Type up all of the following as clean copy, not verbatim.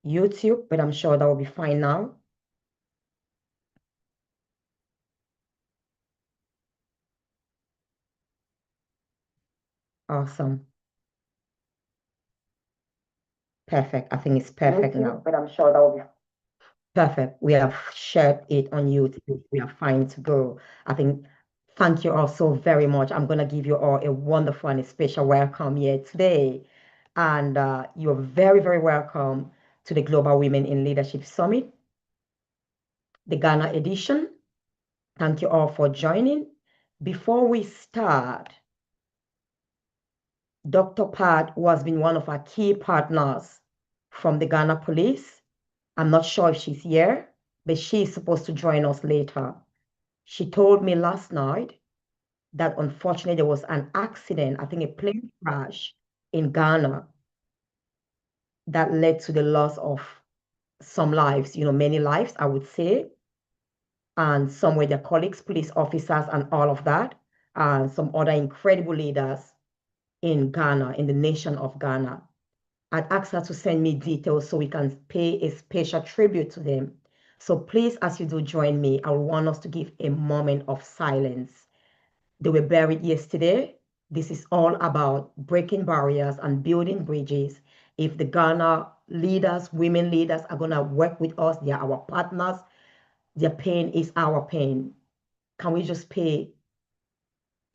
YouTube, but I'm sure that will be fine now. Awesome. Perfect. I think it's perfect YouTube, now. but I'm sure that will be Perfect. We have shared it on YouTube. We are fine to go. I think, thank you all so very much. I'm going to give you all a wonderful and a special welcome here today. And you're very, very welcome to the Global Women in Leadership Summit, the Ghana edition. Thank you all for joining. Before we start, Dr. Pat, who has been one of our key partners from the Ghana Police, I'm not sure if she's here, but she's supposed to join us later. She told me last night that unfortunately there was an accident, I think a plane crash in Ghana that led to the loss of some lives, many lives, I would say, and some were their colleagues, police officers, and all of that, and some other incredible leaders in Ghana, in the nation of Ghana. I'd asked her to send me details so we can pay a special tribute to them. So please, as you do join me, I want us to give a moment of silence. They were buried yesterday. This is all about breaking barriers and building bridges. If the Ghana leaders, women leaders are going to work with us, they are our partners, their pain is our pain. Can we just pay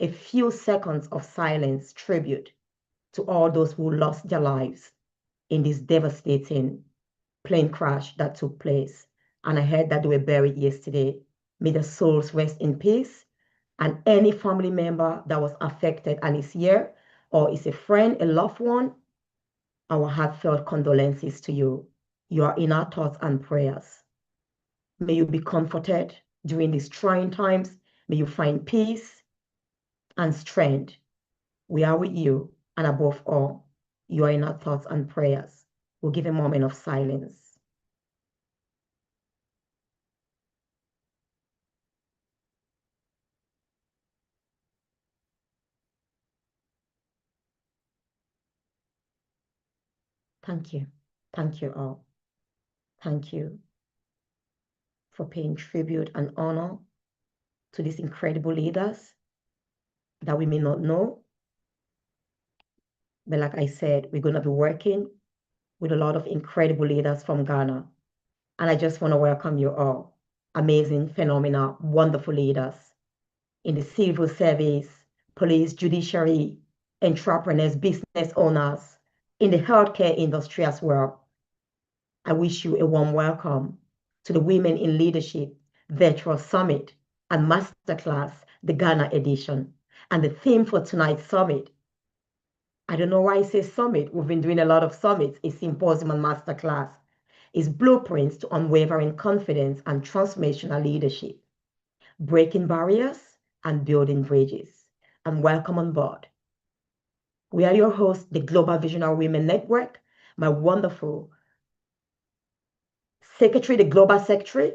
a few seconds of silence tribute to all those who lost their lives in this devastating plane crash that took place? And I heard that they were buried yesterday. May their souls rest in peace. And any family member that was affected and is here, or is a friend, a loved one, our heartfelt condolences to you. You are in our thoughts and prayers. May you be comforted during these trying times. May you find peace and strength. We are with you. And above all, you are in our thoughts and prayers. We'll give a moment of silence. Thank you. Thank you all. Thank you for paying tribute and honor to these incredible leaders that we may not know. But like I said, we're going to be working with a lot of incredible leaders from Ghana. And I just want to welcome you all. Amazing, phenomenal, wonderful leaders in the civil service, police, judiciary, entrepreneurs, business owners, in the healthcare industry as well. I wish you a warm welcome to the Women in Leadership Virtual Summit and Masterclass, the Ghana edition. And the theme for tonight's summit, I don't know why I say summit. We've been doing a lot of summits. It's Symposium and Masterclass. Is blueprints to unwavering confidence and transformational leadership, breaking barriers and building bridges. And welcome on board. We are your hosts, the Global Visionary Women Network, my wonderful secretary, the global secretary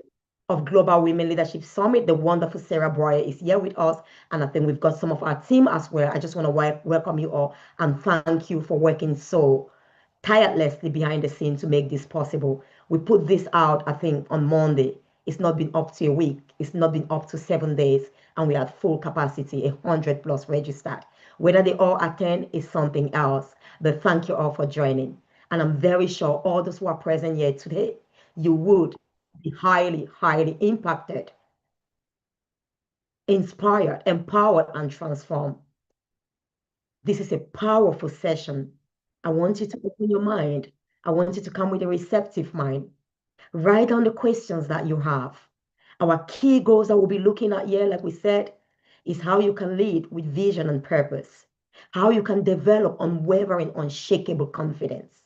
of Global Women Leadership Summit, the wonderful Sarah Breuer is here with us. And I think we've got some of our team as well. I just want to welcome you all and thank you for working so tirelessly behind the scenes to make this possible. We put this out, I think, on Monday. It's not been up to a week. It's not been up to 7 days. And we had full capacity, 100 plus registered. Whether they all attend is something else. But thank you all for joining. And I'm very sure all those who are present here today, you would be highly, highly impacted, inspired, empowered, and transformed. This is a powerful session. I want you to open your mind. I want you to come with a receptive mind. Write down the questions that you have. Our key goals that we'll be looking at here, like we said, is how you can lead with vision and purpose, how you can develop unwavering, unshakable confidence,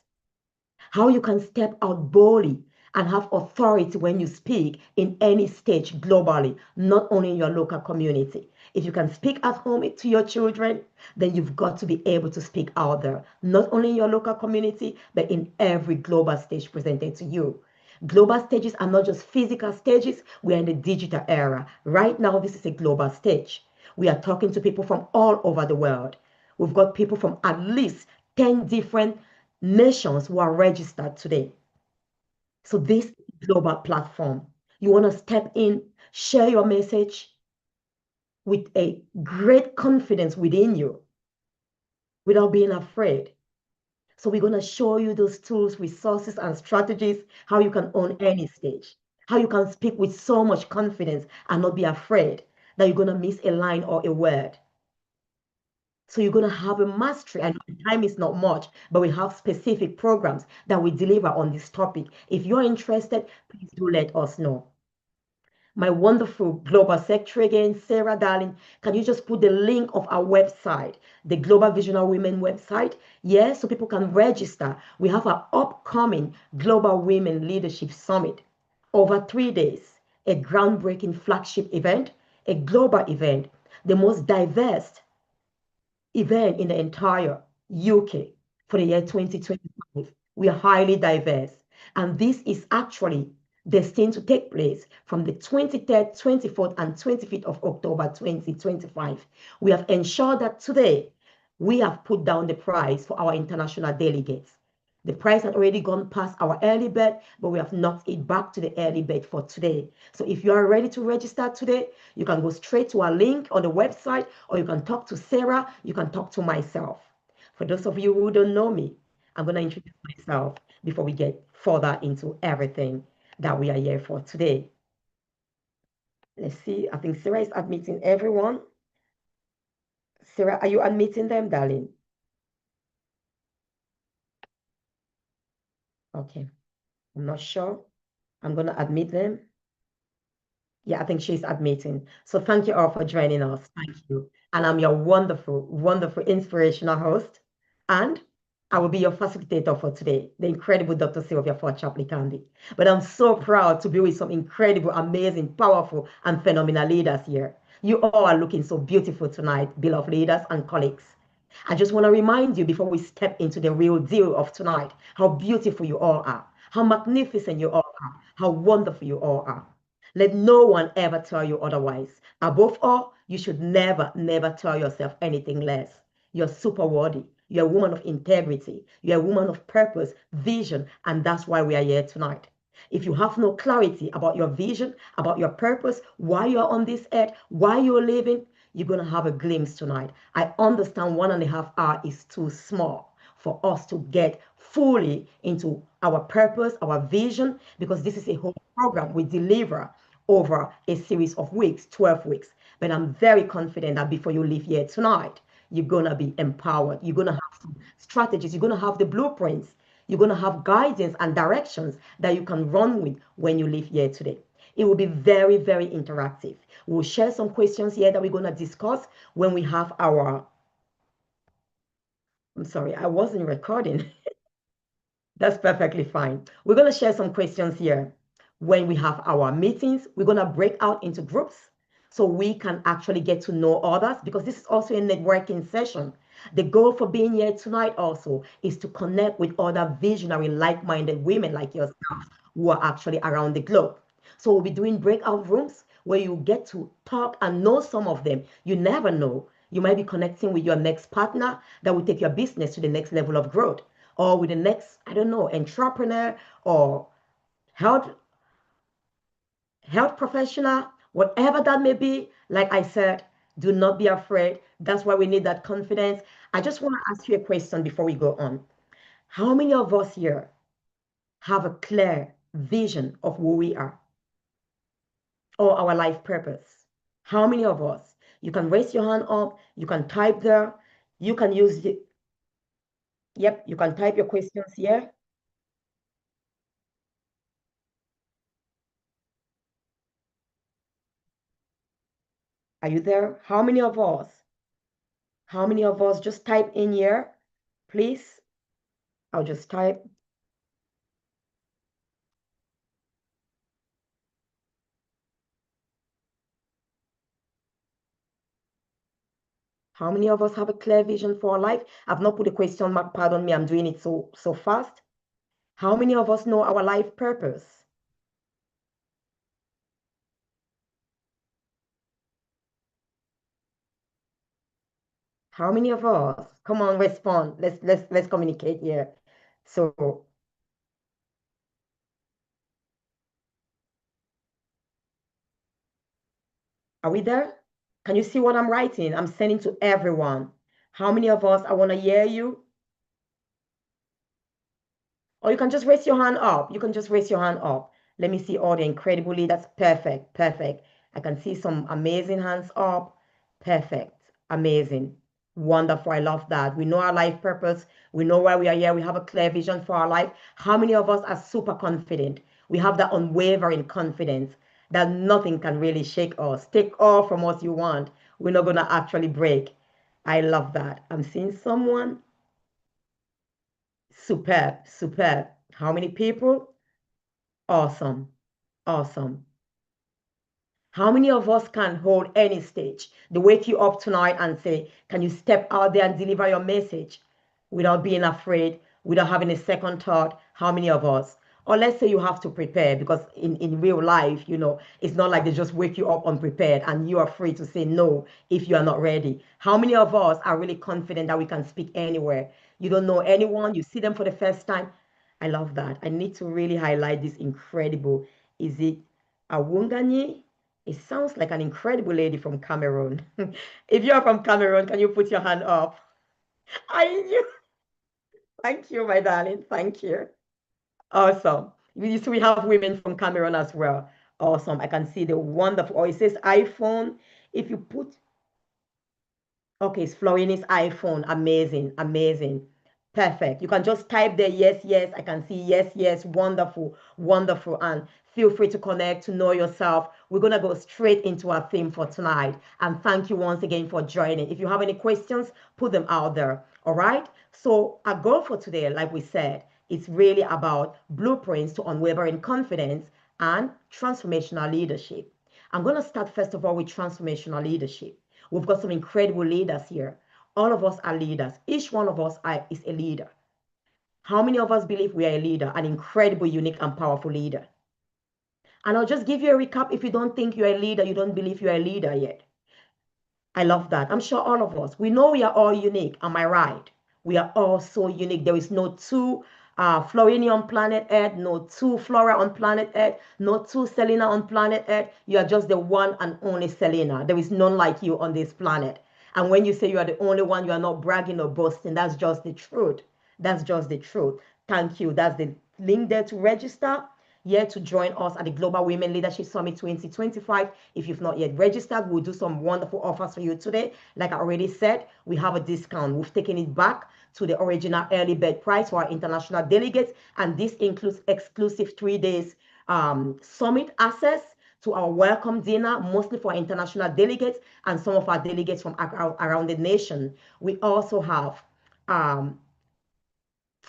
how you can step out boldly and have authority when you speak in any stage globally, not only in your local community. If you can speak at home to your children, then you've got to be able to speak out there, not only in your local community, but in every global stage presented to you. Global stages are not just physical stages, we are in the digital era. Right now, this is a global stage. We are talking to people from all over the world. We've got people from at least 10 different nations who are registered today. So this global platform, you want to step in, share your message with a great confidence within you without being afraid. So we're going to show you those tools, resources, and strategies, how you can own any stage, how you can speak with so much confidence and not be afraid that you're going to miss a line or a word. So you're going to have a mastery. And time is not much, but we have specific programs that we deliver on this topic. If you're interested, please do let us know. My wonderful global secretary again, Sarah Darling, can you just put the link of our website, the Global Visionary Women website? Yes, so people can register. We have our upcoming Global Women Leadership Summit over 3 days, a groundbreaking flagship event, a global event, the most diverse event in the entire UK for the year 2025. We are highly diverse. And this is actually destined to take place from the 23rd, 24th, and 25th of October 2025. We have ensured that today we have put down the price for our international delegates. The price had already gone past our early bird, but we have knocked it back to the early bird for today. So if you are ready to register today, you can go straight to our link on the website, or you can talk to Sarah, you can talk to myself. For those of you who don't know me, I'm going to introduce myself before we get further into everything that we are here for today. Let's see. I think Sarah is admitting everyone. Sarah, are you admitting them, darling? Okay. I'm not sure. I'm going to admit them. Yeah, I think she's admitting. So thank you all for joining us. Thank you. And I'm your wonderful, wonderful, inspirational host. And I will be your facilitator for today, the incredible Dr. Sylvia Forchap-Likambi. But I'm so proud to be with some incredible, amazing, powerful, and phenomenal leaders here. You all are looking so beautiful tonight, beloved leaders and colleagues. I just want to remind you before we step into the real deal of tonight, how beautiful you all are, how magnificent you all are, how wonderful you all are. Let no one ever tell you otherwise. Above all, you should never, never tell yourself anything less. You're super worthy. You're a woman of integrity. You're a woman of purpose, vision, and that's why we are here tonight. If you have no clarity about your vision, about your purpose, why you're on this earth, why you're living, you're going to have a glimpse tonight. I understand 1.5 hours is too small for us to get fully into our purpose, our vision, because this is a whole program we deliver over a series of weeks, 12 weeks. But I'm very confident that before you leave here tonight, you're going to be empowered. You're going to have some strategies. You're going to have the blueprints. You're going to have guidance and directions that you can run with when you leave here today. It will be very, very interactive. We'll share some questions here that we're going to discuss when we have our. I'm sorry, I wasn't recording. That's perfectly fine. We're going to share some questions here. When we have our meetings, we're going to break out into groups so we can actually get to know others, because this is also a networking session. The goal for being here tonight also is to connect with other visionary, like-minded women like yourself who are actually around the globe. So we'll be doing breakout rooms where you get to talk and know some of them. You never know. You might be connecting with your next partner that will take your business to the next level of growth, or with the next, I don't know, entrepreneur or health health professional, whatever that may be. Like I said, do not be afraid. That's why we need that confidence. I just want to ask you a question before we go on. How many of us here have a clear vision of who we are or our life purpose? How many of us? You can raise your hand up, you can type there, you can use the, yep, you can type your questions here. Are you there? How many of us? How many of us? Just type in here, please. I'll just type. How many of us have a clear vision for our life? I've not put a question mark, pardon me, I'm doing it so fast. How many of us know our life purpose? How many of us? Come on, respond. Let's communicate here. So Are we there? Can you see what I'm writing? I'm sending to everyone. How many of us, I want to hear you? Or you can just raise your hand up. You can just raise your hand up. Let me see all the incredible leaders. Perfect, perfect. I can see some amazing hands up. Perfect, amazing, wonderful. I love that. We know our life purpose. We know why we are here. We have a clear vision for our life. How many of us are super confident? We have that unwavering confidence that nothing can really shake us. Take all from us you want. We're not going to actually break. I love that. I'm seeing someone. Superb, superb. How many people? Awesome, awesome. How many of us can hold any stage? They wake you up tonight and say, can you step out there and deliver your message without being afraid, without having a second thought? How many of us? Or let's say you have to prepare because in real life, it's not like they just wake you up unprepared and you are free to say no if you are not ready. How many of us are really confident that we can speak anywhere? You don't know anyone, you see them for the first time. I love that. I need to really highlight this incredible. Is it Awunganyi? It sounds like an incredible lady from Cameroon. If you're from Cameroon, can you put your hand up? I knew. Thank you, my darling. Thank you. Awesome. So we have women from Cameroon as well. Awesome. I can see the wonderful. Oh, it says iPhone. If you put Okay, it's Florini's iPhone. Amazing, amazing. Perfect. You can just type there, yes, yes. I can see yes, yes. Wonderful, wonderful. And feel free to connect, to know yourself. We're going to go straight into our theme for tonight. And thank you once again for joining. If you have any questions, put them out there. All right. So, our goal for today, like we said, is really about blueprints to unwavering confidence and transformational leadership. I'm going to start first of all with transformational leadership. We've got some incredible leaders here. All of us are leaders. Each one of us is a leader. How many of us believe we are a leader, an incredible, unique, and powerful leader? And I'll just give you a recap. If you don't think you're a leader, you don't believe you're a leader yet. I love that. I'm sure all of us, we know we are all unique. Am I right? We are all so unique. There is no two Florini on planet Earth, no two Flora on planet Earth, no two Selena on planet Earth. You are just the one and only Selena. There is none like you on this planet. And when you say you are the only one, you are not bragging or boasting. That's just the truth. That's just the truth. Thank you. That's the link there to register. Here to join us at the Global Women Leadership Summit 2025. If you've not yet registered, we'll do some wonderful offers for you today. Like I already said, we have a discount. We've taken it back to the original early bird price for our international delegates, and this includes exclusive 3 days summit access to our welcome dinner, mostly for international delegates and some of our delegates from around the nation. We also have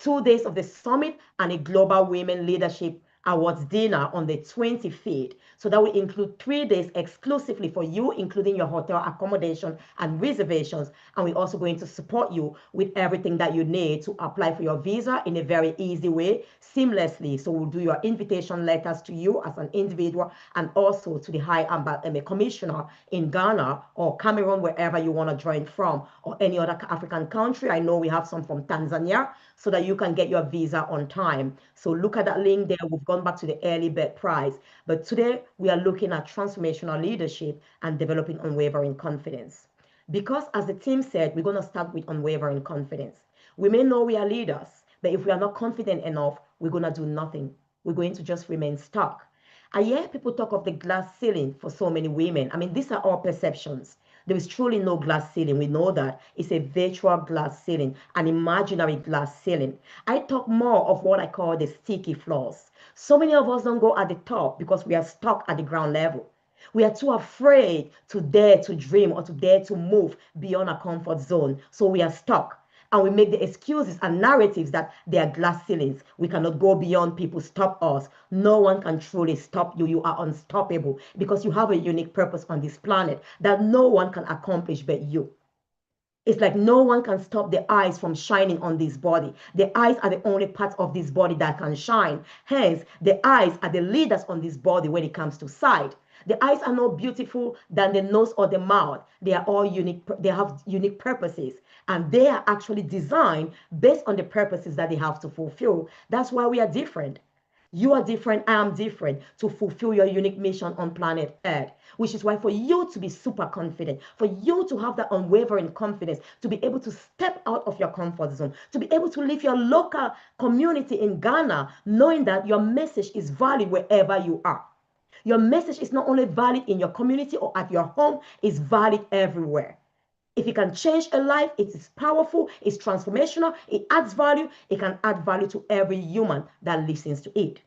2 days of the summit and a global women leadership awards dinner on the 25th. So that will include 3 days exclusively for you, including your hotel accommodation and reservations. And we're also going to support you with everything that you need to apply for your visa in a very easy way, seamlessly. So we'll do your invitation letters to you as an individual and also to the High Commissioner in Ghana or Cameroon, wherever you want to join from, or any other African country. I know we have some from Tanzania, so that you can get your visa on time. So look at that link there. We've gone back to the early bird price. But today we are looking at transformational leadership and developing unwavering confidence. Because as the team said, we're going to start with unwavering confidence. We may know we are leaders, but if we are not confident enough, we're going to do nothing. We're going to just remain stuck. I hear people talk of the glass ceiling for so many women. I mean, these are all perceptions. There is truly no glass ceiling. We know that. It's a virtual glass ceiling, an imaginary glass ceiling. I talk more of what I call the sticky floors. So many of us don't go at the top because we are stuck at the ground level. We are too afraid to dare to dream or to dare to move beyond our comfort zone. So we are stuck. And we make the excuses and narratives that they are glass ceilings. We cannot go beyond people, stop us. No one can truly stop you. You are unstoppable because you have a unique purpose on this planet that no one can accomplish but you. It's like no one can stop the eyes from shining on this body. The eyes are the only part of this body that can shine. Hence, the eyes are the leaders on this body when it comes to sight. The eyes are not beautiful than the nose or the mouth. They are all unique. They have unique purposes. And they are actually designed based on the purposes that they have to fulfill. That's why we are different. You are different, I am different, to fulfill your unique mission on planet Earth. Which is why for you to be super confident, for you to have that unwavering confidence, to be able to step out of your comfort zone, to be able to live your local community in Ghana, knowing that your message is valid wherever you are. Your message is not only valid in your community or at your home, it's valid everywhere. If it can change a life, it is powerful, it's transformational, it adds value, it can add value to every human that listens to it.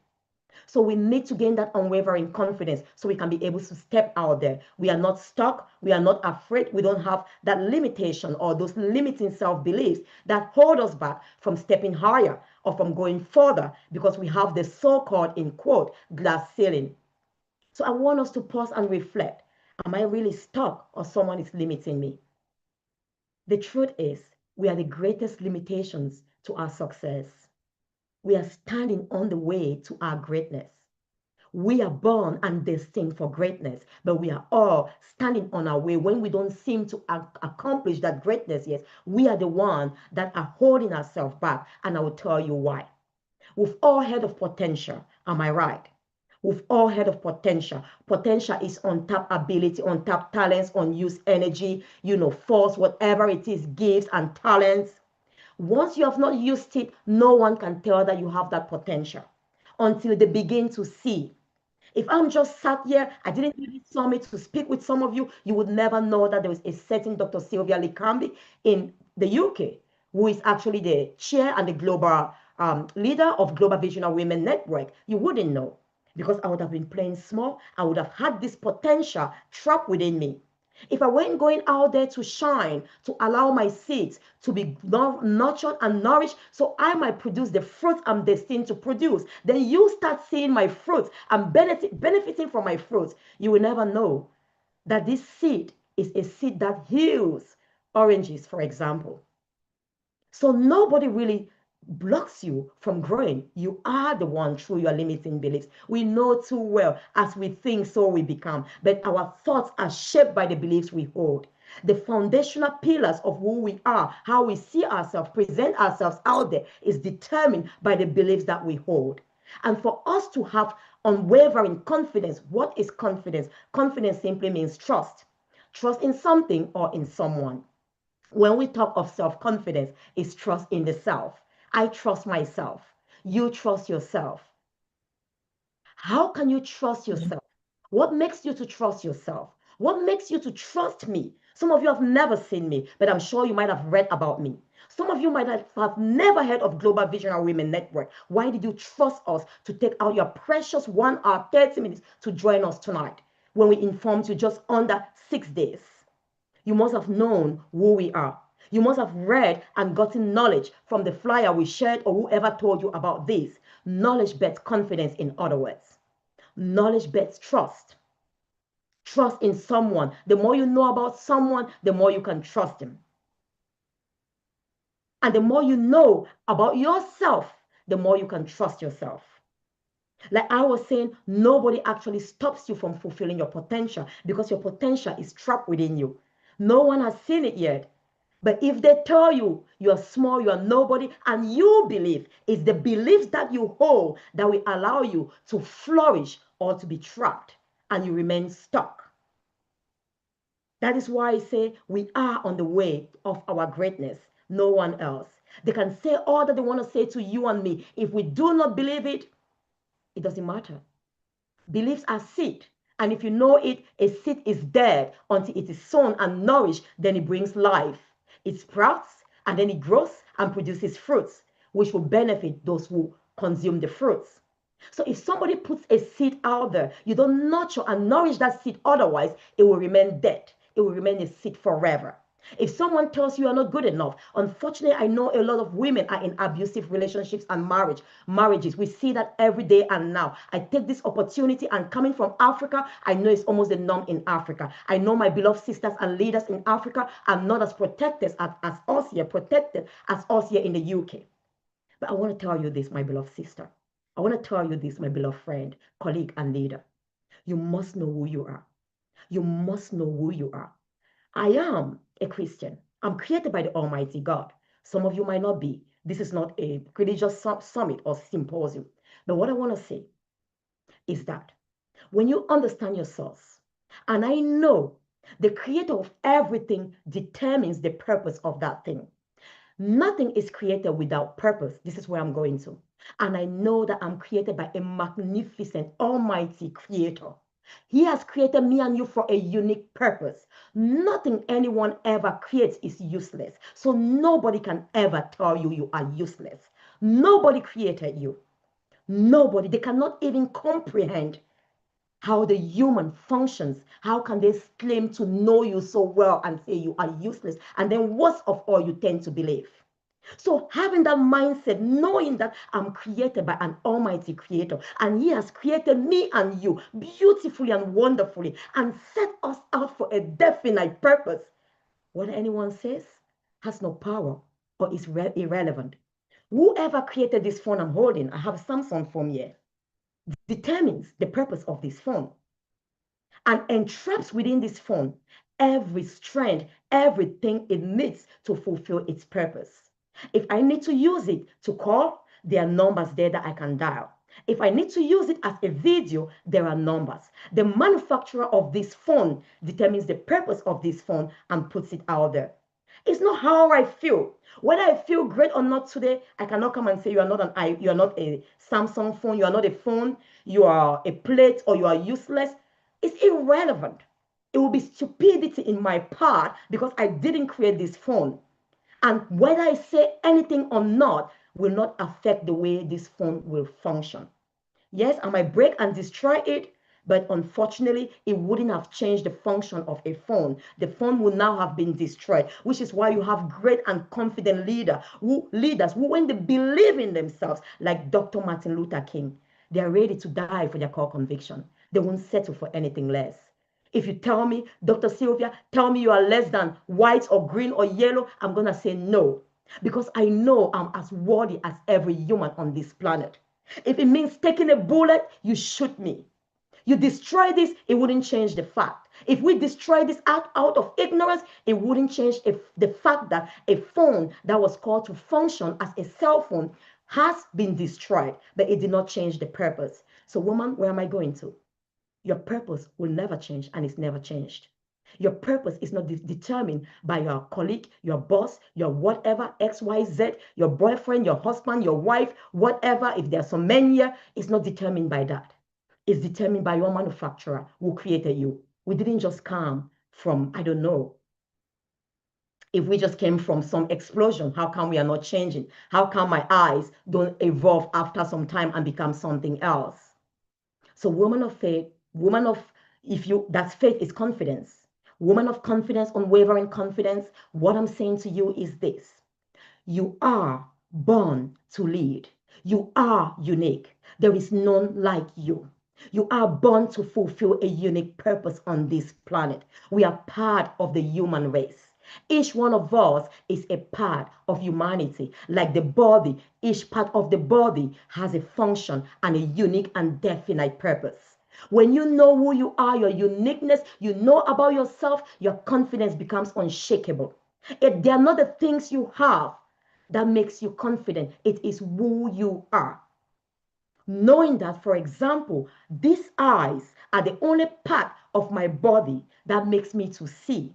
So we need to gain that unwavering confidence so we can be able to step out there. We are not stuck. We are not afraid. We don't have that limitation or those limiting self-beliefs that hold us back from stepping higher or from going further because we have the so-called, in quote, glass ceiling. So I want us to pause and reflect. Am I really stuck or someone is limiting me? The truth is, we are the greatest limitations to our success. We are standing on the way to our greatness. We are born and destined for greatness, but we are all standing on our way when we don't seem to accomplish that greatness yet. We are the one that are holding ourselves back, and I will tell you why. We've all heard of potential, am I right? We've all heard of potential. Potential is untapped ability, untapped talents, unused energy, force, whatever it is, gifts and talents. Once you have not used it, no one can tell that you have that potential until they begin to see. If I'm just sat here, I didn't even summit to speak with some of you, you would never know that there is a certain Dr. Sylvia Likambi in the UK, who is actually the chair and the global leader of Global Visionary Women Network. You wouldn't know because I would have been playing small. I would have had this potential trapped within me. If I weren't going out there to shine, to allow my seeds to be nurtured and nourished so I might produce the fruits I'm destined to produce, then you start seeing my fruits and benefiting from my fruits. You will never know that this seed is a seed that heals oranges, for example. So nobody really blocks you from growing. You are the one through your limiting beliefs. We know too well, as we think, so we become. But our thoughts are shaped by the beliefs we hold. The foundational pillars of who we are, how we see ourselves, present ourselves out there, is determined by the beliefs that we hold. And for us to have unwavering confidence, what is confidence? Confidence simply means trust. Trust in something or in someone. When we talk of self-confidence, it's trust in the self. I trust myself. You trust yourself. How can you trust yourself? What makes you to trust yourself? What makes you to trust me? Some of you have never seen me, but I'm sure you might have read about me. Some of you might have never heard of Global Visionary Women Network. Why did you trust us to take out your precious 1 hour, 30 minutes to join us tonight when we informed you just under 6 days? You must have known who we are. You must have read and gotten knowledge from the flyer we shared or whoever told you about this. Knowledge bets confidence, in other words. Knowledge bets trust. Trust in someone. The more you know about someone, the more you can trust him. And the more you know about yourself, the more you can trust yourself. Like I was saying, nobody actually stops you from fulfilling your potential because your potential is trapped within you. No one has seen it yet. But if they tell you you are small, you are nobody, and you believe, it's the beliefs that you hold that will allow you to flourish or to be trapped and you remain stuck. That is why I say we are on the way of our greatness, no one else. They can say all that they want to say to you and me. If we do not believe it, it doesn't matter. Beliefs are seed. And if you know it, a seed is dead until it is sown and nourished, then it brings life. It sprouts and then it grows and produces fruits, which will benefit those who consume the fruits. So if somebody puts a seed out there, you don't nurture and nourish that seed, otherwise it will remain dead. It will remain a seed forever. If someone tells you you're not good enough, unfortunately, I know a lot of women are in abusive relationships and marriages. We see that every day and now. I take this opportunity, and coming from Africa, I know it's almost the norm in Africa. I know my beloved sisters and leaders in Africa are not as protected as us here in the UK. But I want to tell you this, my beloved sister. I want to tell you this, my beloved friend, colleague, and leader. You must know who you are. You must know who you are. I am a Christian. I'm created by the Almighty God. Some of you might not be. This is not a religious summit or symposium. But what I want to say is that when you understand your source, and I know the creator of everything determines the purpose of that thing. Nothing is created without purpose. This is where I'm going to. And I know that I'm created by a magnificent, almighty creator. He has created me and you for a unique purpose. Nothing anyone ever creates is useless. So nobody can ever tell you you are useless. Nobody created you. Nobody. They cannot even comprehend how the human functions. How can they claim to know you so well and say you are useless? And then worst of all, you tend to believe. So having that mindset, knowing that I'm created by an almighty creator and he has created me and you beautifully and wonderfully and set us out for a definite purpose. What anyone says has no power or is irrelevant. Whoever created this phone I'm holding, I have a Samsung phone here, determines the purpose of this phone and entraps within this phone every strand, everything it needs to fulfill its purpose. If I need to use it to call, there are numbers there that I can dial. If I need to use it as a video, there are numbers. The manufacturer of this phone determines the purpose of this phone and puts it out there. It's not how I feel. Whether I feel great or not today, I cannot come and say you are not you are not a Samsung phone, you are not a phone, you are a plate, or you are useless. It's irrelevant. It will be stupidity in my part because I didn't create this phone. And whether I say anything or not will not affect the way this phone will function. Yes, I might break and destroy it, but unfortunately, it wouldn't have changed the function of a phone. The phone would now have been destroyed, which is why you have great and confident leaders who, when they believe in themselves, like Dr. Martin Luther King, they are ready to die for their core conviction. They won't settle for anything less. If you tell me, Dr. Sylvia, tell me you are less than white or green or yellow, I'm going to say no. Because I know I'm as worthy as every human on this planet. If it means taking a bullet, you shoot me. You destroy this, it wouldn't change the fact. If we destroy this out of ignorance, it wouldn't change the fact that a phone that was called to function as a cell phone has been destroyed, but it did not change the purpose. So, woman, where am I going to? Your purpose will never change, and it's never changed. Your purpose is not determined by your colleague, your boss, your whatever, XYZ, your boyfriend, your husband, your wife, whatever. If there's some men here, it's not determined by that. It's determined by your manufacturer who created you. We didn't just come from, I don't know. If we just came from some explosion, how come we are not changing? How come my eyes don't evolve after some time and become something else? So woman of faith, woman of, that's faith is confidence. Woman of confidence, unwavering confidence. What I'm saying to you is this. You are born to lead. You are unique. There is none like you. You are born to fulfill a unique purpose on this planet. We are part of the human race. Each one of us is a part of humanity. Like the body, each part of the body has a function and a unique and definite purpose. When you know who you are, your uniqueness, you know about yourself, your confidence becomes unshakable. They are not the things you have that makes you confident. It is who you are. Knowing that, for example, these eyes are the only part of my body that makes me to see,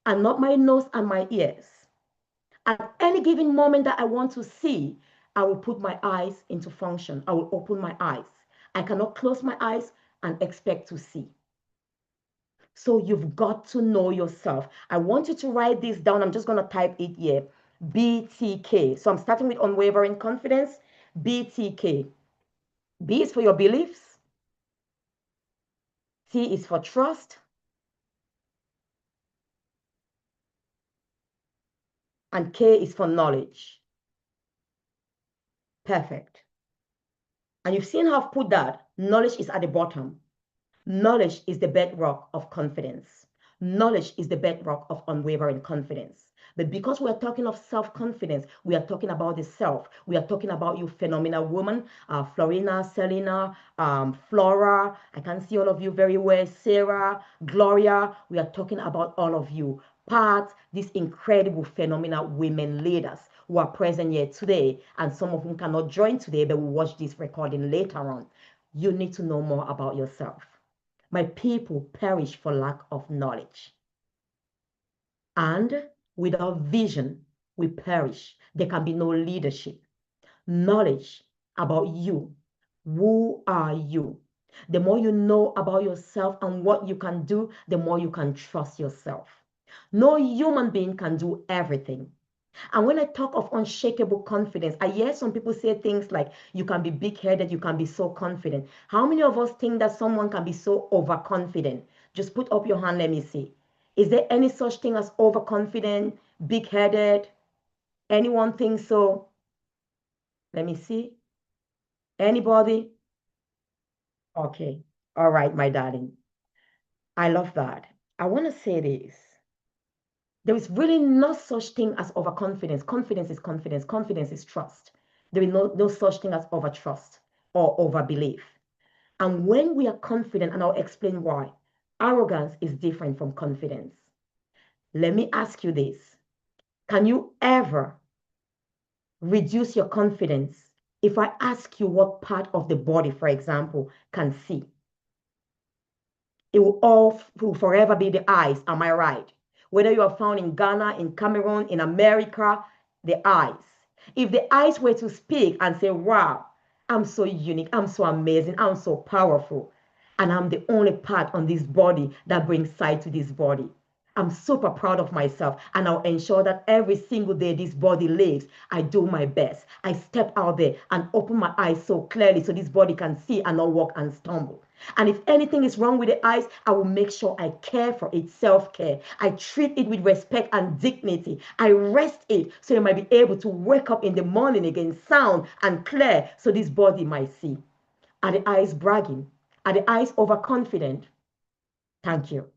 and not my nose and my ears. At any given moment that I want to see, I will put my eyes into function. I will open my eyes. I cannot close my eyes and expect to see. So you've got to know yourself. I want you to write this down. I'm just going to type it here. BTK. So I'm starting with unwavering confidence. BTK. B is for your beliefs. T is for trust. And K is for knowledge. Perfect. And you've seen how I've put that. Knowledge is at the bottom. Knowledge is the bedrock of confidence. Knowledge is the bedrock of unwavering confidence. But because we are talking of self-confidence, we are talking about the self. We are talking about you phenomenal woman, Florina, Selena, Flora. I can see all of you very well. Sarah, Gloria. We are talking about all of you. Part these incredible phenomenal women leaders who are present here today, and some of whom cannot join today, but will watch this recording later on. You need to know more about yourself. My people perish for lack of knowledge. And without vision, we perish. There can be no leadership. Knowledge about you. Who are you? The more you know about yourself and what you can do, the more you can trust yourself. No human being can do everything. And when I talk of unshakable confidence, I hear some people say things like, you can be big-headed, you can be so confident. How many of us think that someone can be so overconfident? Just put up your hand, let me see. Is there any such thing as overconfident, big-headed? Anyone think so? Let me see. Anybody? Okay. All right, my darling. I love that. I want to say this. There is really no such thing as overconfidence. Confidence is confidence. Confidence is trust. There is no such thing as overtrust or overbelief. And when we are confident, and I'll explain why, arrogance is different from confidence. Let me ask you this. Can you ever reduce your confidence if I ask you what part of the body, for example, can see? It will forever be the eyes, am I right? Whether you are found in Ghana, in Cameroon, in America, the eyes. If the eyes were to speak and say, wow, I'm so unique, I'm so amazing, I'm so powerful, and I'm the only part on this body that brings sight to this body. I'm super proud of myself, and I'll ensure that every single day this body lives, I do my best. I step out there and open my eyes so clearly so this body can see and not walk and stumble. And if anything is wrong with the eyes, I will make sure I care for it, self-care. I treat it with respect and dignity. I rest it so it might be able to wake up in the morning again sound and clear so this body might see. Are the eyes bragging? Are the eyes overconfident? Thank you.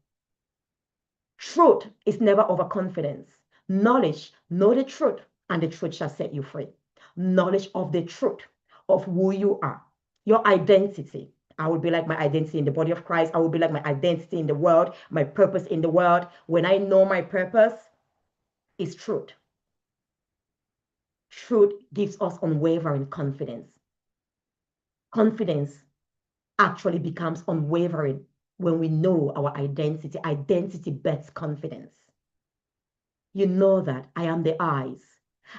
Truth is never overconfidence. Knowledge, know the truth, and the truth shall set you free. Knowledge of the truth, of who you are, your identity. I will be like my identity in the body of Christ. I will be like my identity in the world, my purpose in the world. When I know my purpose, is truth. Truth gives us unwavering confidence. Confidence actually becomes unwavering when we know our identity. Identity bets confidence. You know that I am the eyes.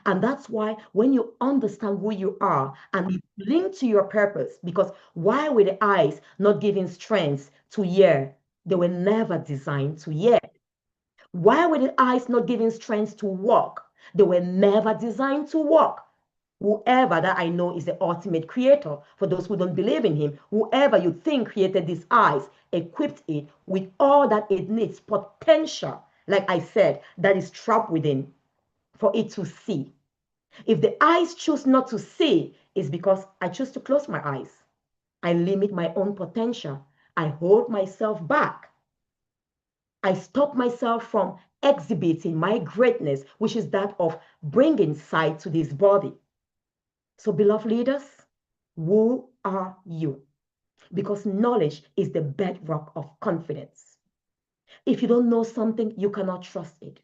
And that's why when you understand who you are and you link to your purpose, because why were the eyes not giving strength to hear? They were never designed to hear. Why were the eyes not giving strength to walk? They were never designed to walk. Whoever that I know is the ultimate creator, for those who don't believe in him, whoever you think created these eyes, equipped it with all that it needs, potential, like I said, that is trapped within for it to see. If the eyes choose not to see, it's because I choose to close my eyes. I limit my own potential. I hold myself back. I stop myself from exhibiting my greatness, which is that of bringing sight to this body. So, beloved leaders, who are you? Because knowledge is the bedrock of confidence. If you don't know something, you cannot trust it.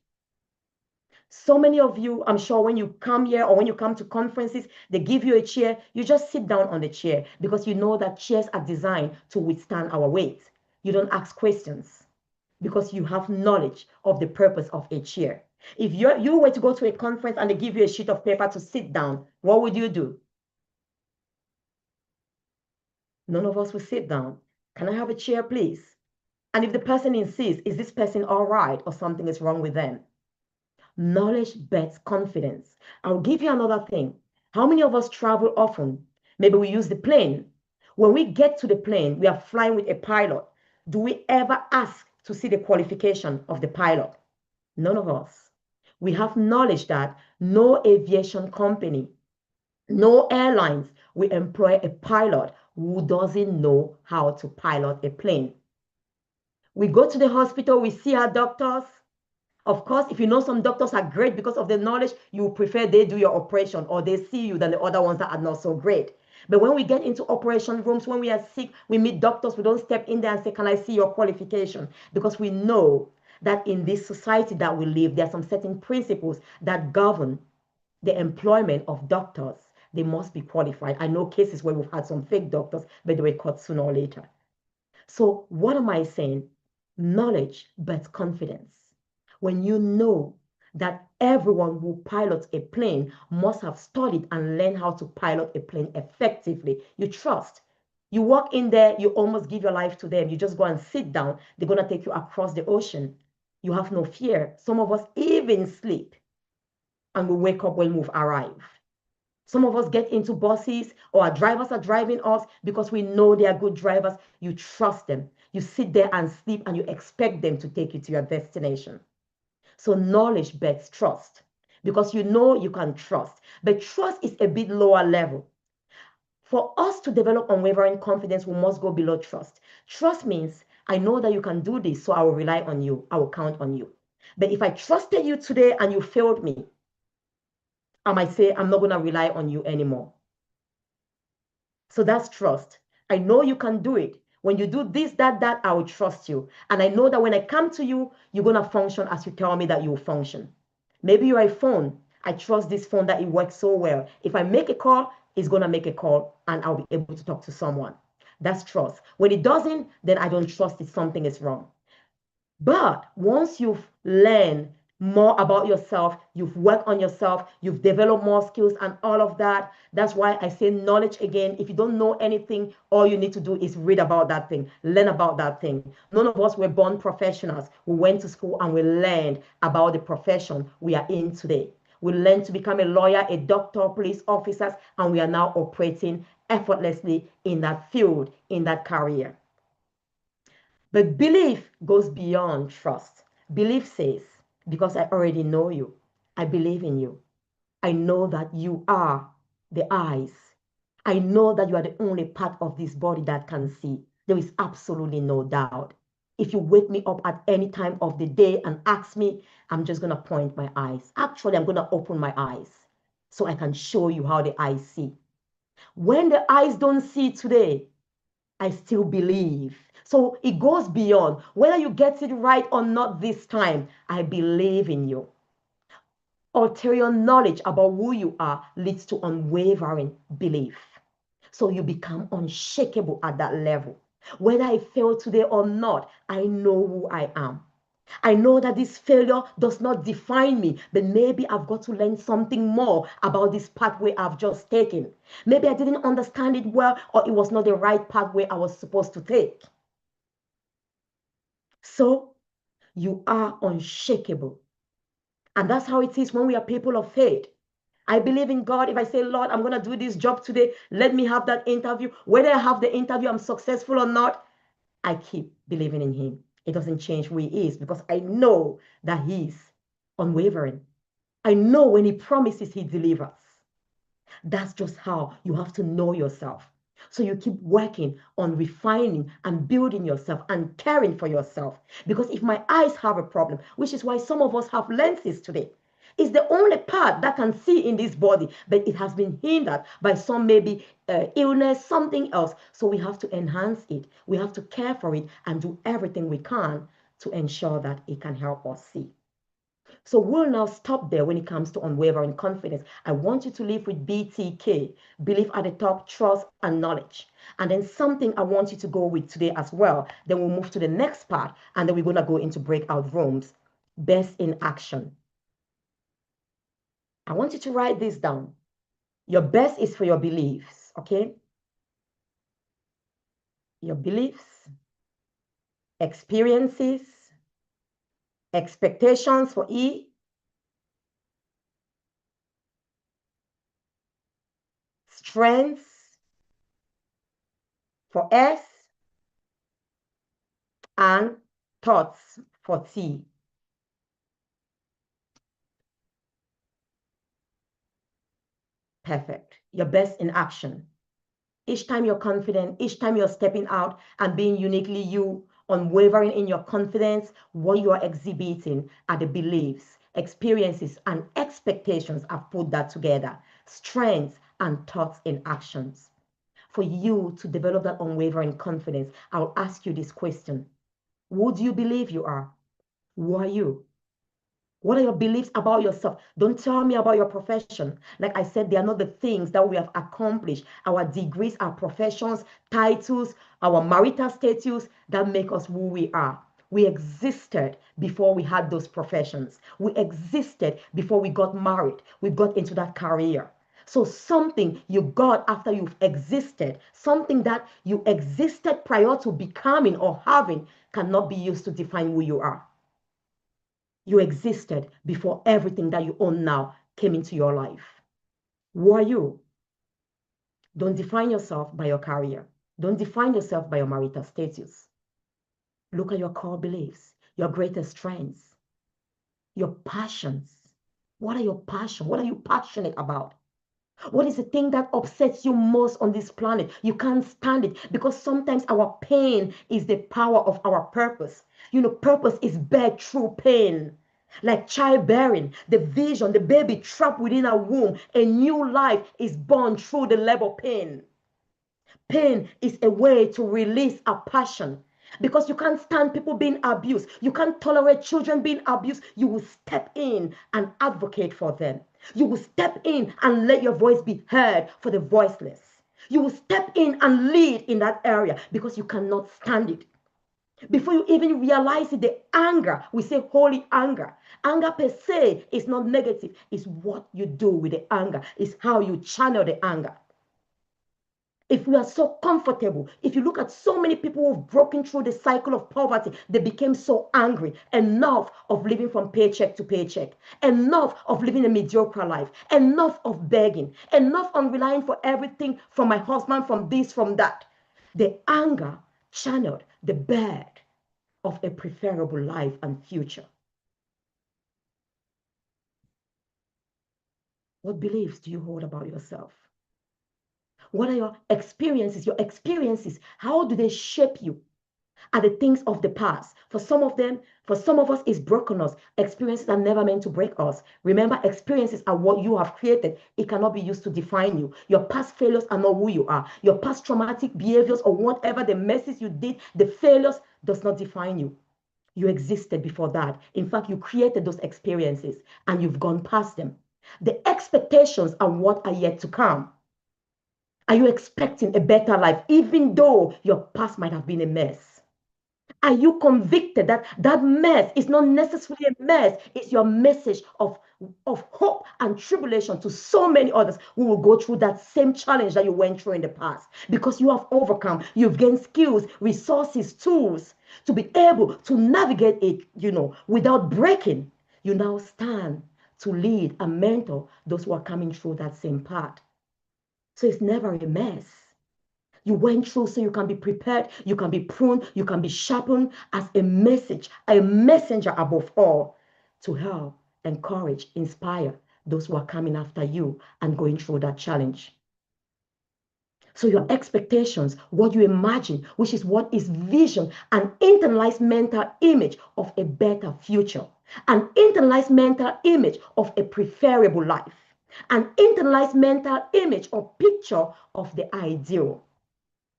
So many of you, I'm sure when you come here or when you come to conferences, they give you a chair, you just sit down on the chair because you know that chairs are designed to withstand our weight. You don't ask questions because you have knowledge of the purpose of a chair. If you were to go to a conference and they give you a sheet of paper to sit down, what would you do? None of us will sit down. Can I have a chair, please? And if the person insists, is this person all right or something is wrong with them? Knowledge bets confidence. I'll give you another thing. How many of us travel often? Maybe we use the plane. When we get to the plane, we are flying with a pilot. Do we ever ask to see the qualification of the pilot? None of us. We have knowledge that no aviation company, no airlines will employ a pilot who doesn't know how to pilot a plane. We go to the hospital, we see our doctors. Of course, if you know some doctors are great because of the knowledge, you prefer they do your operation or they see you than the other ones that are not so great. But when we get into operation rooms, when we are sick, we meet doctors, we don't step in there and say, can I see your qualification? Because we know that in this society that we live, there are some certain principles that govern the employment of doctors, they must be qualified. I know cases where we've had some fake doctors, but they were caught sooner or later. So what am I saying? Knowledge builds confidence. When you know that everyone who pilots a plane must have studied and learned how to pilot a plane effectively, you trust. You walk in there, you almost give your life to them. You just go and sit down. They're going to take you across the ocean. You have no fear. Some of us even sleep and we wake up when we've arrived. Some of us get into buses or our drivers are driving us because we know they are good drivers. You trust them. You sit there and sleep and you expect them to take you to your destination. So knowledge bets trust because you know you can trust. But trust is a bit lower level. For us to develop unwavering confidence, we must go below trust. Trust means I know that you can do this, so I will rely on you. I will count on you. But if I trusted you today and you failed me, I might say, I'm not going to rely on you anymore. So that's trust. I know you can do it. When you do this, that, I will trust you. And I know that when I come to you, you're going to function as you tell me that you will function. Maybe you're a phone. I trust this phone that it works so well. If I make a call, it's going to make a call and I'll be able to talk to someone. That's trust. When it doesn't, then I don't trust it. Something is wrong. But once you've learned more about yourself, you've worked on yourself, you've developed more skills and all of that. That's why I say knowledge again. If you don't know anything, all you need to do is read about that thing, learn about that thing. None of us were born professionals. We went to school and we learned about the profession we are in today. We learned to become a lawyer, a doctor, police officers, and we are now operating effortlessly in that field, in that career. But belief goes beyond trust. Belief says, because I already know you, I believe in you. I know that you are the eyes. I know that you are the only part of this body that can see. There is absolutely no doubt. If you wake me up at any time of the day and ask me, I'm just going to point my eyes. Actually, I'm going to open my eyes so I can show you how the eyes see. When the eyes don't see today, I still believe. So it goes beyond whether you get it right or not this time. I believe in you. Ulterior knowledge about who you are leads to unwavering belief. So you become unshakable at that level. Whether I fail today or not, I know who I am. I know that this failure does not define me, but maybe I've got to learn something more about this pathway I've just taken. Maybe I didn't understand it well, or it was not the right pathway I was supposed to take. So you are unshakable. And that's how it is when we are people of faith. I believe in God. If I say, Lord, I'm going to do this job today, let me have that interview. Whether I have the interview, I'm successful or not, I keep believing in him. It doesn't change who he is because I know that he's unwavering. I know when he promises, he delivers. That's just how you have to know yourself. So you keep working on refining and building yourself and caring for yourself. Because if my eyes have a problem, which is why some of us have lenses today, it's the only part that can see in this body, but it has been hindered by some maybe illness, something else. So we have to enhance it. We have to care for it and do everything we can to ensure that it can help us see. So we'll now stop there when it comes to unwavering confidence. I want you to live with BTK, belief at the top, trust, and knowledge. And then something I want you to go with today as well. Then we'll move to the next part, and then we're going to go into breakout rooms. Best in action. I want you to write this down. Your best is for your beliefs, okay? Your beliefs, experiences, expectations for E, strengths for S, and thoughts for T. Perfect. Your best in action. Each time you're confident, each time you're stepping out and being uniquely you, unwavering in your confidence, what you are exhibiting are the beliefs, experiences, and expectations. I've put that together. Strengths and thoughts in actions. For you to develop that unwavering confidence, I'll ask you this question. Who do you believe you are? Who are you? What are your beliefs about yourself? Don't tell me about your profession. Like I said, they are not the things that we have accomplished. Our degrees, our professions, titles, our marital status that make us who we are. We existed before we had those professions. We existed before we got married. We got into that career. So something you got after you've existed, something that you existed prior to becoming or having cannot be used to define who you are. You existed before everything that you own now came into your life. Who are you? Don't define yourself by your career. Don't define yourself by your marital status. Look at your core beliefs, your greatest strengths, your passions. What are your passions? What are you passionate about? What is the thing that upsets you most on this planet? You can't stand it because sometimes our pain is the power of our purpose. You know, purpose is birth through pain. Like childbearing, the vision, the baby trapped within a womb, a new life is born through the labor pain. Pain is a way to release a passion because you can't stand people being abused. You can't tolerate children being abused. You will step in and advocate for them. You will step in and let your voice be heard for the voiceless. You will step in and lead in that area because you cannot stand it. Before you even realize it, the anger, we say holy anger. Anger per se is not negative. It's what you do with the anger. It's how you channel the anger. If we are so comfortable, if you look at so many people who've broken through the cycle of poverty, they became so angry. Enough of living from paycheck to paycheck. Enough of living a mediocre life. Enough of begging. Enough on relying for everything from my husband, from this, from that. The anger channeled the bird of a preferable life and future. What beliefs do you hold about yourself? What are your experiences? Your experiences, how do they shape you? Are the things of the past. For some of them, for some of us, it's broken us. Experiences are never meant to break us. Remember, experiences are what you have created. It cannot be used to define you. Your past failures are not who you are. Your past traumatic behaviors or whatever the messes you did, the failures does not define you. You existed before that. In fact, you created those experiences and you've gone past them. The expectations are what are yet to come. Are you expecting a better life, even though your past might have been a mess? Are you convicted that that mess is not necessarily a mess? It's your message of hope and tribulation to so many others who will go through that same challenge that you went through in the past. Because you have overcome, you've gained skills, resources, tools to be able to navigate it, without breaking. You now stand to lead and mentor those who are coming through that same path. So it's never a mess. You went through so you can be prepared, you can be pruned, you can be sharpened as a message, a messenger above all, to help, encourage, inspire those who are coming after you and going through that challenge. So your expectations, what you imagine, which is what is vision, an internalized mental image of a better future, an internalized mental image of a preferable life, an internalized mental image or picture of the ideal.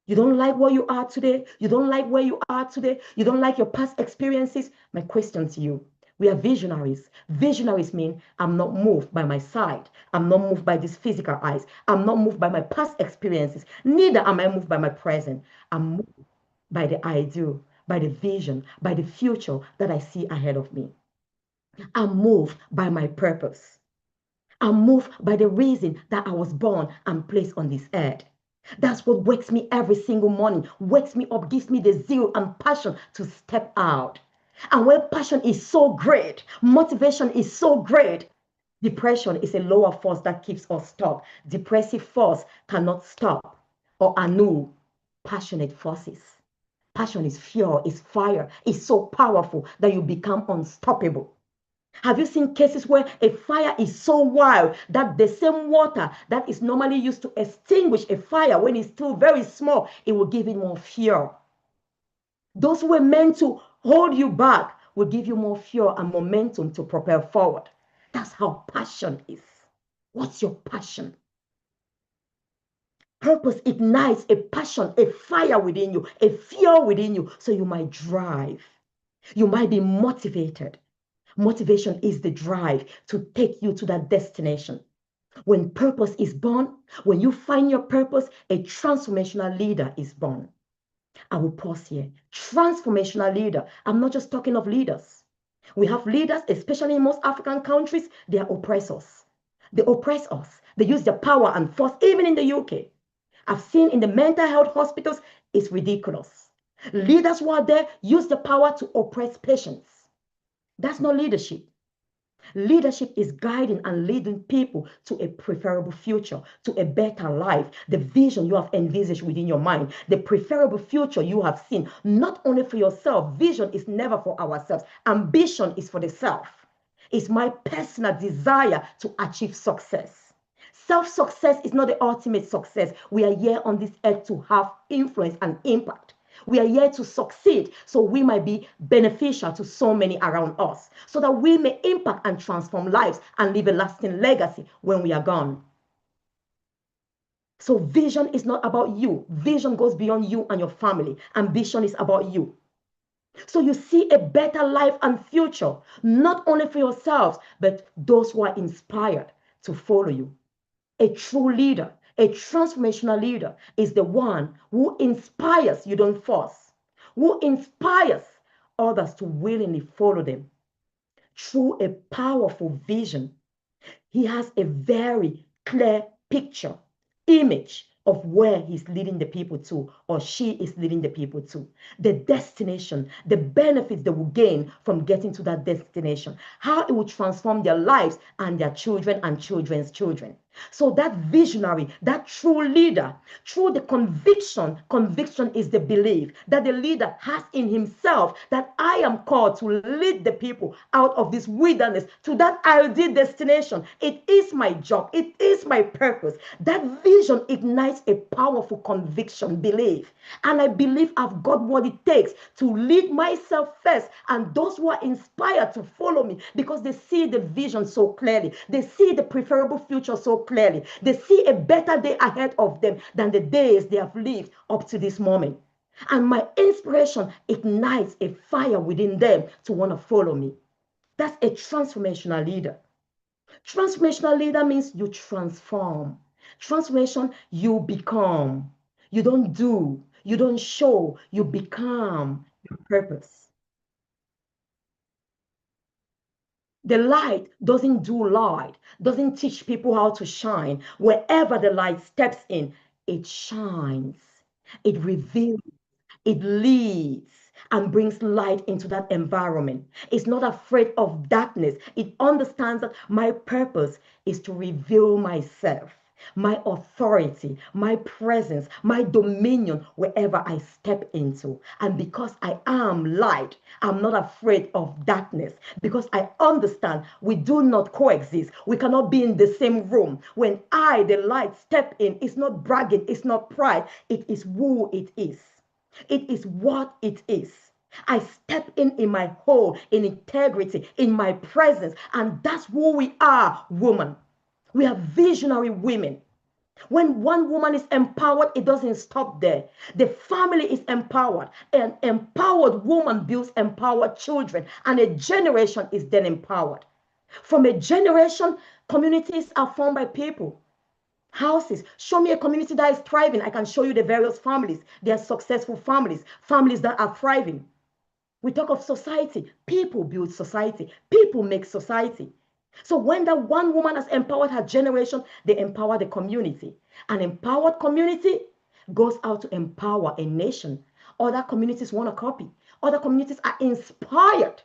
You don't like where you are today. You don't like where you are today. You don't like your past experiences. My question to you, we are visionaries. Visionaries mean I'm not moved by my sight. I'm not moved by these physical eyes. I'm not moved by my past experiences. Neither am I moved by my present. I'm moved by the ideal, by the vision, by the future that I see ahead of me. I'm moved by my purpose. I'm moved by the reason that I was born and placed on this earth. That's what wakes me every single morning, wakes me up, gives me the zeal and passion to step out. And when passion is so great, motivation is so great, depression is a lower force that keeps us stuck. Depressive force cannot stop or annul passionate forces. Passion is fuel, is fire, is so powerful that you become unstoppable. Have you seen cases where a fire is so wild that the same water that is normally used to extinguish a fire when it's still very small, it will give it more fuel? Those who were meant to hold you back will give you more fuel and momentum to propel forward. That's how passion is. What's your passion? Purpose ignites a passion, a fire within you, a fuel within you, so you might drive. You might be motivated. Motivation is the drive to take you to that destination. When purpose is born, when you find your purpose, a transformational leader is born. I will pause here. Transformational leader. I'm not just talking of leaders. We have leaders, especially in most African countries, they are oppressors. They oppress us. They use their power and force, even in the UK. I've seen in the mental health hospitals, it's ridiculous. Leaders who are there use the power to oppress patients. That's not leadership. Leadership is guiding and leading people to a preferable future, to a better life, the vision you have envisaged within your mind, the preferable future you have seen, not only for yourself. Vision is never for ourselves. Ambition is for the self. It's my personal desire to achieve success. Self-success is not the ultimate success. We are here on this earth to have influence and impact. We are here to succeed so we might be beneficial to so many around us, so that we may impact and transform lives and leave a lasting legacy when we are gone. So vision is not about you. Vision goes beyond you and your family. Ambition is about you. So you see a better life and future, not only for yourselves, but those who are inspired to follow you. A true leader, a transformational leader, is the one who inspires, you don't force, who inspires others to willingly follow them through a powerful vision. He has a very clear picture, image of where he's leading the people to, or she is leading the people to, the destination, the benefits they will gain from getting to that destination, how it will transform their lives and their children and children's children. So that visionary, that true leader, through the conviction is the belief that the leader has in himself, that I am called to lead the people out of this wilderness to that ideal destination. It is my job. It is my purpose. That vision ignites a powerful conviction, belief. And I believe I've got what it takes to lead myself first and those who are inspired to follow me, because they see the vision so clearly. They see the preferable future so clearly. They see a better day ahead of them than the days they have lived up to this moment. And my inspiration ignites a fire within them to want to follow me. That's a transformational leader. Transformational leader means you transform. Transformation, you become. You don't do, you don't show, you become your purpose. The light doesn't do light, doesn't teach people how to shine. Wherever the light steps in, it shines, it reveals, it leads and brings light into that environment. It's not afraid of darkness. It understands that my purpose is to reveal myself, my authority, my presence, my dominion wherever I step into. And because I am light, I'm not afraid of darkness, because I understand we do not coexist. We cannot be in the same room. When I, the light, step in, it's not bragging, it's not pride, it is who it is. It is what it is. I step in my whole, in integrity, in my presence. And that's who we are, woman. We are visionary women. When one woman is empowered, it doesn't stop there. The family is empowered. An empowered woman builds empowered children, and a generation is then empowered. From a generation, communities are formed by people. Houses. Show me a community that is thriving. I can show you the various families. They are successful families, families that are thriving. We talk of society. People build society. People make society. So when that one woman has empowered her generation, they empower the community. An empowered community goes out to empower a nation. Other communities want to copy. Other communities are inspired.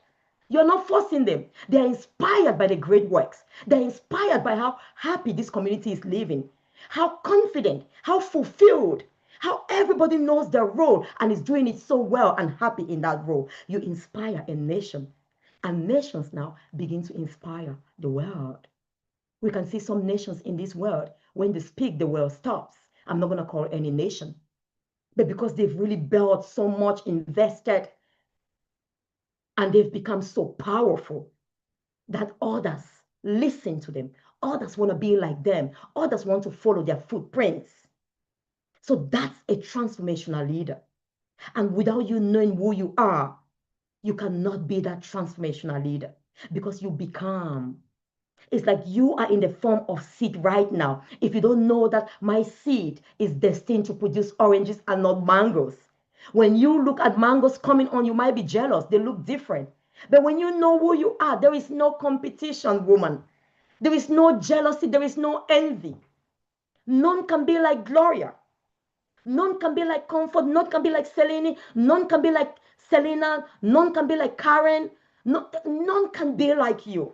You're not forcing them. They are inspired by the great works. They're inspired by how happy this community is living, how confident, how fulfilled, how everybody knows their role and is doing it so well and happy in that role. You inspire a nation, and nations now begin to inspire the world. We can see some nations in this world, when they speak, the world stops. I'm not going to call any nation, but because they've really built so much, invested, and they've become so powerful that others listen to them. Others want to be like them. Others want to follow their footprints. So that's a transformational leader. And without you knowing who you are, you cannot be that transformational leader. because you become. It's like you are in the form of seed right now. If you don't know that my seed is destined to produce oranges and not mangoes. When you look at mangoes coming on, you might be jealous. They look different. But when you know who you are, there is no competition, woman. There is no jealousy. There is no envy. None can be like Gloria. None can be like Comfort. None can be like Selene. None can be like Selena. None can be like Karen. No, none can be like you.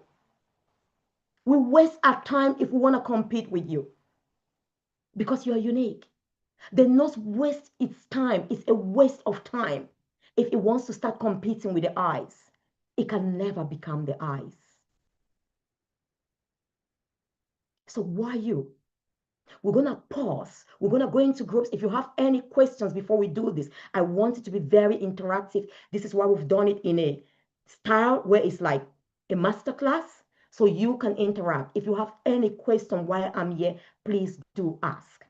We waste our time if we want to compete with you because you are unique. The not waste its time. It's a waste of time. If it wants to start competing with the eyes, it can never become the eyes. So why you? We're going to pause. We're going to go into groups. If you have any questions before we do this, I want it to be very interactive. This is why we've done it in a style where it's like a masterclass, so you can interact. If you have any question while I'm here, please do ask.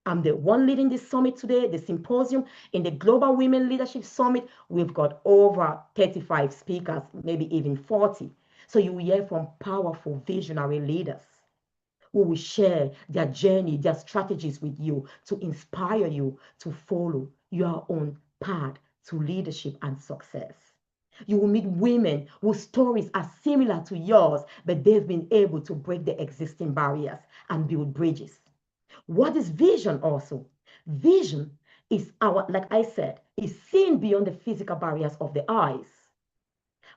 I'm the one leading this summit today, the symposium. In the Global Women Leadership Summit, we've got over 35 speakers, maybe even 40. So you will hear from powerful visionary leaders who will share their journey, their strategies with you to inspire you to follow your own path to leadership and success. You will meet women whose stories are similar to yours, but they've been able to break the existing barriers and build bridges. What is vision also? Vision is like I said, is seen beyond the physical barriers of the eyes.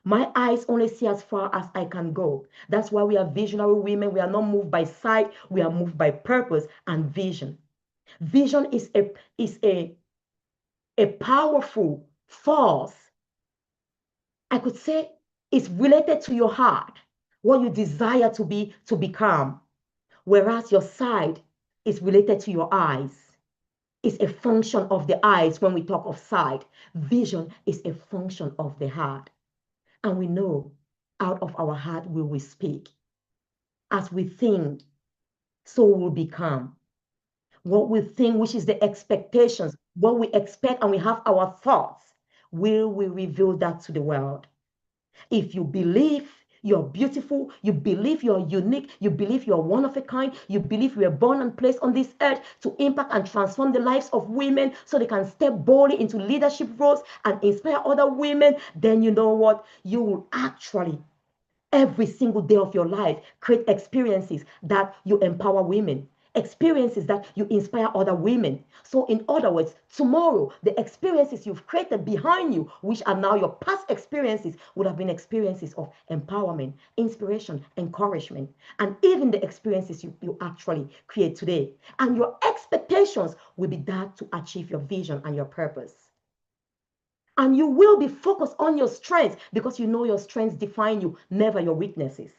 My eyes only see as far as I can go. That's why we are visionary women. We are not moved by sight. We are moved by purpose and vision. Vision is a powerful force. I could say it's related to your heart, what you desire to be, to become. Whereas your sight is related to your eyes. It's a function of the eyes when we talk of sight. Vision is a function of the heart. And we know out of our heart will we speak. As we think, so will become. What we think, which is the expectations, what we expect and we have our thoughts, will we reveal that to the world? If you believe you're beautiful, you believe you're unique, you believe you're one of a kind, you believe you were born and placed on this earth to impact and transform the lives of women so they can step boldly into leadership roles and inspire other women, then you know what? You will actually, every single day of your life, create experiences that you empower women, experiences that you inspire other women. So in other words, tomorrow, the experiences you've created behind you, which are now your past experiences, would have been experiences of empowerment, inspiration, encouragement, and even the experiences you actually create today. And your expectations will be that to achieve your vision and your purpose. And you will be focused on your strengths because you know your strengths define you, never your weaknesses.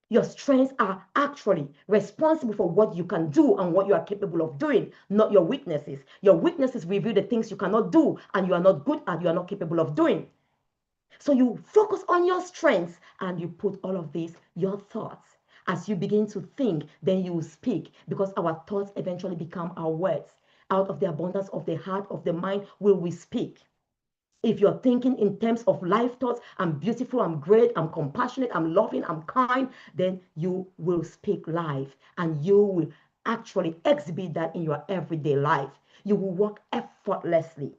Your strengths are actually responsible for what you can do and what you are capable of doing, not your weaknesses. Your weaknesses reveal the things you cannot do and you are not good at, you are not capable of doing. So you focus on your strengths and you put all of these, your thoughts. As you begin to think, then you will speak because our thoughts eventually become our words. Out of the abundance of the heart, of the mind, will we speak. If you're thinking in terms of life thoughts, I'm beautiful, I'm great, I'm compassionate, I'm loving, I'm kind, then you will speak life and you will actually exhibit that in your everyday life. You will walk effortlessly.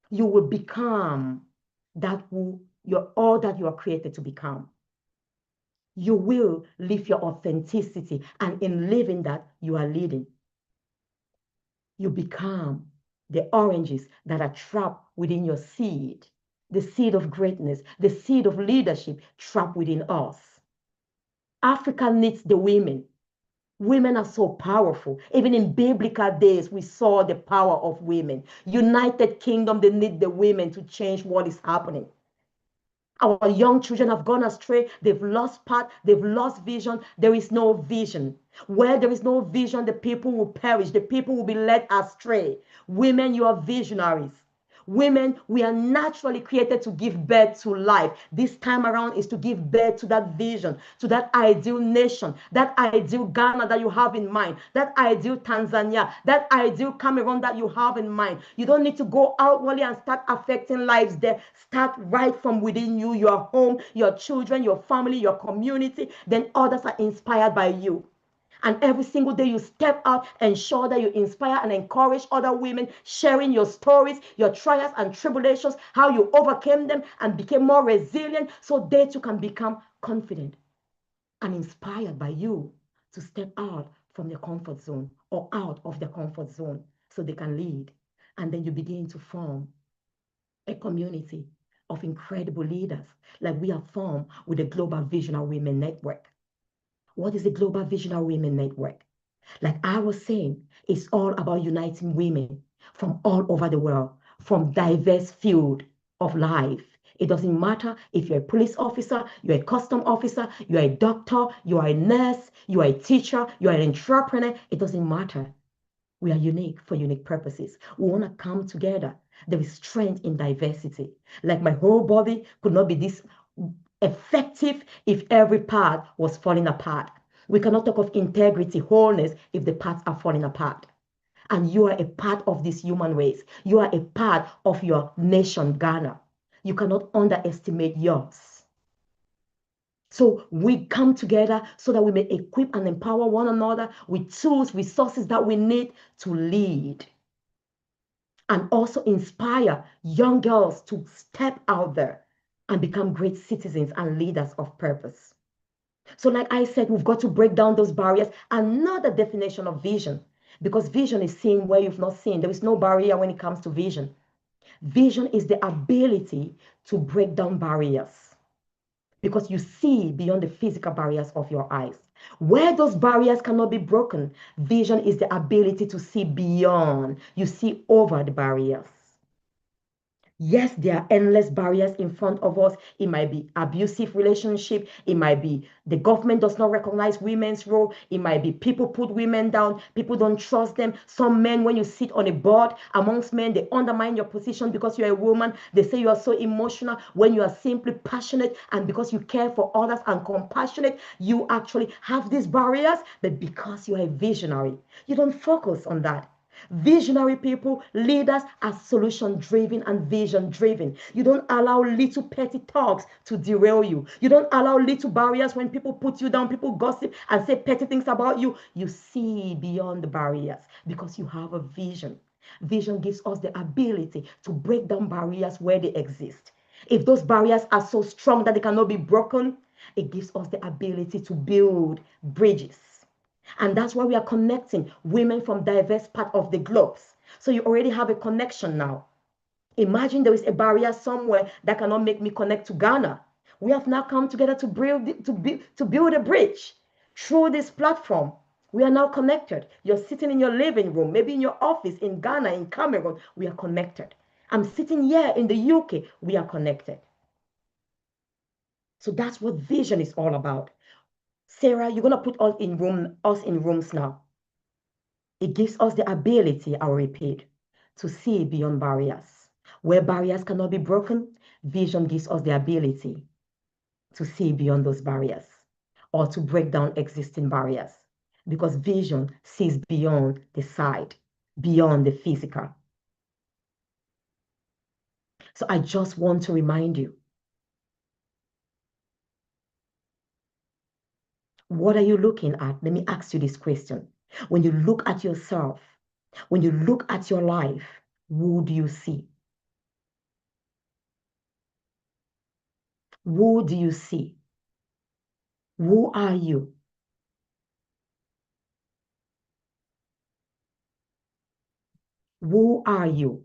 You will become all that you are created to become. You will live your authenticity, and in living that, you are leading. You become the oranges that are trapped within your seed, the seed of greatness, the seed of leadership trapped within us. Africa needs the women. Women are so powerful. Even in biblical days, we saw the power of women. United Kingdom, they need the women to change what is happening. Our young children have gone astray. They've lost path. They've lost vision. There is no vision. Where there is no vision, the people will perish. The people will be led astray. Women, you are visionaries. Women, we are naturally created to give birth to life. This time around is to give birth to that vision, to that ideal nation, that ideal Ghana that you have in mind, that ideal Tanzania, that ideal Cameroon that you have in mind. You don't need to go outwardly and start affecting lives there. Start right from within you, your home, your children, your family, your community. Then others are inspired by you. And every single day you step out, ensure that you inspire and encourage other women, sharing your stories, your trials and tribulations, how you overcame them and became more resilient so they too can become confident and inspired by you to step out from their comfort zone or out of their comfort zone so they can lead. And then you begin to form a community of incredible leaders like we have formed with the Global Visionary Women Network. What is the Global Visionary Women Network? Like I was saying, it's all about uniting women from all over the world, from diverse field of life. It doesn't matter if you're a police officer, you're a custom officer, you're a doctor, you are a nurse, you are a teacher, you are an entrepreneur. It doesn't matter. We are unique for unique purposes. We want to come together. There is strength in diversity. Like my whole body could not be this effective if every part was falling apart. We cannot talk of integrity, wholeness, if the parts are falling apart. And you are a part of this human race. You are a part of your nation, Ghana. You cannot underestimate yours. So we come together so that we may equip and empower one another with tools, resources that we need to lead. And also inspire young girls to step out there and become great citizens and leaders of purpose. So like I said, we've got to break down those barriers. Another definition of vision, because vision is seeing where you've not seen. There is no barrier when it comes to vision. Vision is the ability to break down barriers because you see beyond the physical barriers of your eyes. Where those barriers cannot be broken, vision is the ability to see beyond. You see over the barriers. Yes, there are endless barriers in front of us. It might be abusive relationship. It might be the government does not recognize women's role. It might be people put women down. People don't trust them. Some men, when you sit on a board amongst men, they undermine your position because you're a woman. They say you are so emotional when you are simply passionate, and because you care for others and compassionate, you actually have these barriers. But because you are a visionary, you don't focus on that. Visionary people, leaders are solution driven and vision driven. You don't allow little petty talks to derail you. You don't allow little barriers when people put you down, people gossip and say petty things about you. You see beyond the barriers because you have a vision. Vision gives us the ability to break down barriers where they exist. If those barriers are so strong that they cannot be broken, it gives us the ability to build bridges. And that's why we are connecting women from diverse parts of the globes. So you already have a connection now. Imagine there is a barrier somewhere that cannot make me connect to Ghana. We have now come together to build a bridge through this platform. We are now connected. You're sitting in your living room, maybe in your office in Ghana, in Cameroon. We are connected. I'm sitting here in the UK. We are connected. So that's what vision is all about. Sarah, you're going to put us in rooms now. It gives us the ability, I'll repeat, to see beyond barriers. Where barriers cannot be broken, vision gives us the ability to see beyond those barriers or to break down existing barriers because vision sees beyond the sight, beyond the physical. So I just want to remind you, what are you looking at? Let me ask you this question. When you look at yourself, when you look at your life, who do you see? Who do you see? Who are you? Who are you?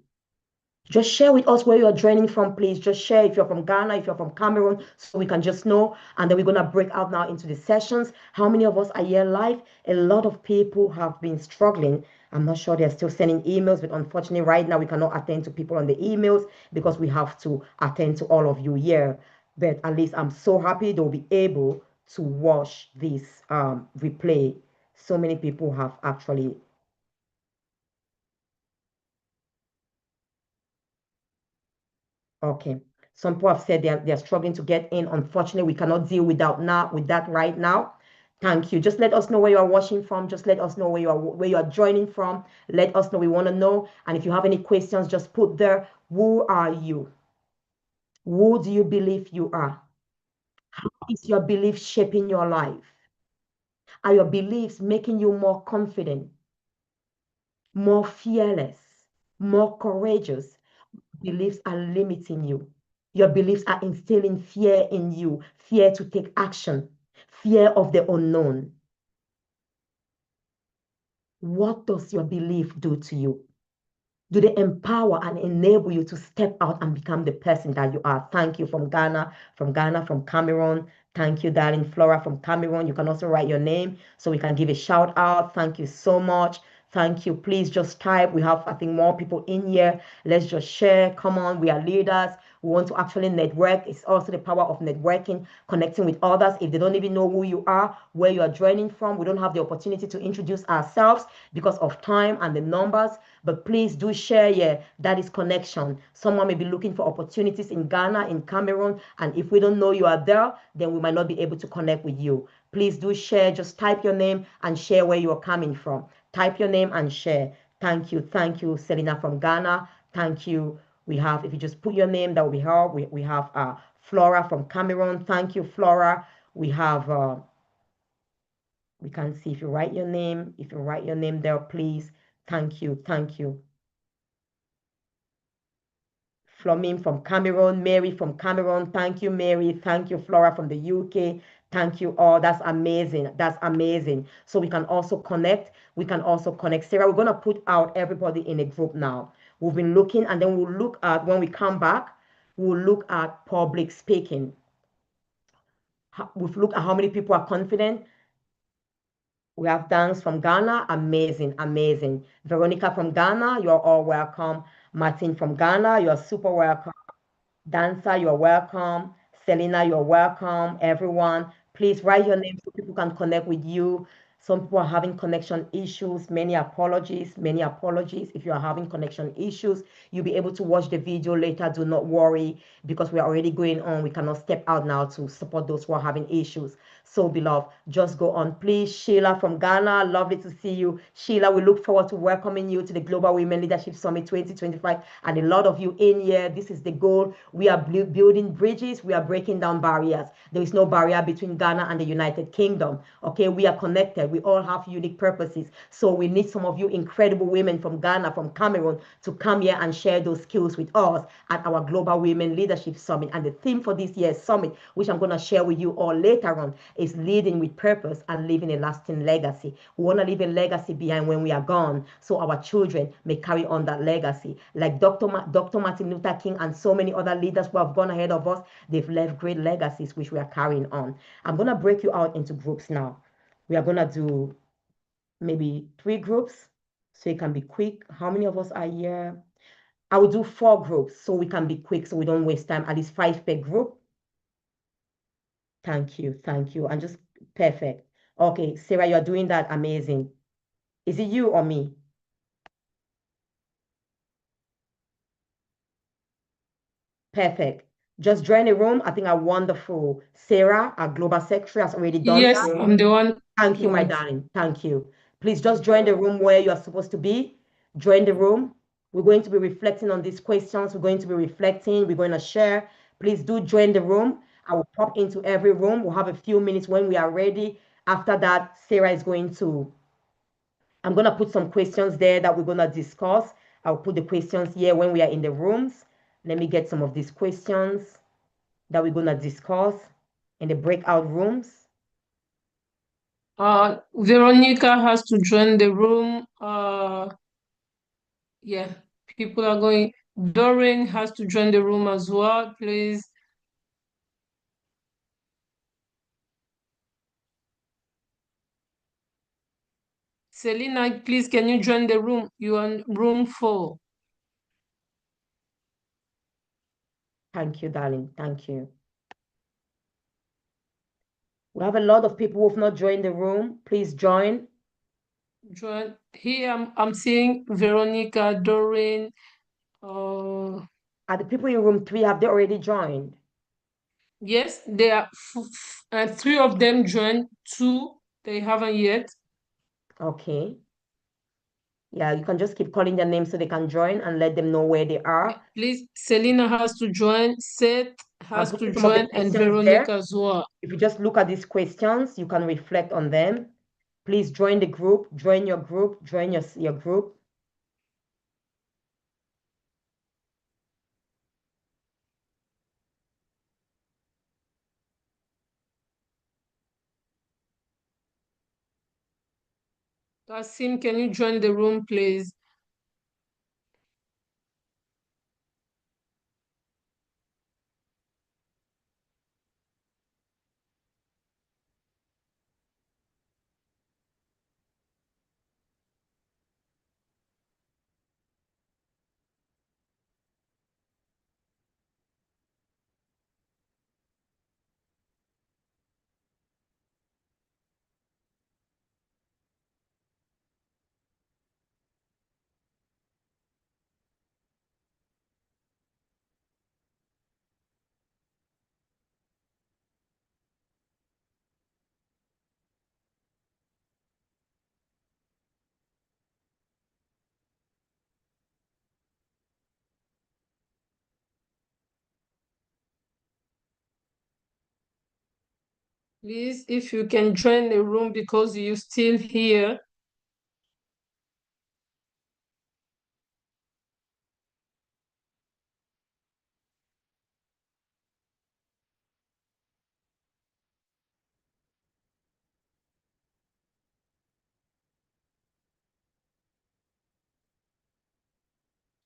Just share with us where you are joining from, please. Just share if you're from Ghana, if you're from Cameroon, so we can just know. And then we're going to break out now into the sessions. How many of us are here live? A lot of people have been struggling. I'm not sure they're still sending emails, but unfortunately, right now, we cannot attend to people on the emails because we have to attend to all of you here. But at least I'm so happy they'll be able to watch this replay. So many people have actually. Okay. Some people have said they're struggling to get in. Unfortunately, we cannot deal with that right now. Thank you. Just let us know where you are watching from. Just let us know where you are joining from. Let us know. We want to know. And if you have any questions, just put there. Who are you? Who do you believe you are? How is your belief shaping your life? Are your beliefs making you more confident, more fearless, more courageous? Beliefs are limiting you. Your beliefs are instilling fear in you, fear to take action, fear of the unknown. What does your belief do to you? Do they empower and enable you to step out and become the person that you are? Thank you from Ghana, from Cameroon. Thank you, darling Flora from Cameroon. You can also write your name so we can give a shout out. Thank you so much. Thank you. Please just type. We have, I think, more people in here. Let's just share. Come on, we are leaders. We want to actually network. It's also the power of networking, connecting with others. If they don't even know who you are, where you are joining from, we don't have the opportunity to introduce ourselves because of time and the numbers. But please do share. Yeah, that is connection. Someone may be looking for opportunities in Ghana, in Cameroon, and if we don't know you are there, then we might not be able to connect with you. Please do share. Just type your name and share where you are coming from. Type your name and share. Thank you. Thank you, Selena from Ghana. Thank you. We have, if you just put your name, that will be her. We have Flora from Cameroon. Thank you, Flora. We have, we can see if you write your name. If you write your name there, please. Thank you. Thank you. Flamine from Cameroon, Mary from Cameroon. Thank you, Mary. Thank you, Flora from the UK. Thank you all. That's amazing. That's amazing. So we can also connect. We can also connect. Sarah, we're going to put out everybody in a group now. We've been looking, and then we'll look at, when we come back, we'll look at public speaking. We've looked at how many people are confident. We have Dance from Ghana. Amazing, amazing. Veronica from Ghana, you're all welcome. Martin from Ghana, you're super welcome. Dancer, you're welcome. Selena, you're welcome. Everyone, please write your name so people can connect with you. Some people are having connection issues. Many apologies. Many apologies. If you are having connection issues, you'll be able to watch the video later. Do not worry because we are already going on. We cannot step out now to support those who are having issues. So, beloved, just go on. Please, Sheila from Ghana, lovely to see you. Sheila, we look forward to welcoming you to the Global Women Leadership Summit 2025. And a lot of you in here, this is the goal. We are building bridges. We are breaking down barriers. There is no barrier between Ghana and the United Kingdom. Okay, we are connected. We all have unique purposes. So we need some of you incredible women from Ghana, from Cameroon, to come here and share those skills with us at our Global Women Leadership Summit. And the theme for this year's summit, which I'm going to share with you all later on, is leading with purpose and leaving a lasting legacy. We want to leave a legacy behind when we are gone so our children may carry on that legacy. Like Dr. Martin Luther King and so many other leaders who have gone ahead of us, they've left great legacies which we are carrying on. I'm going to break you out into groups now. We are going to do maybe 3 groups so it can be quick. How many of us are here? I will do 4 groups so we can be quick so we don't waste time. At least 5 per group. Thank you. Thank you. And just perfect. Okay, Sarah, you're doing that. Amazing. Is it you or me? Perfect. Just join the room. I think our wonderful Sarah, our global secretary, has already done Yes, that. I'm the one. Thank you, my darling. Thank you. Please just join the room where you are supposed to be. Join the room. We're going to be reflecting on these questions. We're going to be reflecting. We're going to share. Please do join the room. I will pop into every room. We'll have a few minutes when we are ready. After that, Sarah is going to, I'm going to put some questions there that we're going to discuss. I'll put the questions here when we are in the rooms. Let me get some of these questions that we're going to discuss in the breakout rooms. Veronica has to join the room. Yeah, people are going. Doreen has to join the room as well, please. Selena, please, can you join the room? You are in room 4. Thank you, darling. Thank you. We have a lot of people who have not joined the room. Please join. Join. Here I'm seeing Veronica, Doreen, Are the people in room 3, have they already joined? Yes, there are and three of them joined, two they haven't yet. Okay. Yeah, you can just keep calling their names so they can join and let them know where they are. Please, Selena has to join, Seth I'm has to putting some of the join, and questions Veronica there. as well. If you just look at these questions, you can reflect on them. Please join the group, join your group, join your group. Kasim, can you join the room, please? Please, if you can join the room because you're still here.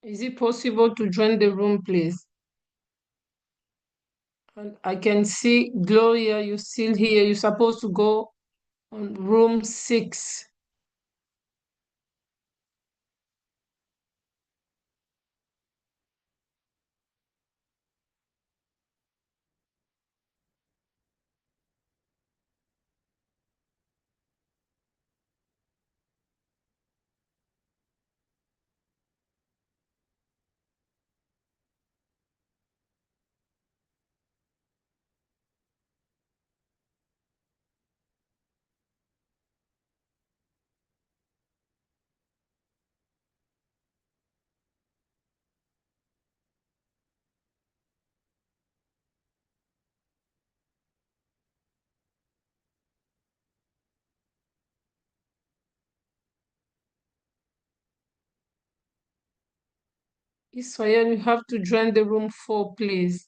Is it possible to join the room, please? And I can see Gloria, you're still here. You're supposed to go on room 6. Israel, you have to join the room 4, please.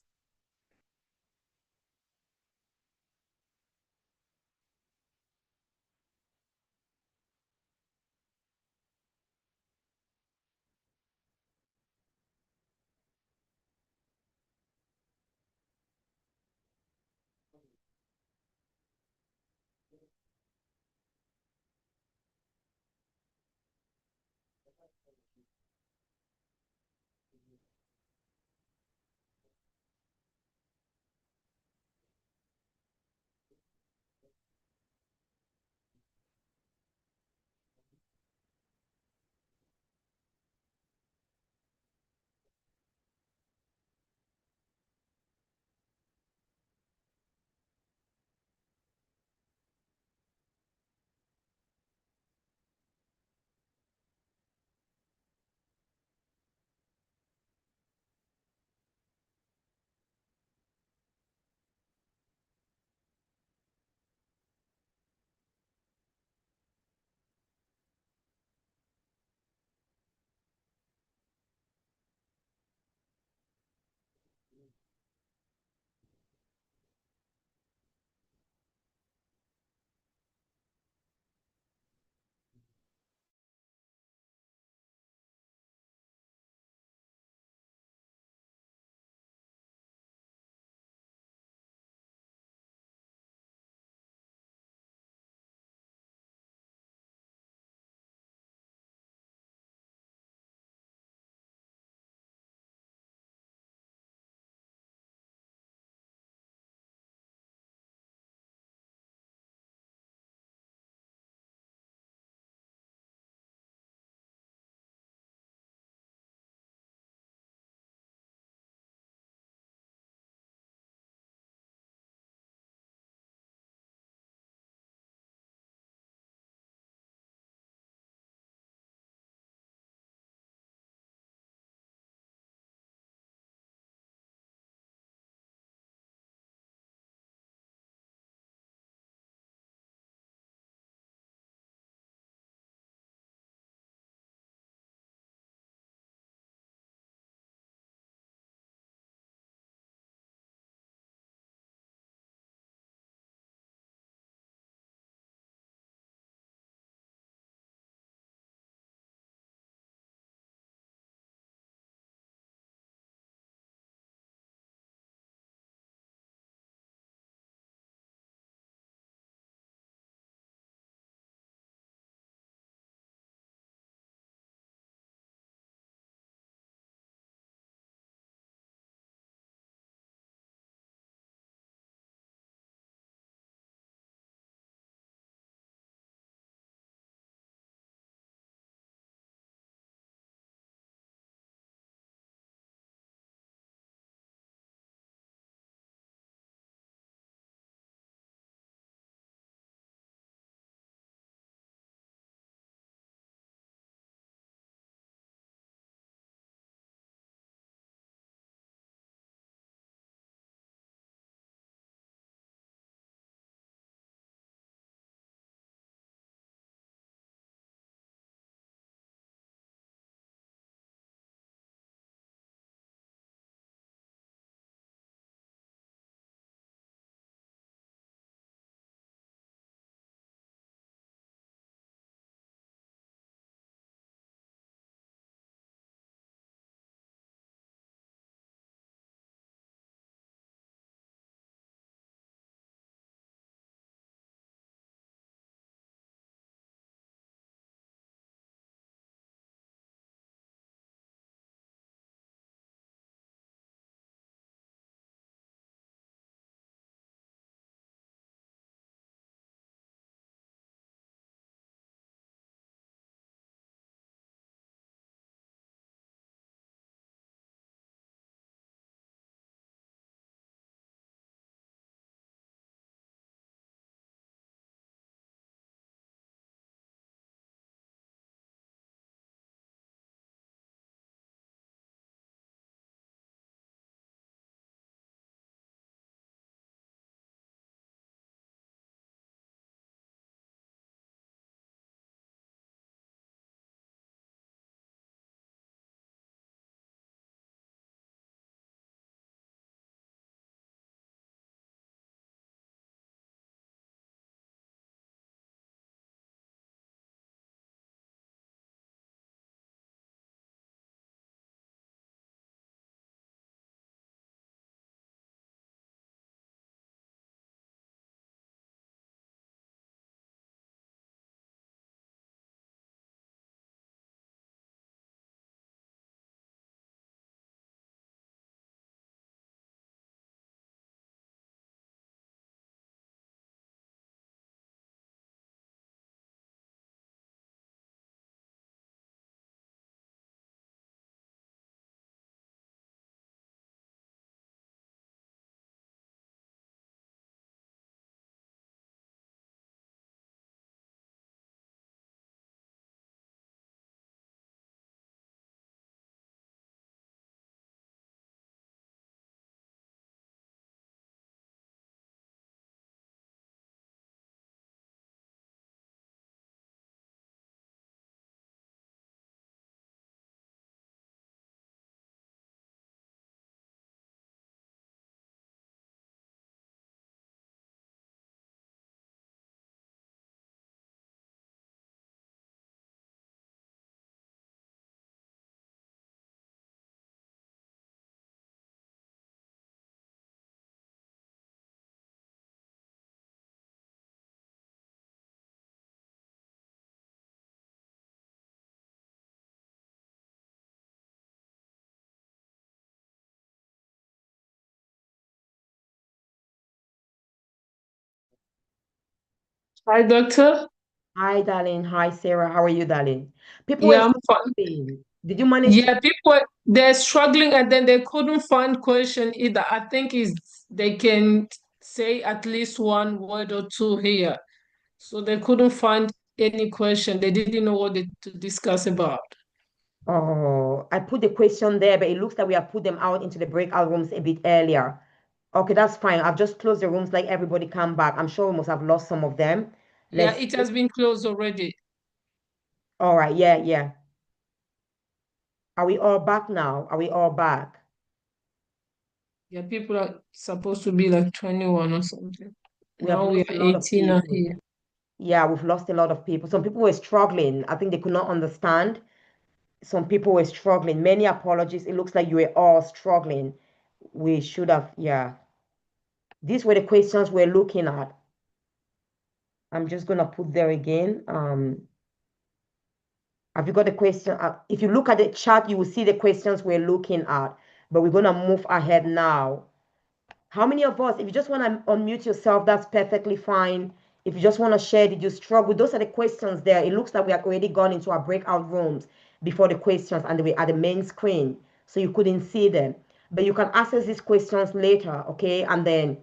Hi, doctor. Hi, darling. Hi, Sarah. How are you, darling? People were Yeah, I'm fine. struggling. Did you manage to? Yeah, people they're struggling and then they couldn't find question either. I think is they can say at least one word or two here. So they couldn't find any question. They didn't know what to discuss about. Oh, I put the question there, but it looks like we have put them out into the breakout rooms a bit earlier. Okay, that's fine. I've just closed the rooms, like everybody come back. I'm sure we must have lost some of them. Yeah, Let's it see. has been closed already. All right. Yeah, yeah. Are we all back now? Are we all back? Yeah, people are supposed to be like 21 or something. We have Now we lost are a lot of 18 are people. here. Yeah, we've lost a lot of people. Some people were struggling. I think they could not understand. Some people were struggling. Many apologies. It looks like you were all struggling. We should have, yeah. These were the questions we're looking at. I'm just gonna put there again. Have you got the question? If you look at the chat, you will see the questions we're looking at. But we're gonna move ahead now. How many of us, if you just want to unmute yourself, that's perfectly fine. If you just want to share, did you struggle? Those are the questions there. It looks like we have already gone into our breakout rooms before the questions and they were at the main screen. So you couldn't see them. But you can access these questions later, okay? And then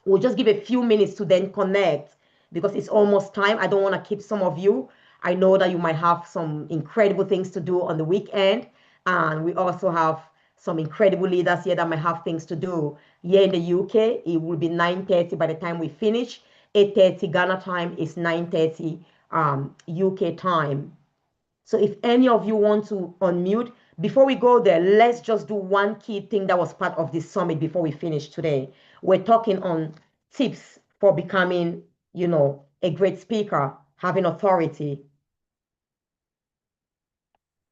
we'll just give a few minutes to then connect because it's almost time. I don't want to keep some of you. I know that you might have some incredible things to do on the weekend. And we also have some incredible leaders here that might have things to do. Here in the UK, it will be 9:30 by the time we finish. 8:30 Ghana time is 9:30 UK time. So if any of you want to unmute, before we go there, let's just do one key thing that was part of this summit before we finish today. We're talking on tips for becoming, a great speaker, having authority.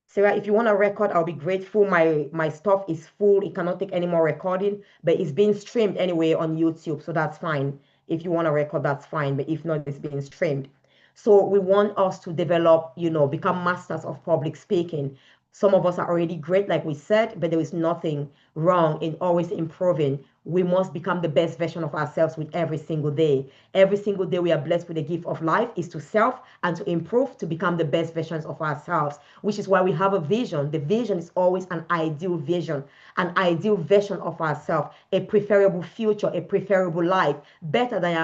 Sarah, if you want to record, I'll be grateful. My stuff is full. It cannot take any more recording, but it's being streamed anyway on YouTube, so that's fine. If you want to record, that's fine. But if not, it's being streamed. So we want us to develop, become masters of public speaking. Some of us are already great, like we said, but there is nothing wrong in always improving. We must become the best version of ourselves with every single day. Every single day we are blessed with the gift of life is to self and to improve to become the best versions of ourselves, which is why we have a vision. The vision is always an ideal vision, an ideal version of ourselves, a preferable future, a preferable life, better than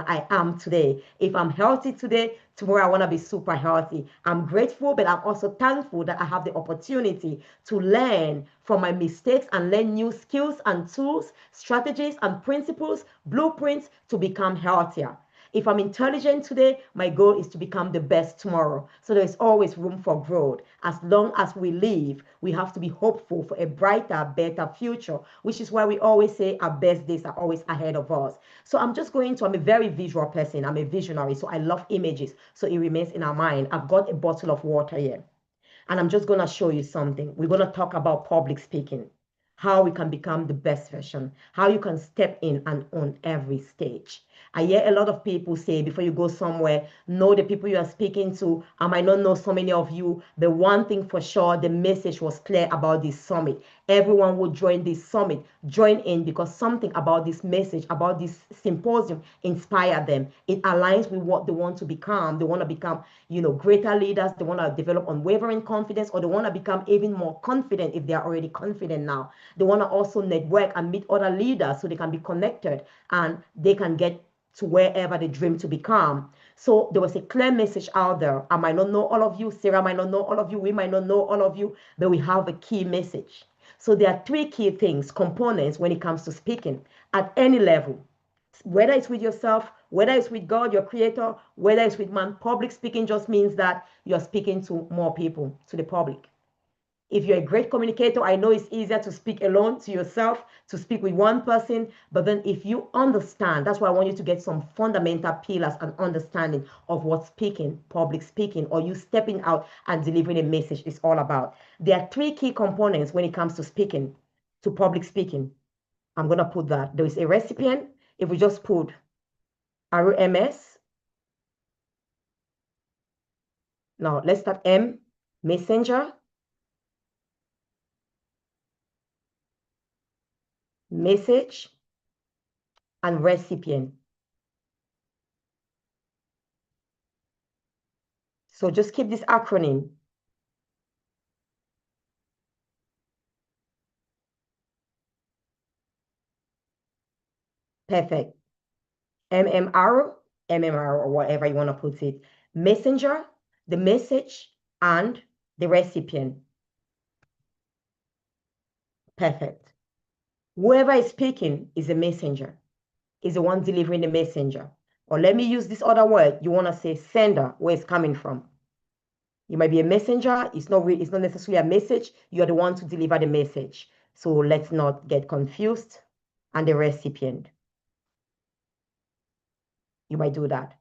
I am today. If I'm healthy today, tomorrow I want to be super healthy. I'm grateful, but I'm also thankful that I have the opportunity to learn from my mistakes and learn new skills and tools, strategies and principles, blueprints to become healthier. If I'm intelligent today, my goal is to become the best tomorrow. So there's always room for growth. As long as we live, we have to be hopeful for a brighter, better future, which is why we always say our best days are always ahead of us. So I'm a very visual person. I'm a visionary. So I love images. So it remains in our mind. I've got a bottle of water here. And I'm just going to show you something. We're going to talk about public speaking, how we can become the best version, how you can step in and on every stage. I hear a lot of people say before you go somewhere, know the people you are speaking to. I might not know so many of you, but one thing for sure, the message was clear about this summit. Everyone will join this summit, join in because something about this message, about this symposium inspired them. It aligns with what they want to become. They want to become, greater leaders. They want to develop unwavering confidence, or they want to become even more confident if they are already confident now. They want to also network and meet other leaders so they can be connected and they can get to wherever they dream to become. So there was a clear message out there. I might not know all of you, Sarah might not know all of you, we might not know all of you, but we have a key message. So there are three key things, components when it comes to speaking at any level. Whether it's with yourself, whether it's with God, your creator, whether it's with man, public speaking just means that you're speaking to more people, to the public. If you're a great communicator, I know it's easier to speak alone to yourself, to speak with one person. But then if you understand, that's why I want you to get some fundamental pillars and understanding of what speaking, public speaking, or you stepping out and delivering a message is all about. There are three key components when it comes to speaking, to public speaking. I'm going to put that. There is a recipient. If we just put RMS, now let's start M, messenger, message, and recipient. So just keep this acronym. Perfect. MMR, MMR, or whatever you want to put it. Messenger, the message, and the recipient. Perfect. Whoever is speaking is a messenger, is the one delivering the messenger. Or let me use this other word. You want to say sender, where it's coming from. You might be a messenger. It's not necessarily a message. You are the one to deliver the message. So let's not get confused. And the recipient. You might do that.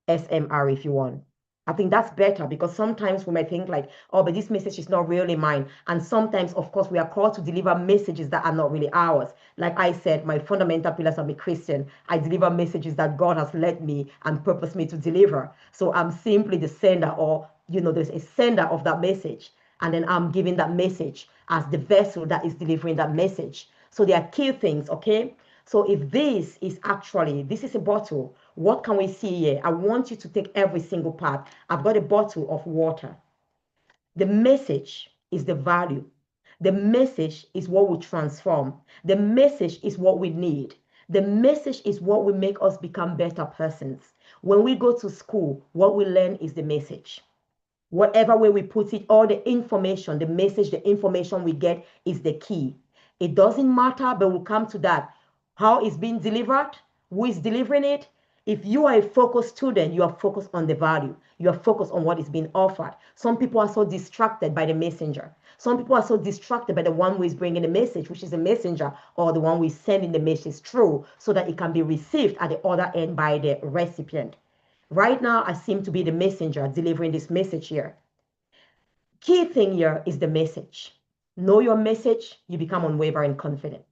SMR if you want. I think that's better because sometimes we might think like, oh, but this message is not really mine. And sometimes, of course, we are called to deliver messages that are not really ours. Like I said, my fundamental pillars of a Christian, I deliver messages that God has led me and purposed me to deliver. So I'm simply the sender, or, there's a sender of that message. And then I'm giving that message as the vessel that is delivering that message. So there are key things, okay? So if this is a bottle, what can we see here? I want you to take every single part. I've got a bottle of water. The message is the value. The message is what will transform. The message is what we need. The message is what will make us become better persons. When we go to school, what we learn is the message. Whatever way we put it, all the information, the message, the information we get is the key. It doesn't matter, but we'll come to that. How it's being delivered, who is delivering it. If you are a focused student, you are focused on the value. You are focused on what is being offered. Some people are so distracted by the messenger. Some people are so distracted by the one who is bringing the message, which is the messenger, or the one who is sending the message through so that it can be received at the other end by the recipient. Right now, I seem to be the messenger delivering this message here. Key thing here is the message. Know your message, you become unwavering confident.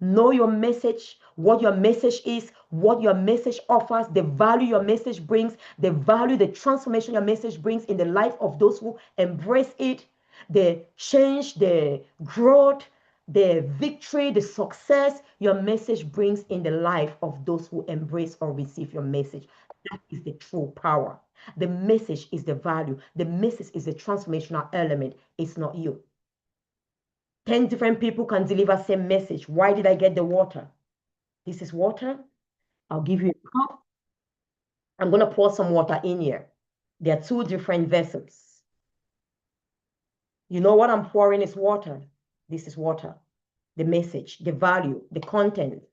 Know your message, what your message is, what your message offers, the value your message brings, the value, the transformation your message brings in the life of those who embrace it, the change, the growth, the victory, the success your message brings in the life of those who embrace or receive your message. That is the true power. The message is the value. The message is the transformational element. It's not you. 10 different people can deliver same message. Why did I get the water? This is water. I'll give you a cup. I'm going to pour some water in here. There are two different vessels. You know what I'm pouring is water. This is water. The message, the value, the content.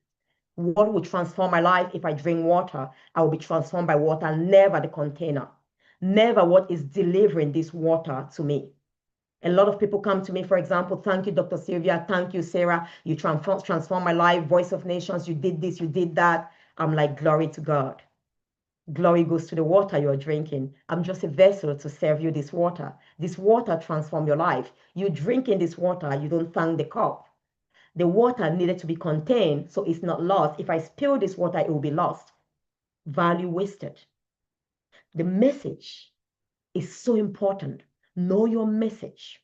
What will transform my life if I drink water? I will be transformed by water, never the container. Never what is delivering this water to me. A lot of people come to me, for example, thank you, Dr. Sylvia. Thank you, Sarah. You transformed my life. Voice of Nations, you did this, you did that. I'm like, glory to God. Glory goes to the water you're drinking. I'm just a vessel to serve you this water. This water transforms your life. You drinking this water, you don't thank the cup. The water needed to be contained, so it's not lost. If I spill this water, it will be lost. Value wasted. The message is so important. Know your message.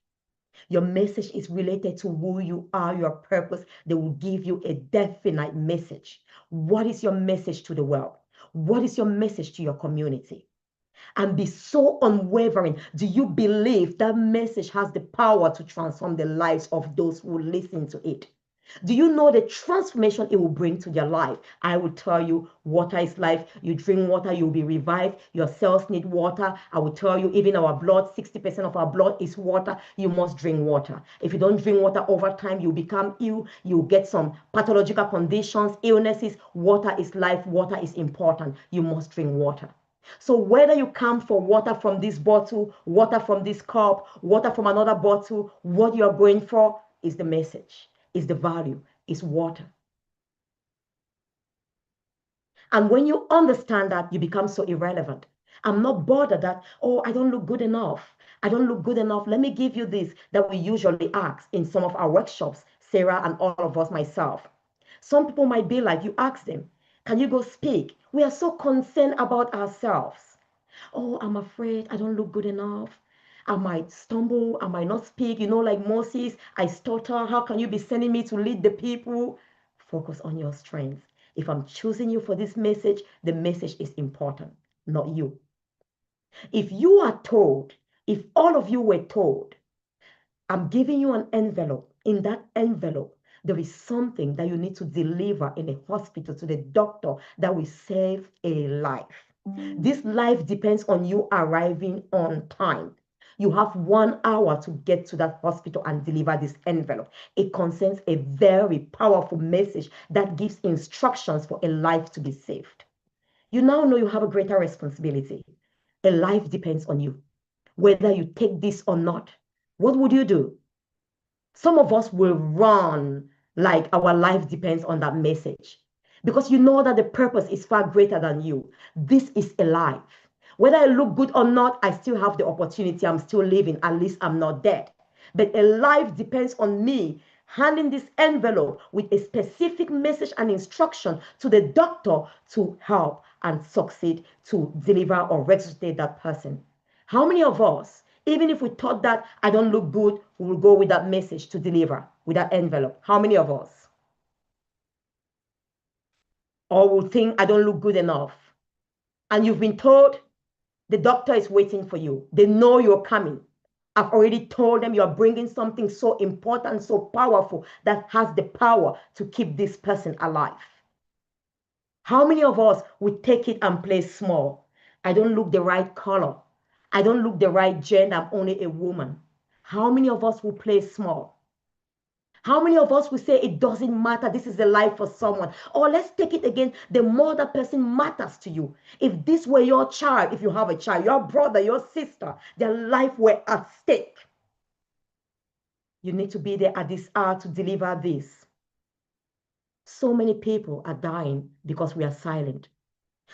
Your message is related to who you are, your purpose. They will give you a definite message. What is your message to the world? What is your message to your community? And be so unwavering. Do you believe that message has the power to transform the lives of those who listen to it? Do you know the transformation it will bring to your life? I will tell you, water is life. You drink water, you'll be revived. Your cells need water. I will tell you, even our blood, 60% of our blood is water. You must drink water. If you don't drink water over time, you become ill. You get some pathological conditions, illnesses. Water is life. Water is important. You must drink water. So whether you come for water from this bottle, water from this cup, water from another bottle, what you're going for is the message, is the value, is water. And when you understand that, you become so irrelevant. I'm not bothered that, oh, I don't look good enough. I don't look good enough. Let me give you this that we usually ask in some of our workshops, Sarah and all of us, myself. Some people might be like, you ask them, can you go speak? We are so concerned about ourselves. Oh, I'm afraid I don't look good enough. I might stumble. I might not speak. Like Moses, I stutter. How can you be sending me to lead the people? Focus on your strength. If I'm choosing you for this message, the message is important, not you. If you are told, if all of you were told, I'm giving you an envelope. In that envelope, there is something that you need to deliver in a hospital to the doctor that will save a life. This life depends on you arriving on time. You have 1 hour to get to that hospital and deliver this envelope. It contains a very powerful message that gives instructions for a life to be saved. You now know you have a greater responsibility. A life depends on you. Whether you take this or not, what would you do? Some of us will run like our life depends on that message because you know that the purpose is far greater than you. This is a life. Whether I look good or not, I still have the opportunity. I'm still living. At least I'm not dead. But a life depends on me handing this envelope with a specific message and instruction to the doctor to help and succeed to deliver or resuscitate that person. How many of us, even if we thought that I don't look good, we will go with that message to deliver with that envelope? How many of us? Or will think I don't look good enough? And you've been told the doctor is waiting for you. They know you're coming. I've already told them you're bringing something so important, so powerful that has the power to keep this person alive. How many of us would take it and play small? I don't look the right color. I don't look the right gender. I'm only a woman. How many of us will play small? How many of us will say it doesn't matter? This is the life for someone. Or let's take it again. The more that person matters to you. If this were your child, if you have a child, your brother, your sister, their life were at stake. You need to be there at this hour to deliver this. So many people are dying because we are silent.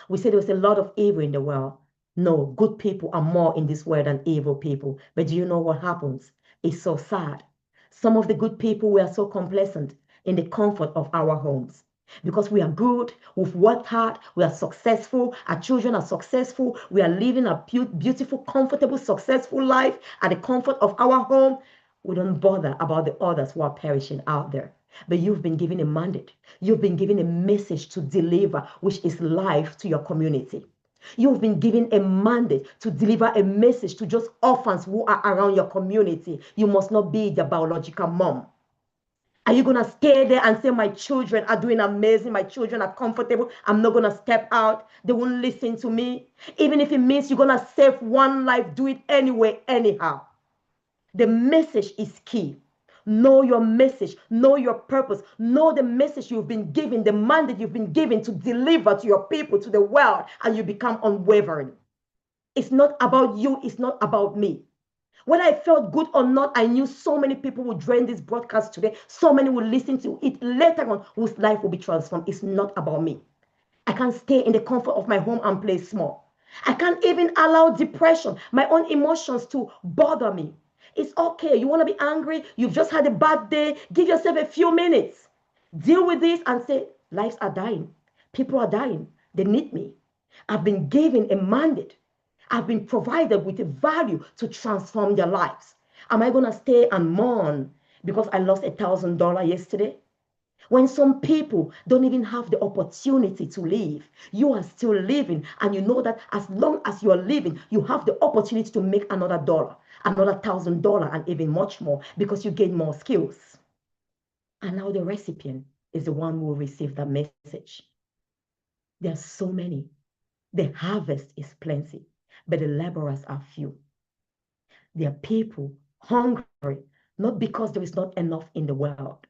We say there's a lot of evil in the world. No, good people are more in this world than evil people. But do you know what happens? It's so sad. Some of the good people were so complacent in the comfort of our homes. Because we are good, we've worked hard, we are successful, our children are successful, we are living a beautiful, comfortable, successful life at the comfort of our home. We don't bother about the others who are perishing out there. But you've been given a mandate. You've been given a message to deliver, which is life to your community. You've been given a mandate to deliver a message to just orphans who are around your community. You must not be the biological mom. Are you going to stay there and say, my children are doing amazing, my children are comfortable, I'm not going to step out, they won't listen to me? Even if it means you're going to save one life, do it anyway, anyhow. The message is key. Know your message, know your purpose, know the message you've been given, the mandate you've been given to deliver to your people, to the world, and you become unwavering. It's not about you, it's not about me. Whether I felt good or not, I knew so many people would join this broadcast today. So many will listen to it later on whose life will be transformed. It's not about me. I can't stay in the comfort of my home and play small. I can't even allow depression, my own emotions to bother me. It's okay. You want to be angry? You've just had a bad day. Give yourself a few minutes. Deal with this and say, lives are dying. People are dying. They need me. I've been given a mandate. I've been provided with a value to transform their lives. Am I going to stay and mourn because I lost $1,000 yesterday? When some people don't even have the opportunity to live, you are still living, and you know that as long as you are living, you have the opportunity to make another dollar, another $1,000, and even much more because you gain more skills. And now the recipient is the one who will receive that message. There are so many. The harvest is plenty, but the laborers are few. There are people hungry, not because there is not enough in the world,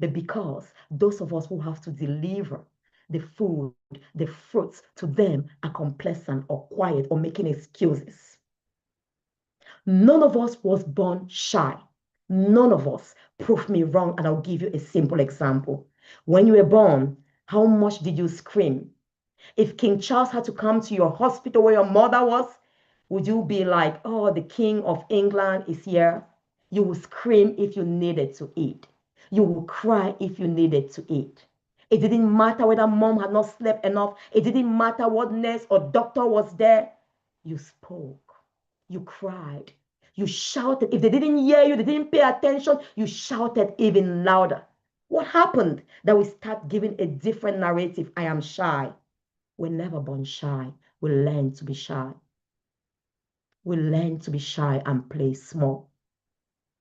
but because those of us who have to deliver the food, the fruits to them are complacent or quiet or making excuses. None of us was born shy. None of us. Prove me wrong, and I'll give you a simple example. When you were born, how much did you scream? If King Charles had to come to your hospital where your mother was, would you be like, oh, the King of England is here? You will scream if you needed to eat. You will cry if you needed to eat. It didn't matter whether mom had not slept enough. It didn't matter what nurse or doctor was there. You spoke. You cried. You shouted. If they didn't hear you, they didn't pay attention, you shouted even louder. What happened that we start giving a different narrative? I am shy. We're never born shy. We learn to be shy. We learn to be shy and play small.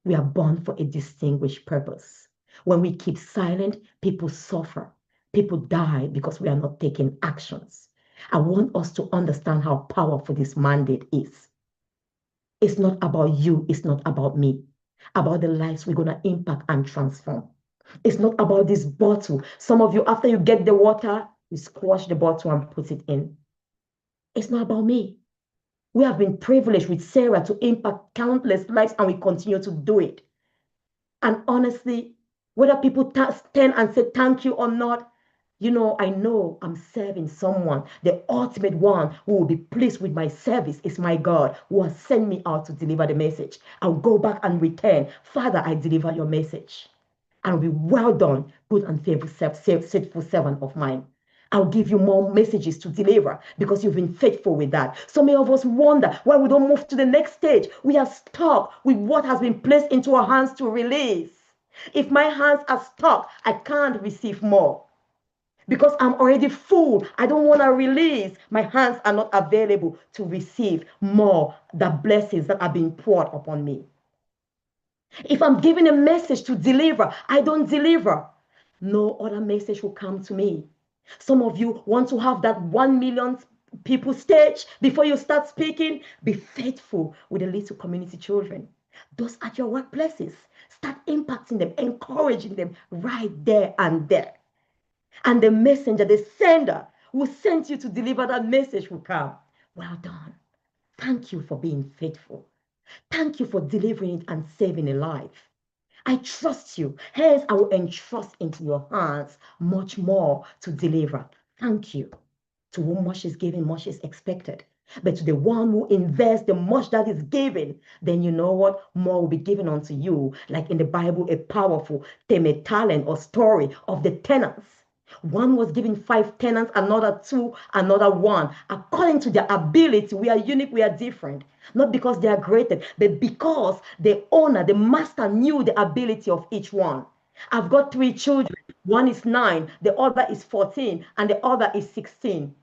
We are born for a distinguished purpose. When we keep silent, people suffer. People die because we are not taking actions. I want us to understand how powerful this mandate is. It's not about you, it's not about me, about the lives we're going to impact and transform. It's not about this bottle. Some of you, after you get the water, you squash the bottle and put it in. It's not about me. We have been privileged with Sarah to impact countless lives, and we continue to do it. And honestly, whether people stand and say thank you or not, I know I'm serving someone. The ultimate one who will be pleased with my service is my God, who has sent me out to deliver the message. I'll go back and return. Father, I deliver your message. And be well done, good and faithful servant of mine. I'll give you more messages to deliver because you've been faithful with that. So many of us wonder why we don't move to the next stage. We are stuck with what has been placed into our hands to release. If my hands are stuck, I can't receive more because I'm already full. I don't want to release. My hands are not available to receive more, the blessings that are being poured upon me. If I'm giving a message to deliver, I don't deliver. No other message will come to me. Some of you want to have that 1 million people stage before you start speaking. Be faithful with the little community children. Those at your workplaces, start impacting them, encouraging them right there and there. And the messenger, the sender who sent you to deliver that message will come. Well done. Thank you for being faithful. Thank you for delivering it and saving a life. I trust you. Hence, I will entrust into your hands much more to deliver. Thank you. To whom much is given, much is expected. But to the one who invests the much that is given, then you know what? More will be given unto you. Like in the Bible, a powerful talent or story of the tenants. One was given 5 tenants, another 2, another 1. According to their ability, we are unique, we are different. Not because they are greater, but because the owner, the master knew the ability of each one. I've got 3 children. One is 9, the other is 14, and the other is 16.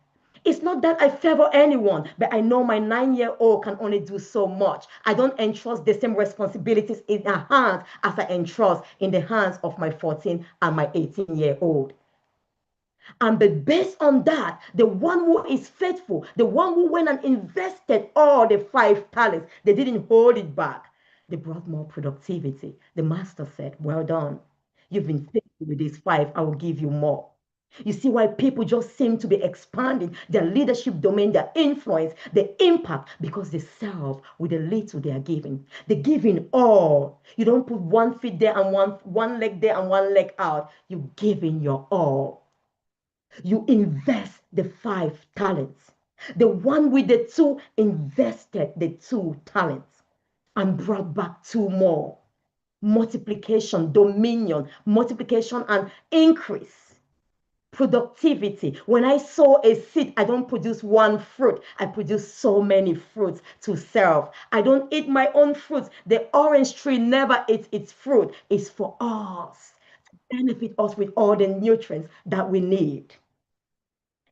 It's not that I favor anyone, but I know my 9-year-old can only do so much. I don't entrust the same responsibilities in her hands as I entrust in the hands of my 14 and my 18-year-old. And but based on that, the one who is faithful, the one who went and invested all the 5 talents, they didn't hold it back. They brought more productivity. The master said, well done. You've been faithful with these 5. I will give you more. You see why people just seem to be expanding their leadership domain, their influence, their impact, because they serve with the little they are giving. They're giving all. You don't put 1 feet there and one leg there and 1 leg out. You give in your all. You invest the 5 talents. The one with the 2 invested the 2 talents and brought back 2 more. Multiplication, dominion, multiplication and increase. Productivity. When I sow a seed, I don't produce 1 fruit. I produce so many fruits to serve. I don't eat my own fruits. The orange tree never eats its fruit. It's for us to benefit us with all the nutrients that we need.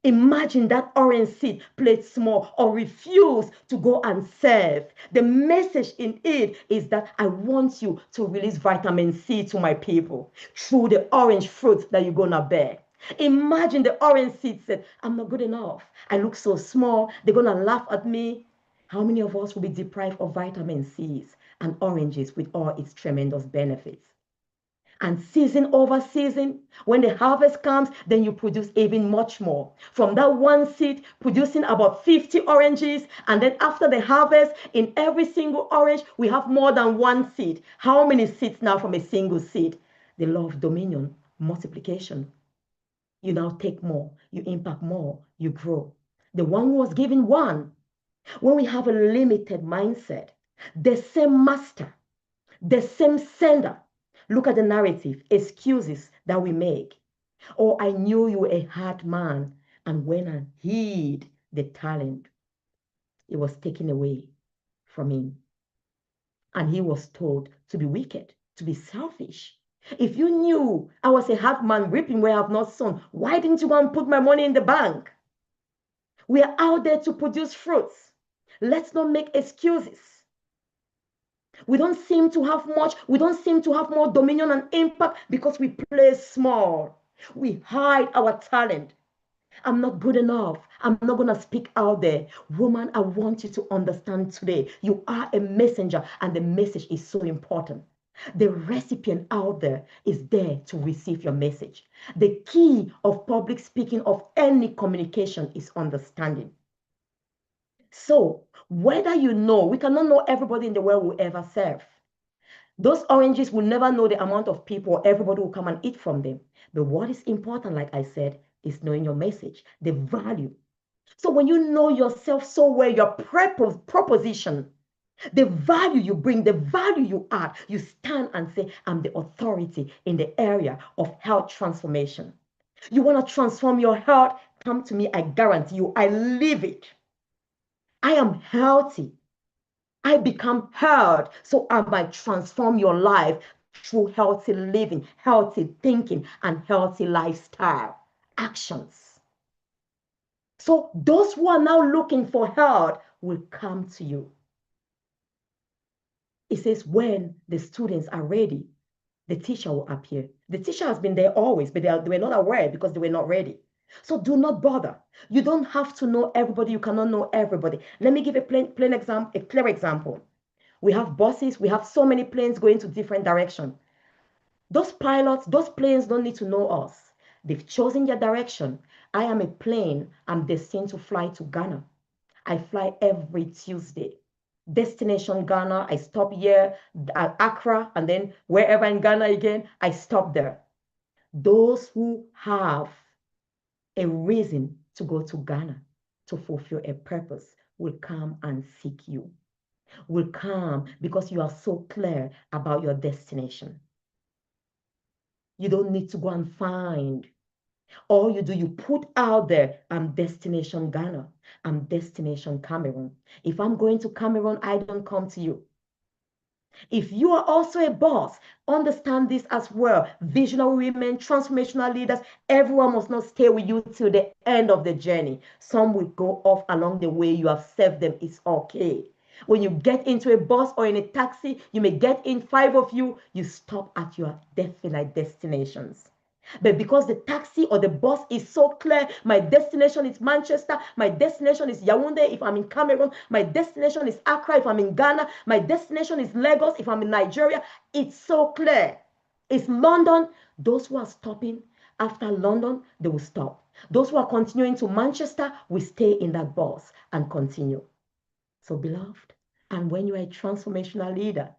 Imagine that orange seed played small or refuse to go and serve. The message in it is that I want you to release vitamin C to my people through the orange fruit that you're going to bear. Imagine the orange seed said, I'm not good enough. I look so small. They're going to laugh at me. How many of us will be deprived of vitamin C's and oranges with all its tremendous benefits? And season over season, when the harvest comes, then you produce even much more. From that 1 seed, producing about 50 oranges. And then after the harvest, in every single orange, we have more than 1 seed. How many seeds now from a single seed? The law of dominion, multiplication. You now take more, you impact more, you grow. The one who was given 1. When we have a limited mindset, the same master, the same sender. Look at the narrative, excuses that we make. Oh, I knew you were a hard man. And when I hid the talent, it was taken away from him. And he was told to be wicked, to be selfish. If you knew I was a hard man reaping where I have not sown, why didn't you go and put my money in the bank? We are out there to produce fruits. Let's not make excuses. We don't seem to have much, we don't seem to have more dominion and impact because we play small. We hide our talent. I'm not good enough. I'm not going to speak out there. Woman, I want you to understand today. You are a messenger, and the message is so important. The recipient out there is there to receive your message. The key of public speaking of any communication is understanding. So, whether you know, we cannot know everybody in the world will ever serve. Those oranges will never know the amount of people everybody will come and eat from them. But what is important, like I said, is knowing your message, the value. So when you know yourself so well, your proposition, the value you bring, the value you add, you stand and say, I'm the authority in the area of health transformation. You want to transform your health? Come to me. I guarantee you, I live it. I am healthy. I become heard so I might transform your life through healthy living, healthy thinking, and healthy lifestyle actions. So those who are now looking for help will come to you. It says when the students are ready, the teacher will appear. The teacher has been there always, but they were not aware because they were not ready. So do not bother. You don't have to know everybody. You cannot know everybody. Let me give a plain example, a clear example. We have buses. We have so many planes going to different directions. Those pilots, those planes don't need to know us. They've chosen their direction. I am a plane. I'm destined to fly to Ghana. I fly every Tuesday. Destination Ghana. I stop here at Accra and then wherever in Ghana again, I stop there. Those who have a reason to go to Ghana to fulfill a purpose will come and seek you. Will come because you are so clear about your destination. You don't need to go and find. All you do, you put out there, I'm destination Ghana, I'm destination Cameroon. If I'm going to Cameroon, I don't come to you. If you are also a boss, understand this as well. Visionary women, transformational leaders, everyone must not stay with you till the end of the journey. Some will go off along the way. You have served them. It's okay. When you get into a bus or in a taxi, you may get in 5 of you, you stop at your definite destinations. But because the taxi or the bus is so clear, my destination is Manchester, my destination is Yaoundé if I'm in Cameroon, my destination is Accra if I'm in Ghana, my destination is Lagos if I'm in Nigeria, it's so clear. It's London. Those who are stopping after London, they will stop. Those who are continuing to Manchester will stay in that bus and continue. So, beloved, and when you are a transformational leader,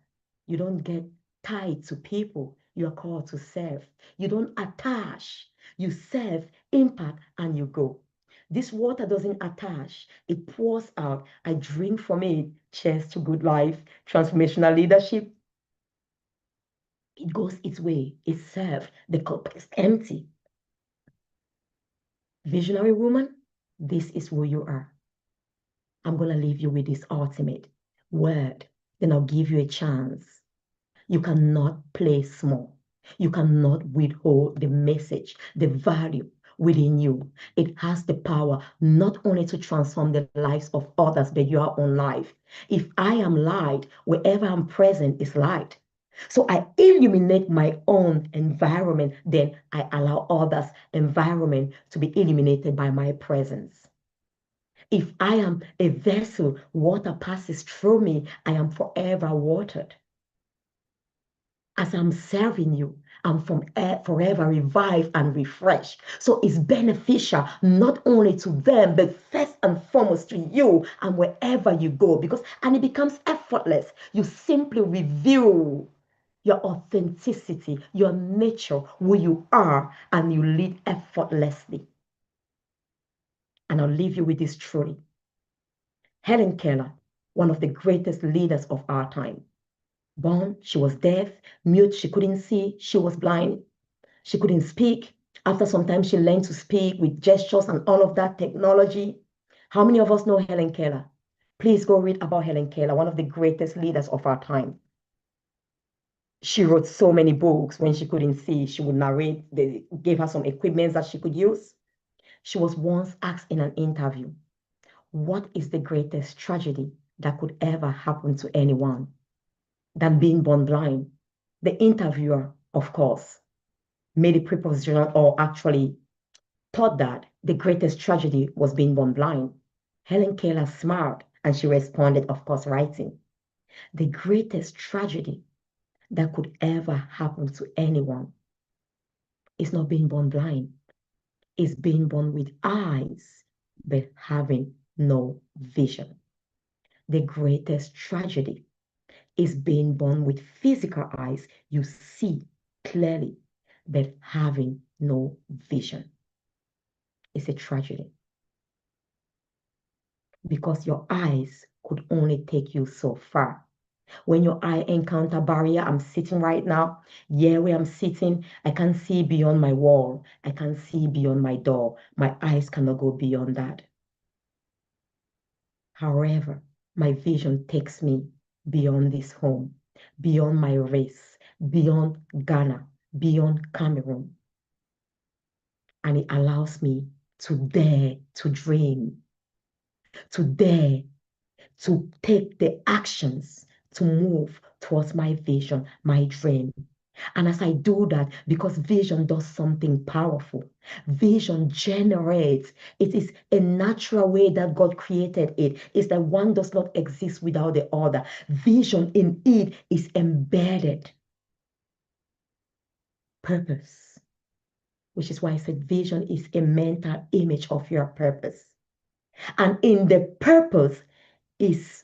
you don't get tied to people. You are called to serve. You don't attach. You serve, impact, and you go. This water doesn't attach. It pours out. I drink from it. Cheers to good life, transformational leadership. It goes its way. It serves. The cup is empty. Visionary woman, this is who you are. I'm going to leave you with this ultimate word. Then I'll give you a chance. You cannot play small. You cannot withhold the message, the value within you. It has the power not only to transform the lives of others, but your own life. If I am light, wherever I'm present is light. So I illuminate my own environment, then I allow others' environment to be illuminated by my presence. If I am a vessel, water passes through me, I am forever watered. As I'm serving you, I'm forever revived and refreshed. So it's beneficial not only to them, but first and foremost to you and wherever you go. And it becomes effortless. You simply reveal your authenticity, your nature, who you are, and you lead effortlessly. And I'll leave you with this truly. Helen Keller, one of the greatest leaders of our time. Born, she was deaf, mute, she couldn't see, she was blind, she couldn't speak. After some time, she learned to speak with gestures and all of that technology. How many of us know Helen Keller? Please go read about Helen Keller, one of the greatest leaders of our time. She wrote so many books. When she couldn't see, she would narrate. They gave her some equipment that she could use. She was once asked in an interview, what is the greatest tragedy that could ever happen to anyone than being born blind? The interviewer, of course, made a proposition or actually thought that the greatest tragedy was being born blind. Helen Keller smiled and she responded, of course, writing, the greatest tragedy that could ever happen to anyone is not being born blind, it's being born with eyes, but having no vision. The greatest tragedy is being born with physical eyes. You see clearly, but having no vision. It's a tragedy because your eyes could only take you so far. When your eye encounter barrier, I'm sitting right now, yeah, where I'm sitting, I can see beyond my wall. I can see beyond my door. My eyes cannot go beyond that. However, my vision takes me beyond this home, beyond my race, beyond Ghana, beyond Cameroon. And it allows me to dare to dream, to dare to take the actions to move towards my vision, my dream. And as I do that, because vision does something powerful, vision generates, it is a natural way that God created it. It's that one does not exist without the other. Vision in it is embedded purpose, which is why I said vision is a mental image of your purpose. And in the purpose is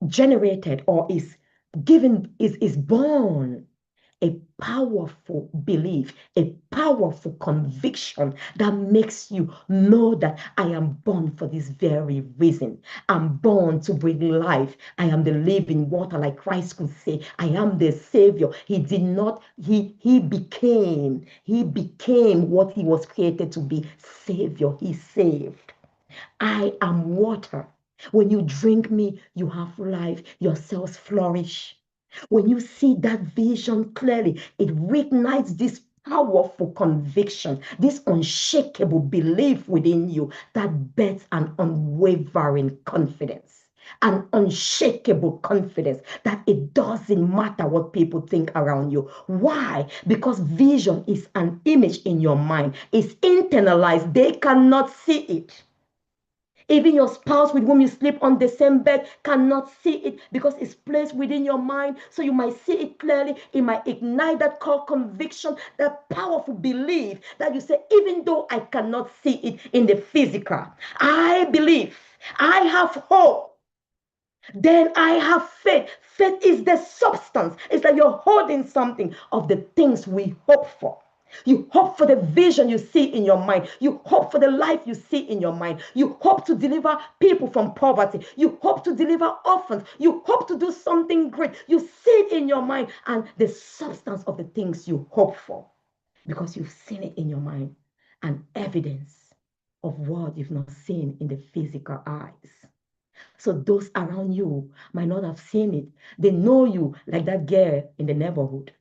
generated or is given, is born a powerful belief, a powerful conviction that makes you know that I am born for this very reason. I'm born to bring life. I am the living water, like Christ could say. I am the Savior. He did not, he became what he was created to be, Savior. He saved. I am water. When you drink me, you have life. Your cells flourish. When you see that vision clearly, it reignites this powerful conviction, this unshakable belief within you that bets an unwavering confidence, an unshakable confidence that it doesn't matter what people think around you. Why? Because vision is an image in your mind. It's internalized. They cannot see it. Even your spouse with whom you sleep on the same bed cannot see it because it's placed within your mind. So you might see it clearly. It might ignite that core conviction, that powerful belief that you say, even though I cannot see it in the physical, I believe, I have hope. Then I have faith. Faith is the substance. It's like you're holding something of the things we hope for. You hope for the vision you see in your mind. You hope for the life you see in your mind. You hope to deliver people from poverty. You hope to deliver orphans. You hope to do something great. You see it in your mind and the substance of the things you hope for because you've seen it in your mind and evidence of what you've not seen in the physical eyes. So those around you might not have seen it. They know you like that girl in the neighborhood,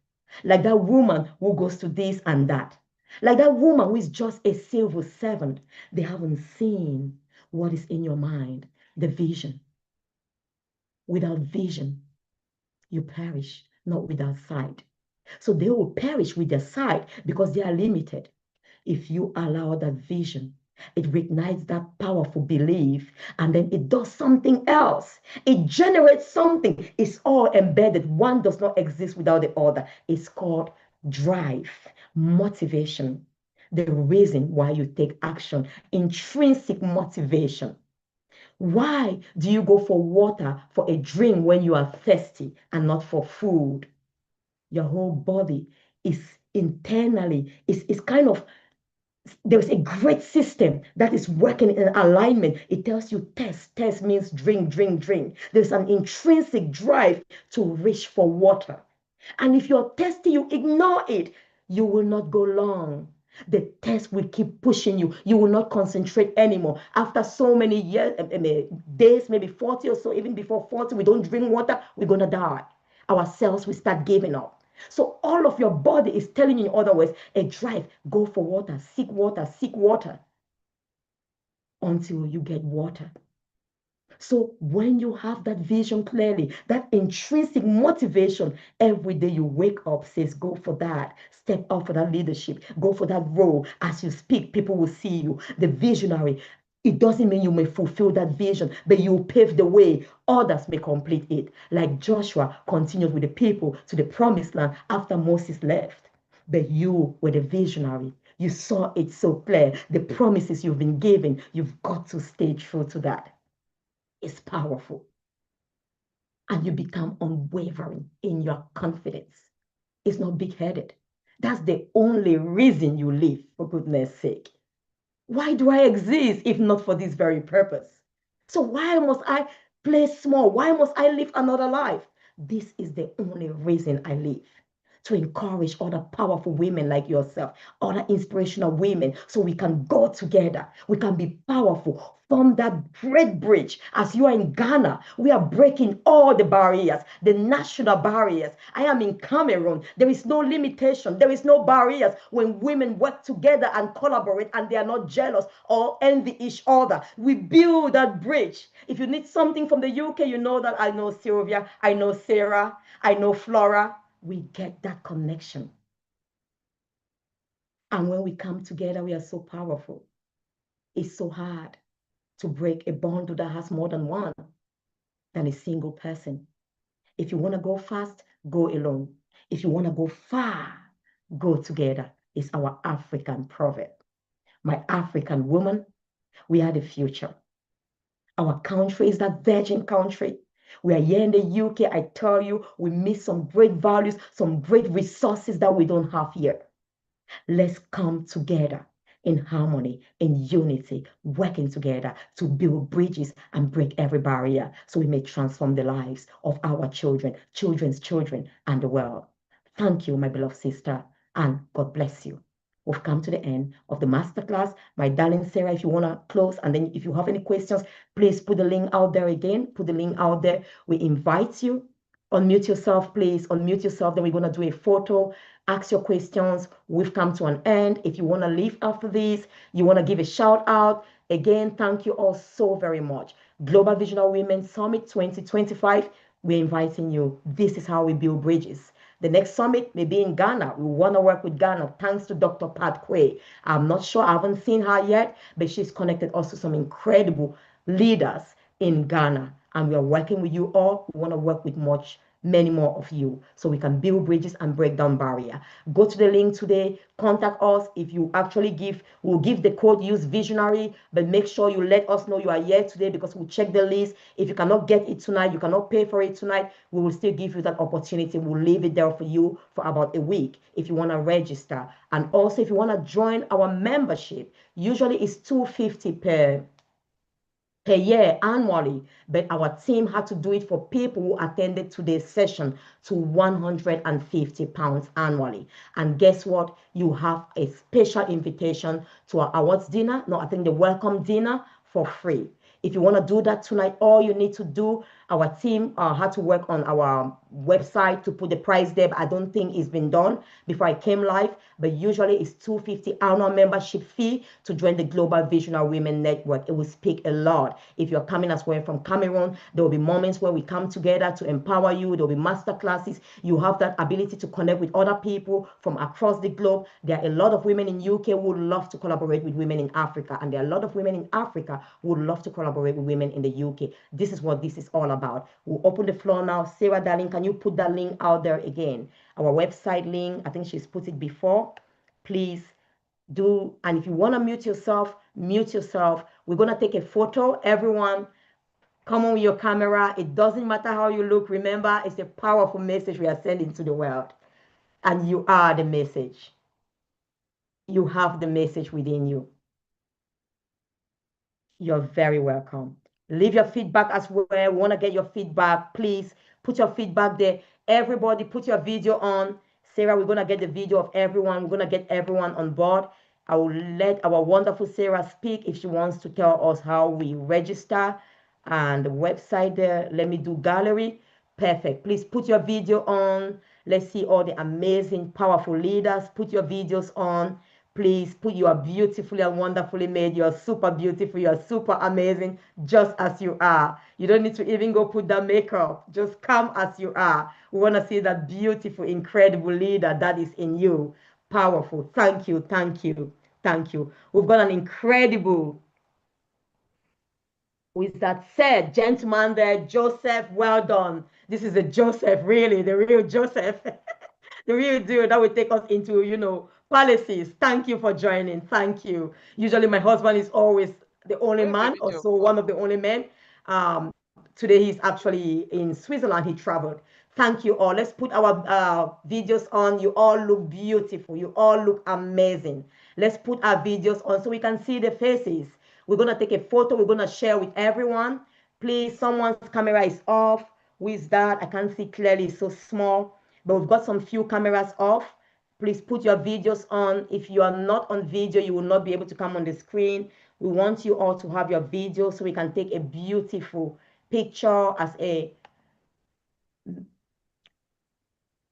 like that woman who goes to this and that, like that woman who is just a civil servant. They haven't seen what is in your mind, the vision. Without vision, you perish, not without sight. So they will perish with their sight because they are limited. If you allow that vision, it ignites that powerful belief and then it does something else. It generates something. It's all embedded. One does not exist without the other. It's called drive, motivation, the reason why you take action, intrinsic motivation. Why do you go for water, for a drink when you are thirsty and not for food? Your whole body is internally, is kind of there's a great system that is working in alignment. It tells you test. Test means drink, drink, drink. There's an intrinsic drive to reach for water. And if you're thirsty, you ignore it, you will not go long. The test will keep pushing you. You will not concentrate anymore. After so many years, days, maybe 40 or so, even before 40, we don't drink water, we're going to die. Our cells will start giving up. So all of your body is telling you, in other words, a drive, go for water, seek water, seek water. until you get water. So when you have that vision clearly, that intrinsic motivation, every day you wake up says, go for that, step up for that leadership, go for that role. As you speak, people will see you, the visionary. It doesn't mean you may fulfill that vision, but you pave the way. Others may complete it. Like Joshua continued with the people to the promised land after Moses left. But you were the visionary. You saw it so clear. The promises you've been given, you've got to stay true to that. It's powerful. And you become unwavering in your confidence. It's not big-headed. That's the only reason you live, for goodness sake. Why do I exist if not for this very purpose? So why must I play small? Why must I live another life? This is the only reason I live. To encourage other powerful women like yourself, other inspirational women, so we can go together. We can be powerful, form that great bridge. As you are in Ghana, we are breaking all the barriers, the national barriers. I am in Cameroon. There is no limitation. There is no barriers when women work together and collaborate and they are not jealous or envy each other. We build that bridge. If you need something from the UK, you know that I know Sylvia, I know Sarah, I know Flora. We get that connection. And when we come together, we are so powerful. It's so hard to break a bond that has more than one than a single person. If you want to go fast, go alone. If you want to go far, go together. It's our African proverb. My African woman, we are the future. Our country is that virgin country. We are here in the UK. I tell you, we miss some great values, some great resources that we don't have here. Let's come together in harmony, in unity, working together to build bridges and break every barrier so we may transform the lives of our children, children's children, and the world. Thank you, my beloved sister, and God bless you. We've come to the end of the masterclass. My darling Sarah, if you want to close, and then if you have any questions, please put the link out there again. Put the link out there. We invite you. Unmute yourself, please. Unmute yourself. Then we're going to do a photo. Ask your questions. We've come to an end. If you want to leave after this, you want to give a shout out. Again, thank you all so very much. Global Visionary Women Summit 2025. We're inviting you. This is how we build bridges. The next summit may be in Ghana. We want to work with Ghana, thanks to Dr. Pat Quay. I'm not sure, I haven't seen her yet, but she's connected us to some incredible leaders in Ghana. And we are working with you all. We want to work with many more of you so we can build bridges and break down barrier. Go to the link today, contact us. If you actually give, we'll give the code, use visionary, but make sure you let us know you are here today because we'll check the list. If you cannot get it tonight, you cannot pay for it tonight, we will still give you that opportunity. We'll leave it there for you for about a week if you want to register. And also if you want to join our membership, usually it's $250 per year annually, but our team had to do it for people who attended today's session to £150 annually. And guess what? You have a special invitation to our awards dinner. No, I think the welcome dinner for free. If you want to do that tonight, all you need to do, our team had to work on our website to put the price there, but I don't think it's been done before I came live. But usually it's $250 annual membership fee to join the Global Visionary Women Network. It will speak a lot. If you're coming as well from Cameroon, there will be moments where we come together to empower you. There will be master classes. You have that ability to connect with other people from across the globe. There are a lot of women in UK who would love to collaborate with women in Africa, and there are a lot of women in Africa who would love to collaborate with women in the UK. This is what this is all about. We'll open the floor now. Sarah, darling, can you put that link out there again? Our website link, I think she's put it before. Please do. And if you want to mute yourself, mute yourself. We're going to take a photo. Everyone, come on with your camera. It doesn't matter how you look. Remember, it's a powerful message we are sending to the world. And you are the message. You have the message within you. You're very welcome. Leave your feedback as well. We want to get your feedback. Please put your feedback there. Everybody put your video on. Sarah, we're going to get the video of everyone. We're going to get everyone on board. I will let our wonderful Sarah speak if she wants to tell us how we register and the website there. Let me do gallery. Perfect. Please put your video on. Let's see all the amazing, powerful leaders. Put your videos on. Please put you are beautifully and wonderfully made. You are super beautiful. You are super amazing just as you are. You don't need to even go put that makeup. Just come as you are. We want to see that beautiful, incredible leader that is in you. Powerful. Thank you. Thank you. Thank you. We've got an incredible, with that said, gentleman there, Joseph, well done. This is a Joseph, really, the real Joseph. The real deal that will take us into, palaces. Thank you for joining. Thank you. Usually my husband is always the only Where's the man, or video so from? one of the only men. Um, Today he's actually in Switzerland. He traveled. Thank you all. Let's put our videos on. You all look beautiful. You all look amazing. Let's put our videos on so we can see the faces. We're going to take a photo. We're going to share with everyone. Please, someone's camera is off. Who is that? I can't see clearly. It's so small. But we've got some few cameras off. Please put your videos on. If you are not on video, you will not be able to come on the screen. We want you all to have your video so we can take a beautiful picture as a,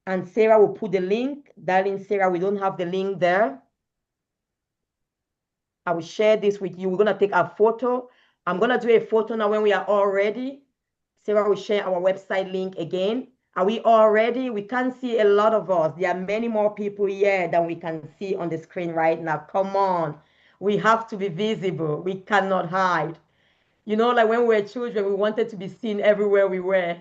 and Sarah will put the link. Darling Sarah, we don't have the link there. I will share this with you. We're going to take a photo. I'm going to do a photo now when we are all ready. Sarah will share our website link again. Are we all ready? We can't see a lot of us. There are many more people here than we can see on the screen right now. Come on. We have to be visible. We cannot hide. Like when we were children, we wanted to be seen everywhere we were.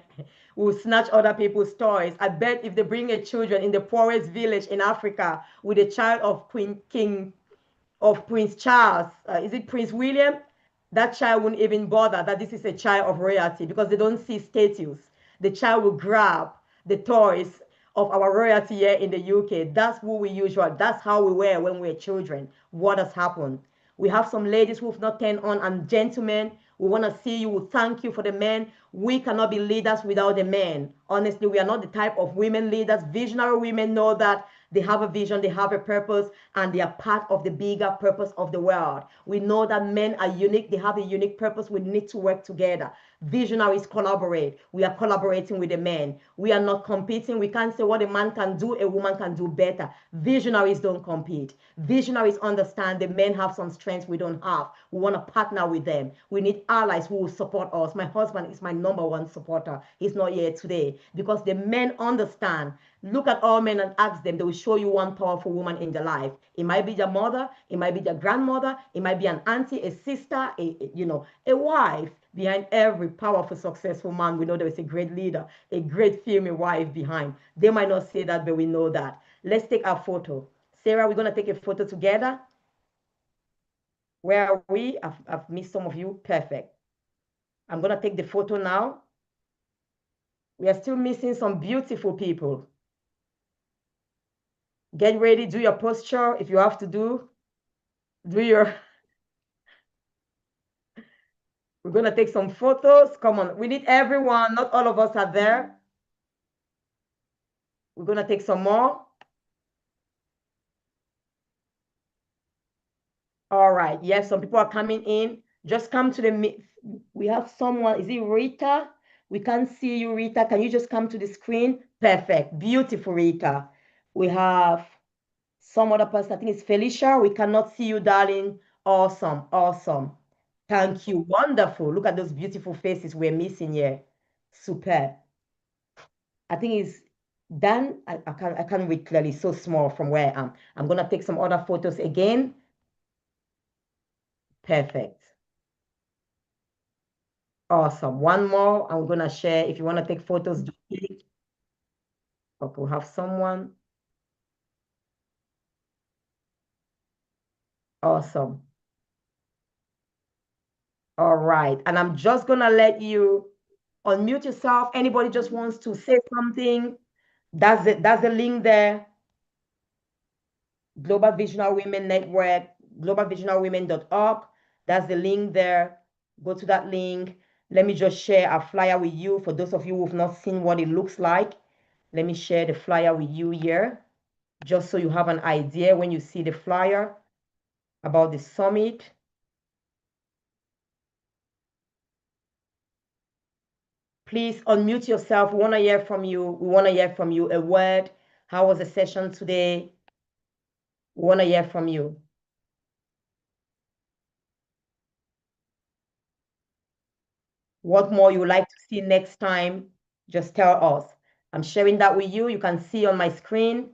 We would snatch other people's toys. I bet if they bring a children in the poorest village in Africa with a child of Prince Charles, is it Prince William? That child wouldn't even bother that this is a child of royalty because they don't see status. The child will grab the toys of our royalty here in the UK. That's who we usually, that's how we were when we were children. What has happened? We have some ladies who've not turned on, and gentlemen, we want to see you. We thank you for the men. We cannot be leaders without the men. Honestly, we are not the type of women leaders. Visionary women know that they have a vision, they have a purpose, and they are part of the bigger purpose of the world. We know that men are unique. They have a unique purpose. We need to work together. Visionaries collaborate. We are collaborating with the men. We are not competing. We can't say what a man can do, a woman can do better. Visionaries don't compete. Visionaries understand the men have some strengths we don't have. We want to partner with them. We need allies who will support us. My husband is my #1 supporter. He's not here today because the men understand. Look at all men and ask them. They will show you one powerful woman in their life. It might be your mother. It might be your grandmother. It might be an auntie, a sister, a wife. Behind every powerful, successful man, we know there is a great leader, a great female wife behind. They might not say that, but we know that. Let's take our photo. Sarah, we're going to take a photo together. Where are we? I've missed some of you. Perfect. I'm going to take the photo now. We are still missing some beautiful people. Get ready, do your posture. If you have to do your... We're going to take some photos. Come on. We need everyone. Not all of us are there. We're going to take some more. All right. Yes, some people are coming in. Just come to the... We have someone. Is it Rita? We can't see you, Rita. Can you just come to the screen? Perfect. Beautiful, Rita. We have some other person. I think it's Felicia. We cannot see you, darling. Awesome. Awesome. Thank you. Wonderful. Look at those beautiful faces we're missing here. Superb. I think it's Dan. I can't read clearly. It's so small from where I am. I'm going to take some other photos again. Perfect. Awesome. One more. I'm going to share. If you want to take photos, do it. Okay, we'll have someone. Awesome. All right. And I'm just going to let you unmute yourself. Anybody just wants to say something? That's it. That's the link there. Global Visionary Women Network, globalvisionarywomen.org. That's the link there. Go to that link. Let me just share a flyer with you. For those of you who have not seen what it looks like, let me share the flyer with you here, just so you have an idea when you see the flyer about the summit. Please unmute yourself. We want to hear from you. We want to hear from you. A word. How was the session today? We want to hear from you. What more you would like to see next time, just tell us. I'm sharing that with you. You can see on my screen.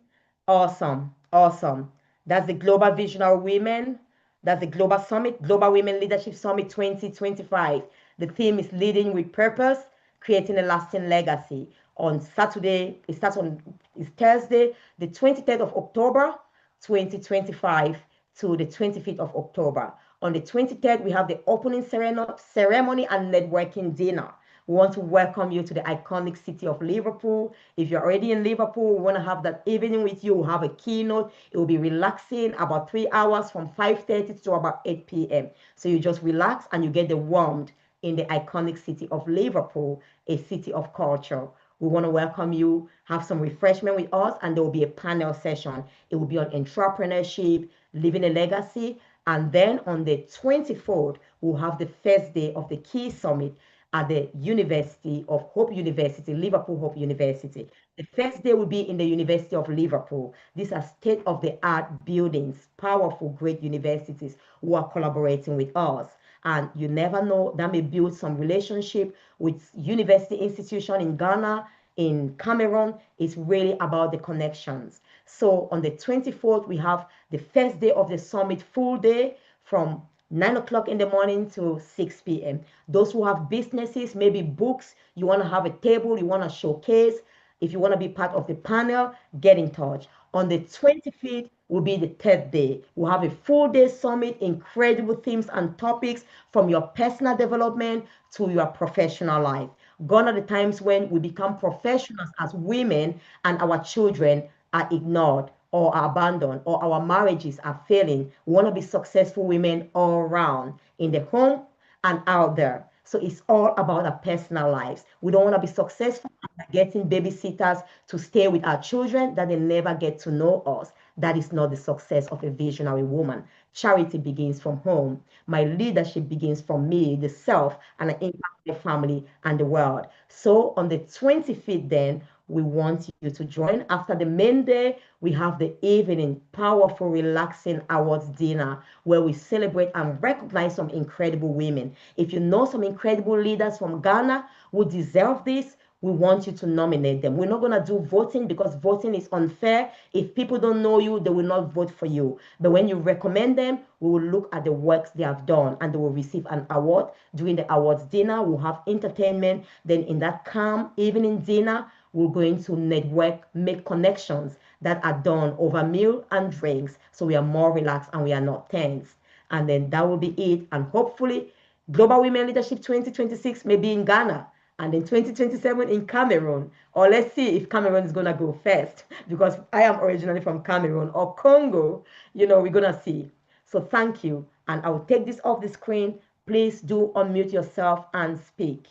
Awesome. Awesome. That's the Global Visionary Women. That's the Global Summit, Global Women Leadership Summit 2025. The theme is Leading with Purpose, Creating a Lasting Legacy. On Saturday, it's Thursday, the 23rd of October, 2025 to the 25th of October. On the 23rd, we have the opening ceremony and networking dinner. We want to welcome you to the iconic city of Liverpool. If you're already in Liverpool, we want to have that evening with you. We'll have a keynote. It will be relaxing, about 3 hours from 5:30 to about 8 p.m. So you just relax and you get the warmth in the iconic city of Liverpool, a city of culture. We want to welcome you, have some refreshment with us, and there will be a panel session. It will be on entrepreneurship, living a legacy, and then on the 24th, we'll have the first day of the Key Summit at the University of Hope University, Liverpool Hope University. The first day will be in the University of Liverpool. These are state-of-the-art buildings, powerful, great universities who are collaborating with us. And you never know, that may build some relationship with university institution in Ghana, in Cameroon. It's really about the connections. So on the 24th, we have the first day of the summit, full day from 9 o'clock in the morning to 6 p.m. Those who have businesses, maybe books, you want to have a table, you want to showcase. If you want to be part of the panel, get in touch. On the 25th will be the third day. We'll have a full day summit, incredible themes and topics from your personal development to your professional life. Gone are the times when we become professionals as women and our children are ignored or are abandoned or our marriages are failing. We want to be successful women all around in the home and out there. So it's all about our personal lives. We don't want to be successful by getting babysitters to stay with our children that they never get to know us. That is not the success of a visionary woman. Charity begins from home. My leadership begins from me, the self, and I impact the family and the world. So on the 25th, then, we want you to join. After the main day, we have the evening, powerful, relaxing awards dinner where we celebrate and recognize some incredible women. If you know some incredible leaders from Ghana who deserve this, we want you to nominate them. We're not going to do voting because voting is unfair. If people don't know you, they will not vote for you. But when you recommend them, we will look at the works they have done and they will receive an award. During the awards dinner, we'll have entertainment. Then in that calm evening dinner, we're going to network, make connections that are done over meal and drinks. So we are more relaxed and we are not tense. And then that will be it. And hopefully, Global Women Leadership 2026 may be in Ghana and in 2027 in Cameroon. Or let's see if Cameroon is going to go first because I am originally from Cameroon or Congo. We're going to see. So thank you. And I will take this off the screen. Please do unmute yourself and speak.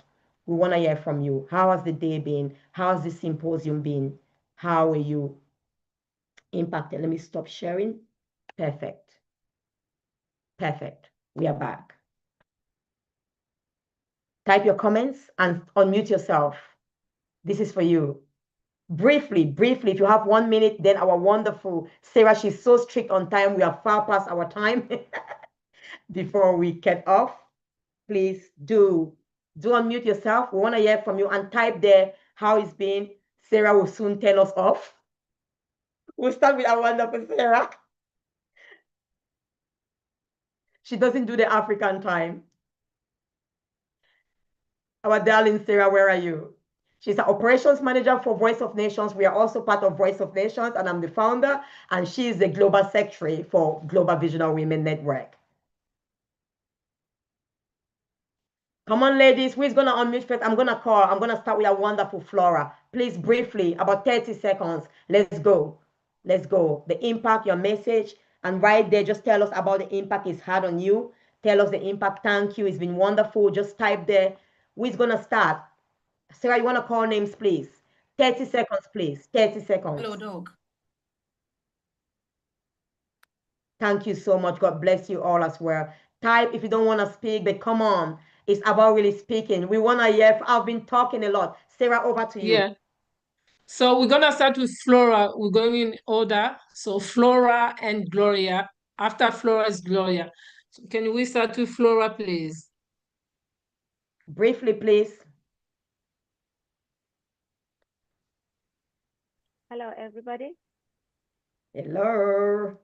We want to hear from you. How has the day been? How has the symposium been? How are you impacted? Let me stop sharing. Perfect. Perfect. We are back. Type your comments and unmute yourself. This is for you. Briefly, if you have 1 minute, then our wonderful Sarah, she's so strict on time. We are far past our time. Before we get off, please do unmute yourself. We want to hear from you and type there how it's been. Sarah will soon tell us off. We'll start with our wonderful Sarah. She doesn't do the African time. Our darling Sarah, where are you? She's an operations manager for Voice of Nations. We are also part of Voice of Nations, and I'm the founder, and she is the global secretary for Global Visionary Women Network. Come on, ladies. Who is going to unmute first? I'm going to call. I'm going to start with a wonderful Flora. Please, briefly, about 30 seconds. Let's go. Let's go. The impact, your message. And right there, just tell us about the impact it's had on you. Tell us the impact. Thank you. It's been wonderful. Just type there. Who is going to start? Sarah, you want to call names, please? 30 seconds, please. 30 seconds. Hello, dog. Thank you so much. God bless you all as well. Type if you don't want to speak, but come on. It's about really speaking. We want to hear. I've been talking a lot. Sarah, over to you. Yeah. So we're gonna start with Flora. We're going in order. So Flora and Gloria. After Flora is Gloria. So can we start with Flora, please? Briefly, please. Hello, everybody. Hello.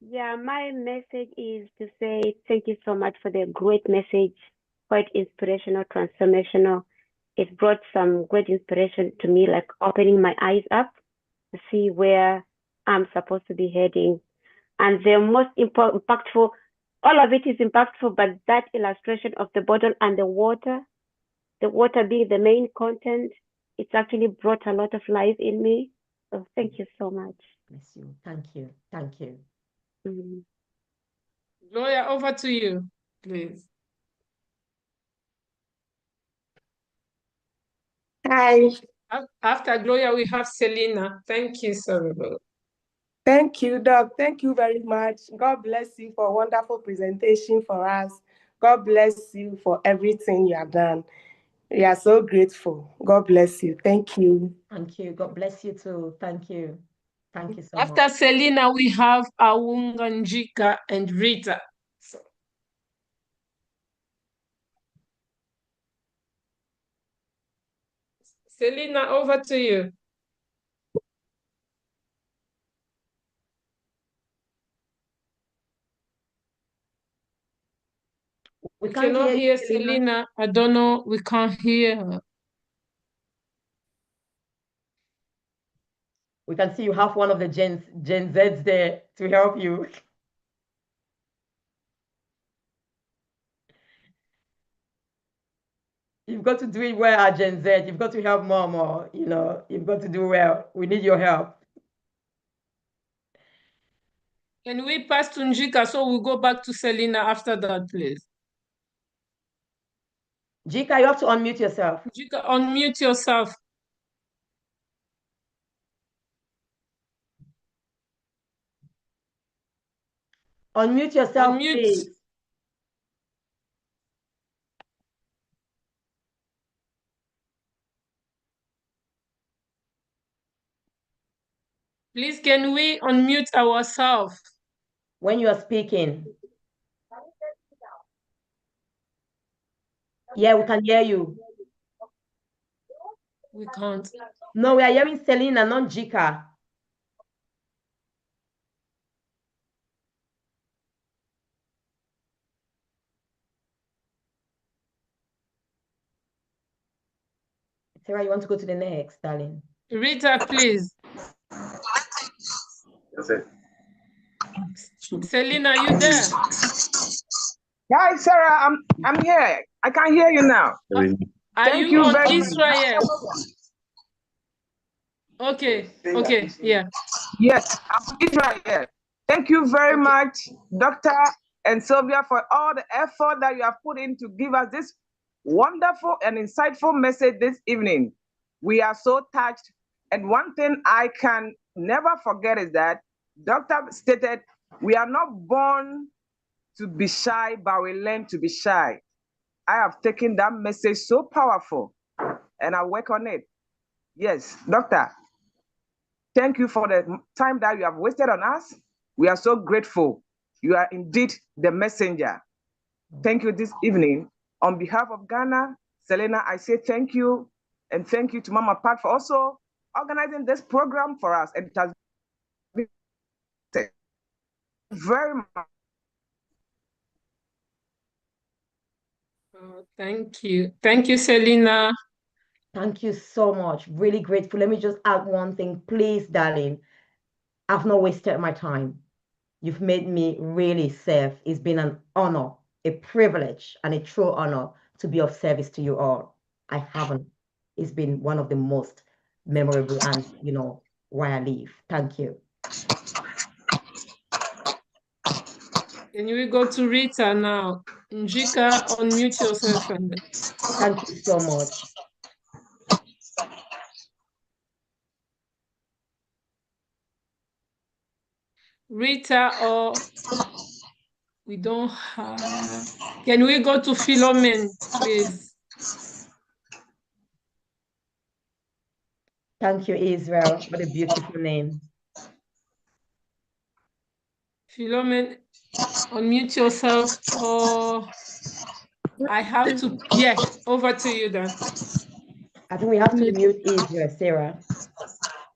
Yeah, my message is to say thank you so much for the great message, quite inspirational, transformational. It brought some great inspiration to me, like opening my eyes up to see where I'm supposed to be heading. And the most impactful, all of it is impactful, but that illustration of the bottle and the water being the main content, it's actually brought a lot of life in me. So thank you so much. Bless you. Thank you. Thank you. Mhm. Gloria, over to you, please. Hi. After Gloria, we have Selena. Thank you, Sylvia. Thank you, Doc. Thank you very much. God bless you for a wonderful presentation for us. God bless you for everything you have done. We are so grateful. God bless you. Thank you. Thank you. God bless you too. Thank you. Thank you so After much. Selena, we have Awunga, Njika, and Rita. So, Selena, over to you. We We can't cannot hear you, hear Selena. Selena. I don't know. We can't hear her. We can see you have one of the Gen Zs there to help you. You've got to do it well at Gen Z. You've got to help more. You've got to do well. We need your help. Can we pass to Njika so we'll go back to Selena after that, please? Jika, you have to unmute yourself. Njika, unmute yourself. Unmute yourself, Unmute. please. Please, can we unmute ourselves? When you are speaking. Yeah, we can hear you. We can't. No, we are hearing Selena, not Jika. Sarah, you want to go to the next, darling? Rita, please. Selena, are you there? Hi, Sarah. I'm here. I can hear you now. Are Thank you you on very much. Israel? Okay, yeah. Yes, I'm Israel. Thank you very much, Dr. and Sylvia, for all the effort that you have put in to give us this wonderful and insightful message this evening. We are so touched. And one thing I can never forget is that Doctor stated, we are not born to be shy, but we learn to be shy. I have taken that message so powerful and I work on it. Yes, Doctor, thank you for the time that you have wasted on us. We are so grateful. You are indeed the messenger. Thank you this evening. On behalf of Ghana, Selena, I say thank you. And thank you to Mama Pat for also organizing this program for us. And it has been very much. Oh, thank you. Thank you, Selena. Thank you so much. Really grateful. Let me just add one thing, please, darling. I've not wasted my time. You've made me really safe. It's been an honor, a privilege, and a true honor to be of service to you all. I haven't. It's been one of the most memorable and, why I live. Thank you. Can we go to Rita now? Njika, unmute yourself. Thank you so much. Rita, or we don't have. Can we go to Philomen, please? Thank you, Israel. What a beautiful name. Philomen, unmute yourself, or I have to. Yeah, over to you then. I think we have to mute Israel, Sarah.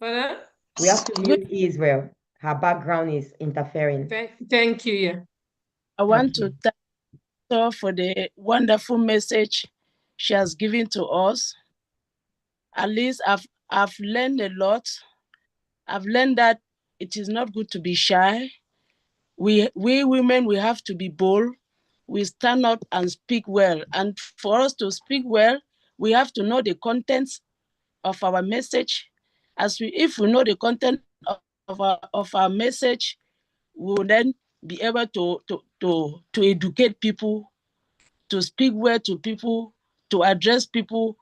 Pardon? We have to mute Israel. Her background is interfering. Thank you. Yeah. I want to thank her for the wonderful message she has given to us. At least I've learned a lot. I've learned that it is not good to be shy. We women, we have to be bold. We stand up and speak well. And for us to speak well, we have to know the contents of our message. If we know the content of our message, we will then be able to educate people, to speak well to people, to address people,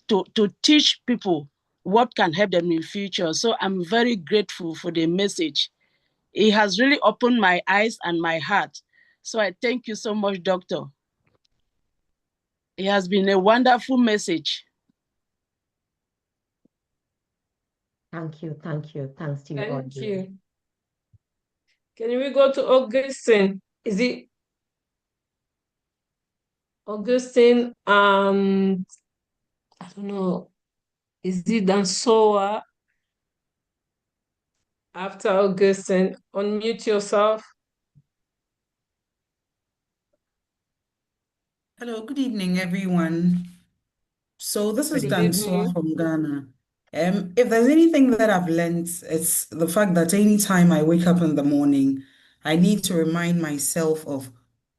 to teach people what can help them in the future. So I'm very grateful for the message. It has really opened my eyes and my heart. So I thank you so much, Doctor. It has been a wonderful message. Thank you. Thank you. Thanks to you all. Thank you. Can we go to Augustine? Is it Augustine and I don't know, is it Dansoa? After Augustine, unmute yourself. Hello, good evening, everyone. So this is Dansoa from Ghana. If there's anything that I've learned, it's the fact that anytime I wake up in the morning, I need to remind myself of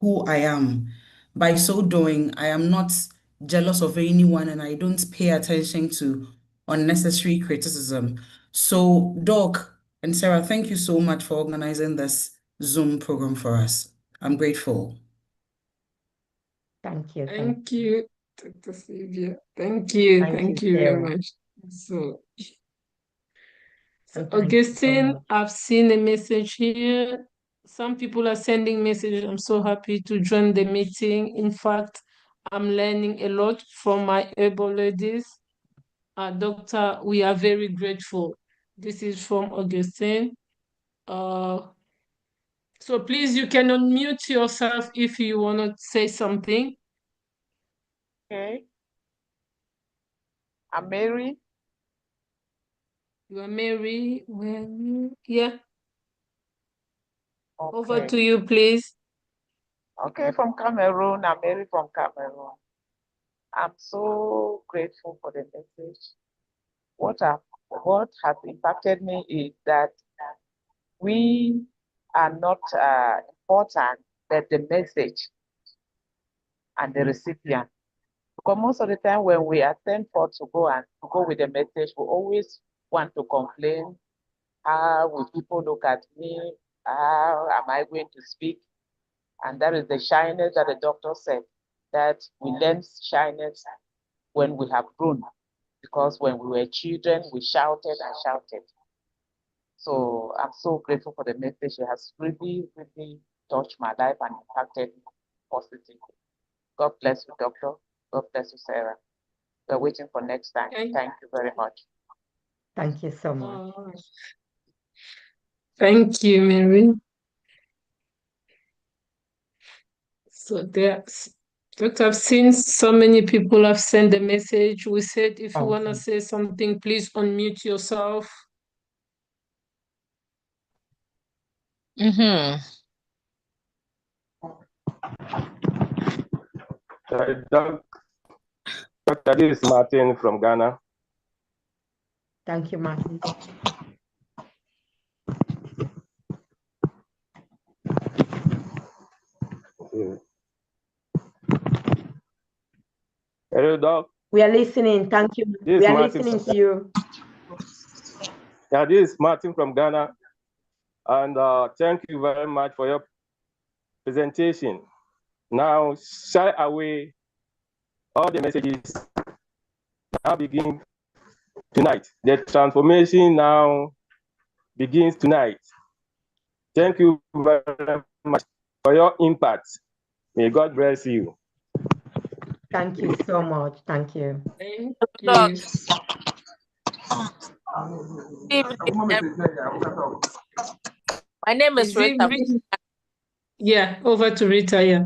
who I am. By so doing, I am not jealous of anyone and I don't pay attention to unnecessary criticism. So, Doc and Sarah, thank you so much for organizing this Zoom program for us. I'm grateful. Thank you. Thank you, Dr. Sylvia. Thank you. Thank you very much. So Augustine, I've seen a message here. Some people are sending messages. I'm so happy to join the meeting. In fact, I'm learning a lot from my able ladies. Doctor, we are very grateful. This is from Augustine. So please, you can unmute yourself if you want to say something. Okay. I'm Mary. You are Mary. Well, yeah. Okay. Over to you, please. Okay, from Cameroon. I'm Mary from Cameroon. I'm so grateful for the message. What has impacted me is that we are not important, but the message and the recipient. Because most of the time when we attend for to go with the message, we always want to complain. How will people look at me? How am I going to speak? And that is the shyness that the doctor said, that we learn shyness when we have grown. Because when we were children, we shouted and shouted. So I'm so grateful for the message. It has really, really touched my life and impacted me positively. God bless you, Doctor. God bless you, Sarah. We're waiting for next time. Thank you very much. Thank you so much. Thank you, Mary. So Doctor, I've seen so many people have sent a message. We said if you want to say something, please unmute yourself. Doctor, this is Martin from Ghana. Thank you, Martin. Hello, Doc. We are listening. Thank you. We are listening to you. Yeah, this is Martin from Ghana. And thank you very much for your presentation. Now, shy away all the messages now begin tonight. The transformation now begins tonight. Thank you very much for your impact. May God bless you. Thank you so much. Thank you. Thank you. My name is Rita. Yeah, over to Rita. Yeah.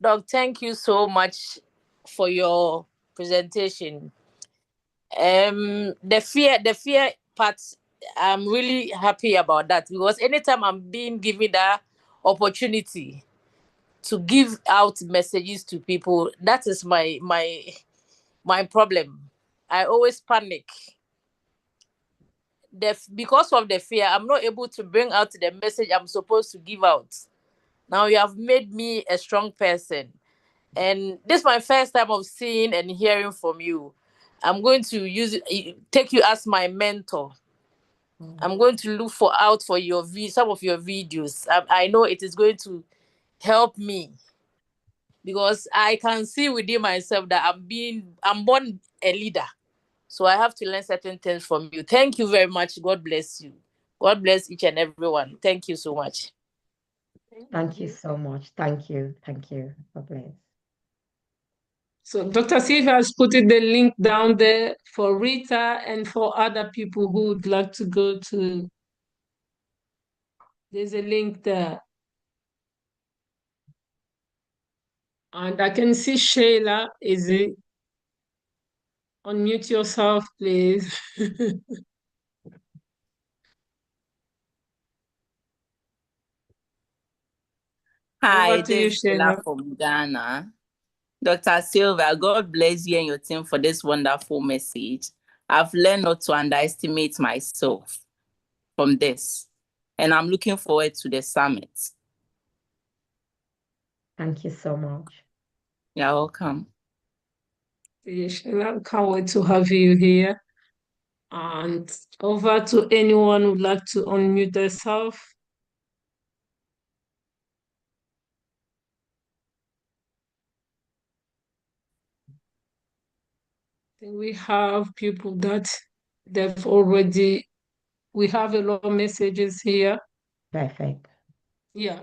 Doc, thank you so much for your presentation. The fear part, I'm really happy about that, because anytime I'm being given that opportunity to give out messages to people, that is my problem. I always panic. Because of the fear, I'm not able to bring out the message I'm supposed to give out. Now you have made me a strong person. And this is my first time of seeing and hearing from you. I'm going to take you as my mentor. I'm going to look out for some of your videos. I know it is going to help me, because I can see within myself that I'm born a leader. So I have to learn certain things from you. Thank you very much. God bless you. God bless each and everyone. Thank you so much. Thank you so much. Thank you. Thank you. God bless. So Dr. Sylvia has put the link down there for Rita and for other people who would like to go to. There's a link there. And I can see Shayla. Is it? Unmute yourself, please. Hi, this is Shayla from Ghana. Dr. Sylvia, God bless you and your team for this wonderful message. I've learned not to underestimate myself from this, and I'm looking forward to the summit. Thank you so much. You're welcome. Yes, I can't wait to have you here. And over to anyone who would like to unmute themselves. We have people that we have a lot of messages here. Perfect. Yeah.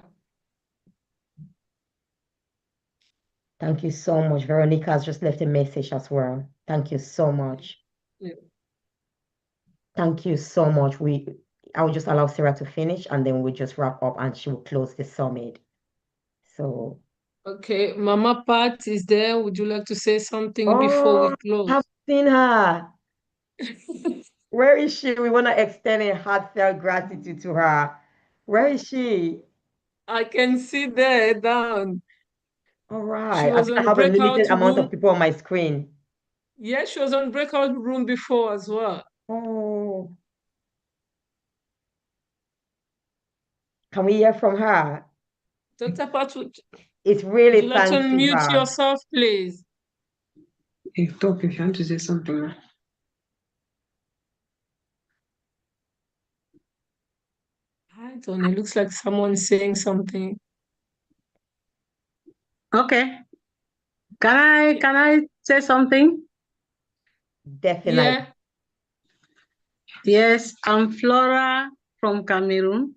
Thank you so much. Veronica has just left a message as well. Thank you so much. Yeah. Thank you so much. I will just allow Sarah to finish, and then we'll just wrap up and she will close the summit. So. Okay, Mama Pat is there. Would you like to say something before we close? I've seen her. Where is she? We want to extend a heartfelt gratitude to her. Where is she? I can see there down. All right. She was I have a limited amount of people on my screen. Yeah, she was on breakout room before as well. Oh. Can we hear from her? Dr. Pat, it's really would you like to unmute her. yourself, please? Hey, talk if you want to say something. I don't know. It looks like someone's saying something. Okay. Can I say something? Definitely. Yeah. Yes, I'm Flora from Cameroon.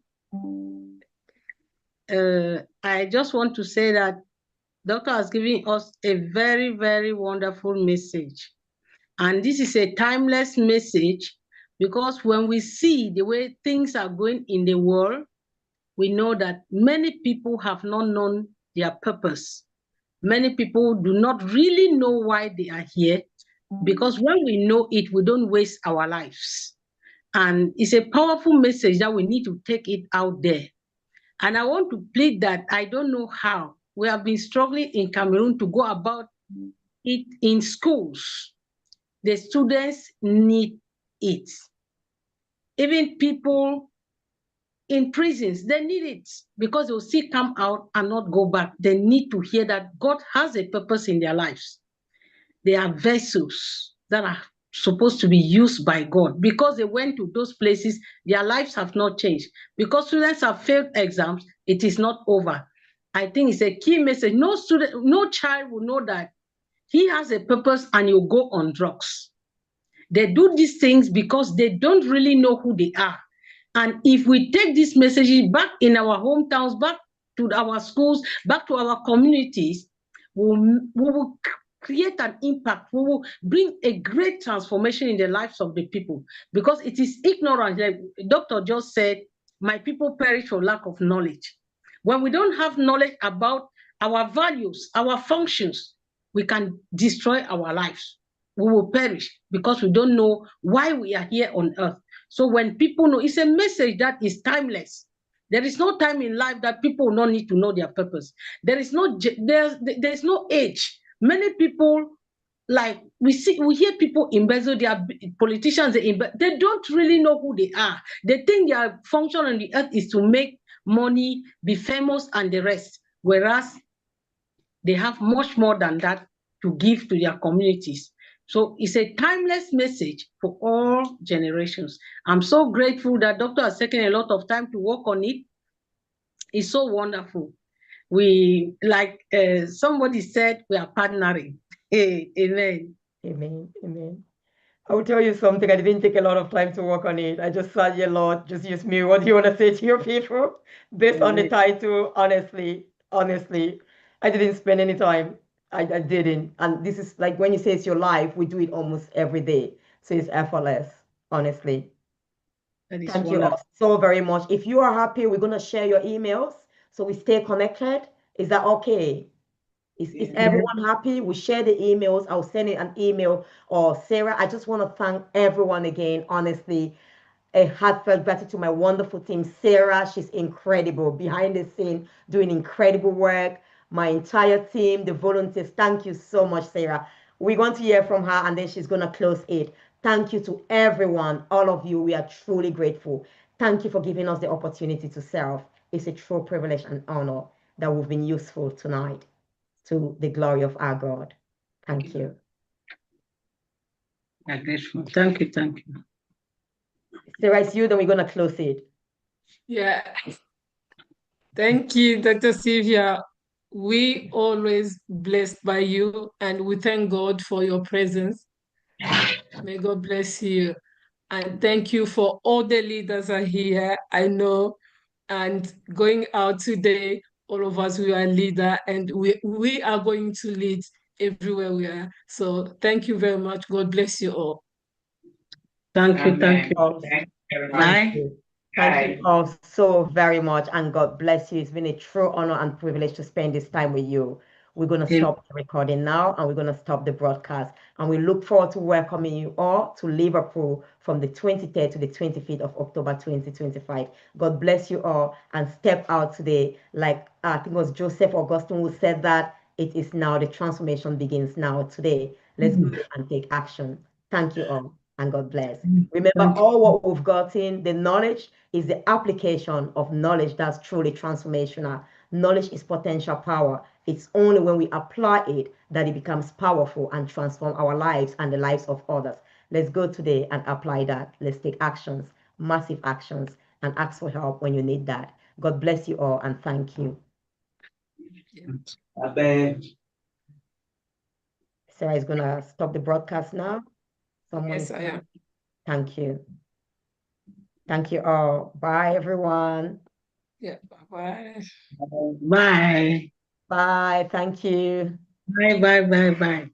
I just want to say that Doctor has given us a very, very wonderful message. And this is a timeless message, because when we see the way things are going in the world, we know that many people have not known their purpose. Many people do not really know why they are here, because when we know it, we don't waste our lives. And it's a powerful message that we need to take it out there. And I want to plead that I don't know how. We have been struggling in Cameroon to go about it in schools. The students need it. Even people in prisons, they need it, because they'll still come out and not go back. They need to hear that God has a purpose in their lives. They are vessels that are supposed to be used by God. Because they went to those places, their lives have not changed. Because students have failed exams, it is not over. I think it's a key message. No student, no child will know that he has a purpose and he'll go on drugs. They do these things because they don't really know who they are. And if we take these messages back in our hometowns, back to our schools, back to our communities, we will create an impact. We will bring a great transformation in the lives of the people, because it is ignorance. Like Doctor just said, my people perish for lack of knowledge. When we don't have knowledge about our values, our functions, we can destroy our lives. We will perish because we don't know why we are here on earth. So when people know, it's a message that is timeless. There is no time in life that people will not need to know their purpose. There's no age. Many people, like we hear people embezzle, their politicians, they don't really know who they are. They think their function on the earth is to make money, be famous, and the rest. Whereas they have much more than that to give to their communities. So it's a timeless message for all generations. I'm so grateful that Doctor has taken a lot of time to work on it. It's so wonderful. We, like somebody said, we are partnering. Amen. Amen. Amen. I will tell you something. I didn't take a lot of time to work on it. I just sat here, Lord, just use me. What do you want to say to your people? Based on the title, honestly, I didn't spend any time. I didn't. And this is like when you say it's your life, we do it almost every day. So it's effortless, honestly. Thank you all so very much. If you are happy, we're going to share your emails so we stay connected. Is that okay? Is everyone happy? We share the emails. I'll send it an email. Or Sarah, I just want to thank everyone again, honestly. A heartfelt gratitude to my wonderful team. Sarah, she's incredible. Behind the scene, doing incredible work. My entire team, the volunteers, thank you so much, Sarah. We're going to hear from her and then she's going to close it. Thank you to everyone, all of you. We are truly grateful. Thank you for giving us the opportunity to serve. It's a true privilege and honor that we've been useful tonight to the glory of our God. Thank you. I'm grateful. Thank you. Thank you. Sarah, it's you, then we're going to close it. Yeah. Thank you, Dr. Sylvia. We always blessed by you, and we thank God for your presence. May God bless you. And thank you for all the leaders are here, I know. And going out today, all of us, we are leader, and we are going to lead everywhere we are. So thank you very much. God bless you all. Thank you. Thank you. Thank you. Thank you all so very much, and God bless you. It's been a true honor and privilege to spend this time with you. We're going to stop the recording now, and we're going to stop the broadcast. And we look forward to welcoming you all to Liverpool from the 23rd to the 25th of October 2025. God bless you all, and step out today. Like I think it was Joseph Augustine who said that it is now, the transformation begins now today. Let's go and take action. Thank you all, and God bless. Remember, all what we've gotten, the knowledge is the application of knowledge that's truly transformational. Knowledge is potential power. It's only when we apply it that it becomes powerful and transform our lives and the lives of others. Let's go today and apply that. Let's take actions, massive actions, and ask for help when you need that. God bless you all, and thank you. Sarah is going to stop the broadcast now. Yes, I am. Thank you. Thank you all. Bye, everyone. Yeah, bye-bye. Bye. Bye. Thank you. Bye, bye, bye, bye.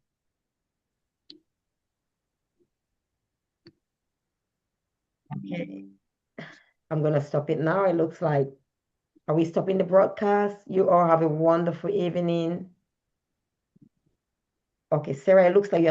Okay. I'm going to stop it now. It looks like, are we stopping the broadcast? You all have a wonderful evening. Okay, Sarah, it looks like you're